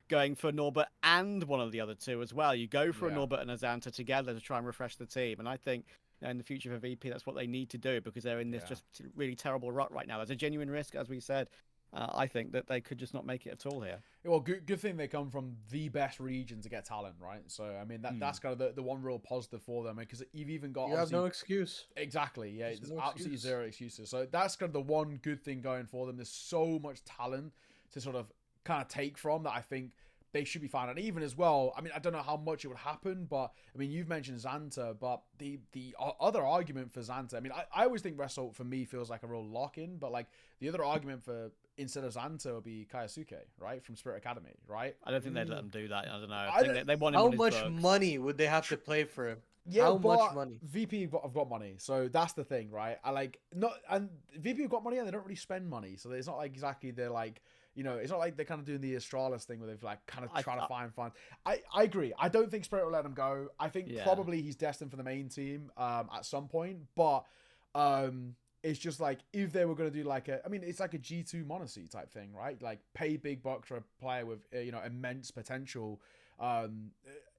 going for Norbert and one of the other two as well. You go for a Norbert and a Xanta together to try and refresh the team, and I think in the future for VP, that's what they need to do, because they're in this just really terrible rut right now. There's a genuine risk, as we said. I think that they could just not make it at all here. Well, good thing they come from the best region to get talent, right? So, I mean, that's kind of the one real positive for them, because you've even got... You have no excuse. Exactly, yeah. There's absolutely zero excuses. So that's kind of the one good thing going for them. There's so much talent to sort of kind of take from that I think they should be fine. And even as well, I mean, I don't know how much it would happen, but I mean, you've mentioned Xanta, but the other argument for Xanta, I mean, I always think Result for me feels like a real lock-in, but like the other argument for instead of Xanta would be Kaisuke, right, from Spirit Academy, right? I don't think they'd let them do that. I don't know. I think they want him how on his much books. money would they have to play for him? Yeah, How much but money? VP have got money, so that's the thing, right? I like not, and VP have got money and they don't really spend money, so it's not like exactly they're like, it's not like they're kind of doing the Astralis thing where they've like kind of trying to find funds. I agree. I don't think Spirit will let him go. I think probably he's destined for the main team at some point, but it's just like if they were going to do like it's like a G2 Monacy type thing, right? Like pay big bucks for a player with immense potential.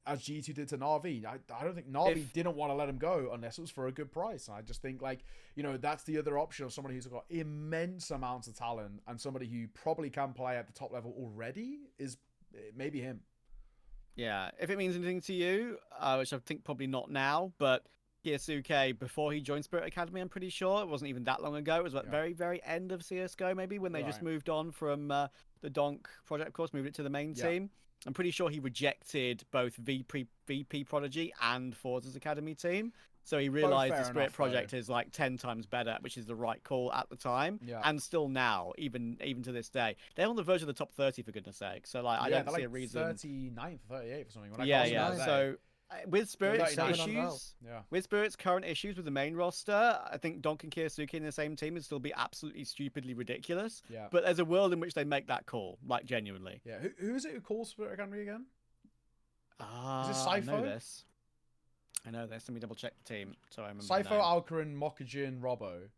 As G2 did to Na'Vi. I don't think Na'Vi didn't want to let him go unless it was for a good price. And I just think that's the other option of somebody who's got immense amounts of talent and somebody who probably can play at the top level already is maybe him. Yeah, if it means anything to you, which I think probably not now, but Kyosuke, before he joined Spirit Academy, I'm pretty sure, it wasn't even that long ago. It was like very, very end of CSGO maybe when they just moved on from the Donk project, of course, moved it to the main team. I'm pretty sure he rejected both VP Prodigy and Forza's Academy team. So he realized the Spirit project is like 10 times better, which is the right call at the time. Yeah. And still now, even to this day. They're on the verge of the top 30, for goodness sake. So like I don't see a reason. 39th, 38th or something. Yeah. So with Spirit's current issues with the main roster, I think Donk and Kyosuke in the same team would still be absolutely stupidly ridiculous. Yeah. But there's a world in which they make that call, like genuinely. Yeah. Who is it who calls Spirit Academy again? Is it Cypho? I know this. Let me double check the team so I remember. Cypho, Alcarin, Mokajin, Robbo.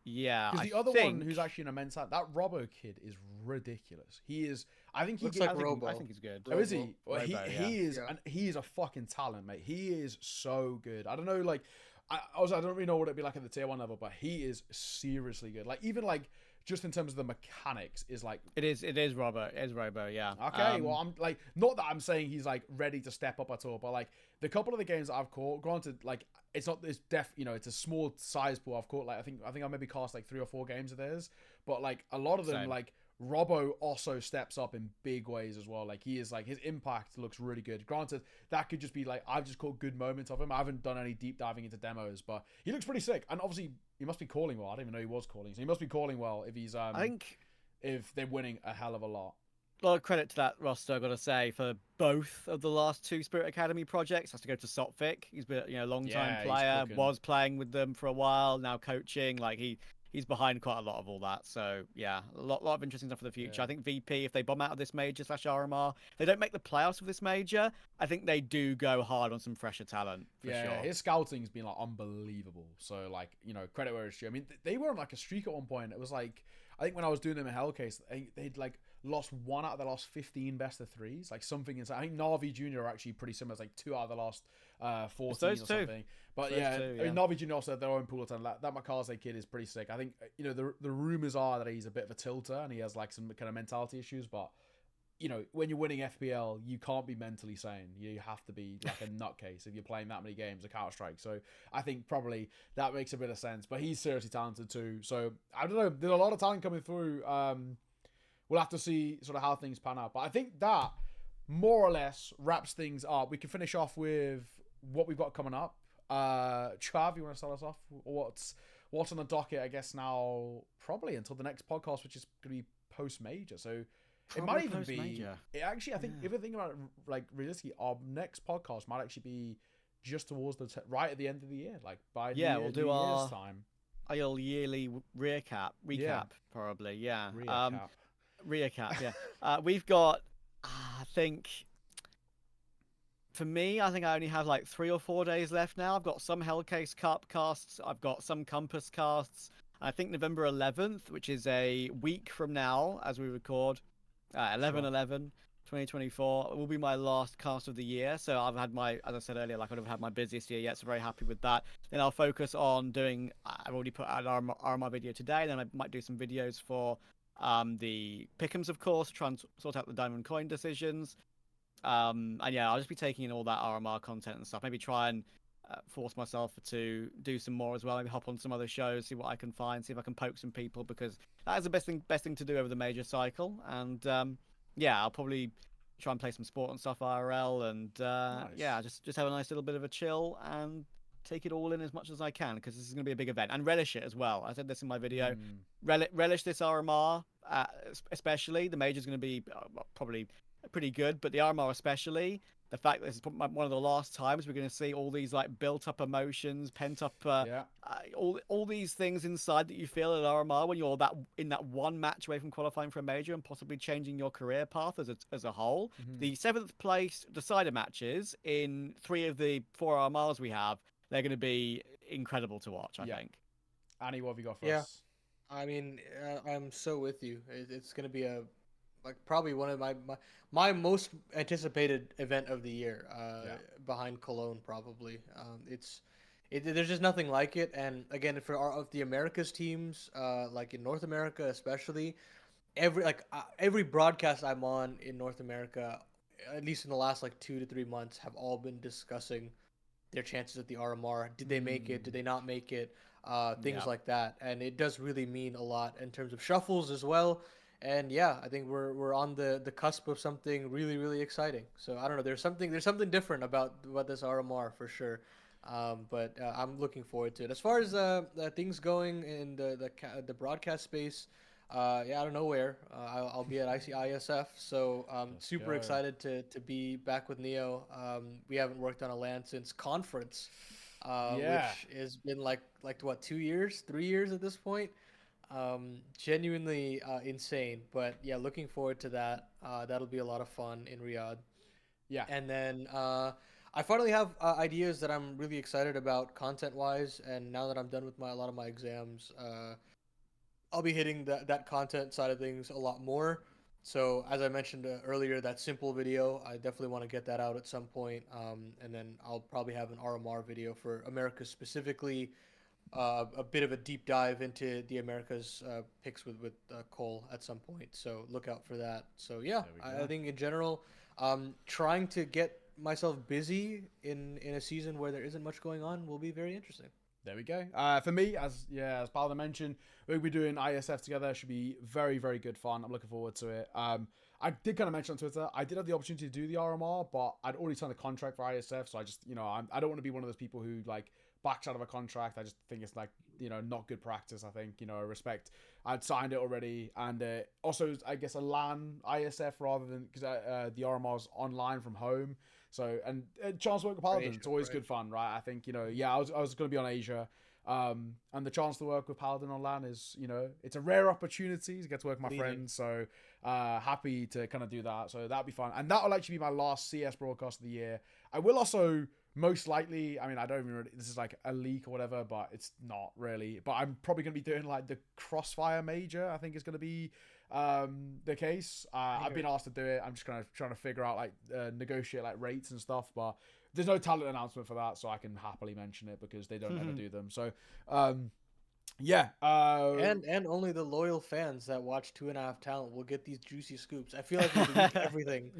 Yeah. Because the other one who's actually an immense talent, that Robbo kid is ridiculous. He is. I think he looks like Robo. I think he's good. Oh, is he? Well, he is, and he is a fucking talent, mate. He is so good. I don't know, like, I don't really know what it'd be like at the tier 1 level, but he is seriously good. Like, even like just in terms of the mechanics, is like it is Robo. It is Robo, yeah. Okay, well, I'm like, not that I'm saying he's like ready to step up at all, but like the couple of the games that I've caught, granted, like it's not this it's a small size pool. I've caught like I think I maybe cast like 3 or 4 games of theirs, but like a lot of them, like Robbo also steps up in big ways as well. Like he is like his impact looks really good. Granted, that could just be like I've just caught good moments of him. I haven't done any deep diving into demos, but he looks pretty sick. And obviously he must be calling well. I didn't even know he was calling, so he must be calling well if he's I think if they're winning a hell of a lot. A lot of credit to that roster, I've got to say, for both of the last 2 Spirit Academy projects. Has to go to Sotvic. He's been a long time player, was playing with them for a while, now coaching. Like he's behind quite a lot of all that. So yeah, a lot of interesting stuff for the future. I think VP, if they bomb out of this major / RMR, they don't make the playoffs of this major, I think they do go hard on some fresher talent for sure. His scouting's been like unbelievable. So like, credit where it's due. I mean, they were on like a streak at one point. It was like, I think when I was doing them in Hellcase, they'd like lost 1 out of the last 15 best of 3s, like something inside. I think Na'Vi Junior are actually pretty similar. It's like 2 out of the last 14 or something. But I mean, Na'Vi Junior also have their own pool of talent. That Makaze kid is pretty sick. I think the rumors are that he's a bit of a tilter and he has like some kind of mentality issues. But when you're winning FPL, you can't be mentally sane. You have to be like a nutcase if you're playing that many games of Counter-Strike. So I think probably that makes a bit of sense. But he's seriously talented too. So I don't know. There's a lot of talent coming through. We'll have to see sort of how things pan out. But I think that more or less wraps things up. We can finish off with what we've got coming up. Trav, you want to start us off? What's on the docket, I guess, now? Probably until the next podcast, which is going to be post-major. So it might even be... I think, if you think about it, like, realistically, our next podcast might actually be just towards right at the end of the year. Like, by we'll do our year's time. Our yearly recap, probably, Recap, yeah. We've got, I think, for me, I think I only have like 3 or 4 days left now. I've got some Hellcase Cup casts. I've got some Compass casts. I think November 11th, which is a week from now, as we record, 11/11/2024, will be my last cast of the year. So I've had as I said earlier, like I've had my busiest year yet, so very happy with that. Then I'll focus on doing, I've already put out an RMR video today, then I might do some videos for the pick'ems, of course, try and sort out the diamond coin decisions. And yeah, I'll just be taking in all that RMR content and stuff. Maybe try and force myself to do some more as well. Maybe hop on some other shows, see what I can find, see if I can poke some people, because that is the best thing to do over the major cycle. And yeah, I'll probably try and play some sport and stuff IRL, and nice. Yeah, just have a nice little bit of a chill and take it all in as much as I can, because this is going to be a big event, and relish it as well. I said this in my video. Relish this RMR, especially. The major is going to be probably pretty good, but the RMR especially, the fact that this is one of the last times we're going to see all these like built-up emotions, pent-up, all these things inside that you feel at RMR when you're in that one match away from qualifying for a major and possibly changing your career path as a whole. The 7th place decider matches in 3 of the 4 RMRs we have, they're going to be incredible to watch, I think. Annie, what have you got for us? I mean, I'm so with you. It's going to be probably one of my most anticipated event of the year, behind Cologne probably. There's just nothing like it. And again, of the Americas teams, like in North America especially, every broadcast I'm on in North America, at least in the last 2 to 3 months, have all been discussing their chances at the RMR. Did they make it? Did they not make it? Things like that. And it does really mean a lot in terms of shuffles as well. And I think we're on the cusp of something really, really exciting. So I don't know. There's something different about this RMR for sure. But I'm looking forward to it. As far as things going in the broadcast space, out of nowhere, I'll be at ISF. So super excited to be back with Neo. We haven't worked on a LAN since conference, which has been like what, 2 years, 3 years at this point. Genuinely insane, but looking forward to that. That'll be a lot of fun in Riyadh. And then I finally have ideas that I'm really excited about content wise, and now that I'm done with a lot of my exams, I'll be hitting that content side of things a lot more. So as I mentioned earlier, that simple video, I definitely want to get that out at some point, and then I'll probably have an RMR video for America specifically. A bit of a deep dive into the Americas picks with Cole at some point. So look out for that. So I think in general, trying to get myself busy in a season where there isn't much going on will be very interesting. There we go. For me, as Paladin mentioned, we'll be doing ISF together. Should be very, very good fun. I'm looking forward to it. I did kind of mention on Twitter, I did have the opportunity to do the RMR, but I'd already signed a contract for ISF, so I just, I don't want to be one of those people who backs out of a contract. I just think it's not good practice. I think, I respect. I'd signed it already, and also I guess a LAN ISF rather than, because the RMR's online from home. So, and chance to work with Paladin, it's always good fun, right? I think, I was going to be on Asia, and the chance to work with Paladin on LAN is, it's a rare opportunity to get to work with my friends. So, happy to kind of do that. So that'll be fun. And that'll actually be my last CS broadcast of the year. I will also most likely, I mean, I don't even really, this is like a leak or whatever, but it's not really. But I'm probably going to be doing the Crossfire Major, I think is going to be the case. I've been asked to do it. I'm just kind of trying to figure out negotiate rates and stuff, but there's no talent announcement for that, so I can happily mention it because they don't ever do them. So and only the loyal fans that watch 2.5 Talent will get these juicy scoops. I feel like we leak everything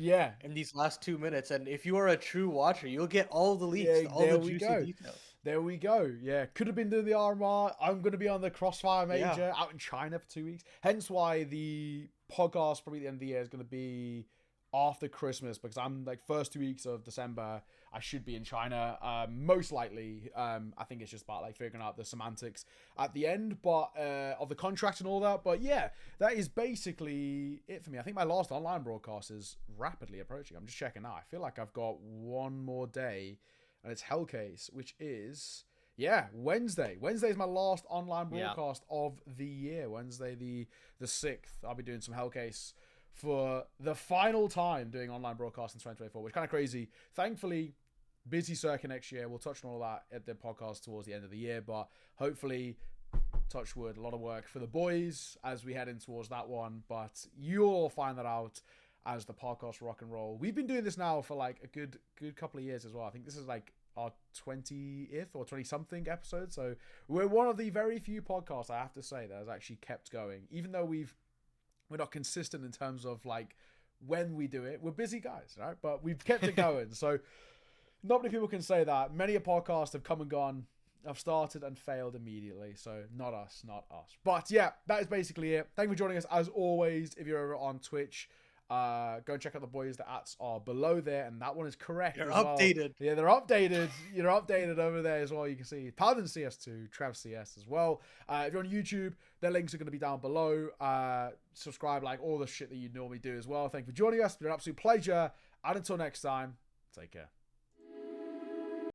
in these last 2 minutes, and if you are a true watcher, you'll get all the leaks, all the juicy details. There we go. Yeah, could have been doing the RMR. I'm going to be on the Crossfire Major out in China for 2 weeks. Hence why the podcast probably at the end of the year is going to be after Christmas, because I'm first 2 weeks of December I should be in China, most likely. I think it's just about figuring out the semantics at the end, but of the contract and all that. But yeah, that is basically it for me. I think my last online broadcast is rapidly approaching. I'm just checking now. I feel like I've got one more day, and it's Hellcase, which is Wednesday. Wednesday is my last online broadcast of the year. Wednesday the 6th. I'll be doing some Hellcase for the final time doing online broadcast in 2024, which is kind of crazy. Thankfully, busy circuit next year. We'll touch on all that at the podcast towards the end of the year, but hopefully, touch wood, a lot of work for the boys as we head in towards that one, but you'll all find that out as the podcast rock and roll. We've been doing this now for a good couple of years as well. I think this is our 20th or 20-something episode, so we're one of the very few podcasts, I have to say, that has actually kept going, even though we're not consistent in terms of when we do it. We're busy guys, right? But we've kept it going. So not many people can say that. Many a podcast have come and gone, have started and failed immediately. So not us. But yeah, that is basically it. Thank you for joining us as always. If you're over on Twitch, go and check out the boys. The ats are below there, and that one is correct. They're updated. Well. Yeah, they're updated. You're updated over there as well. You can see Paladin CS2, Trav CS as well. If you're on YouTube, their links are going to be down below. Subscribe, all the shit that you normally do as well. Thank you for joining us. It's been an absolute pleasure. And until next time, Take care.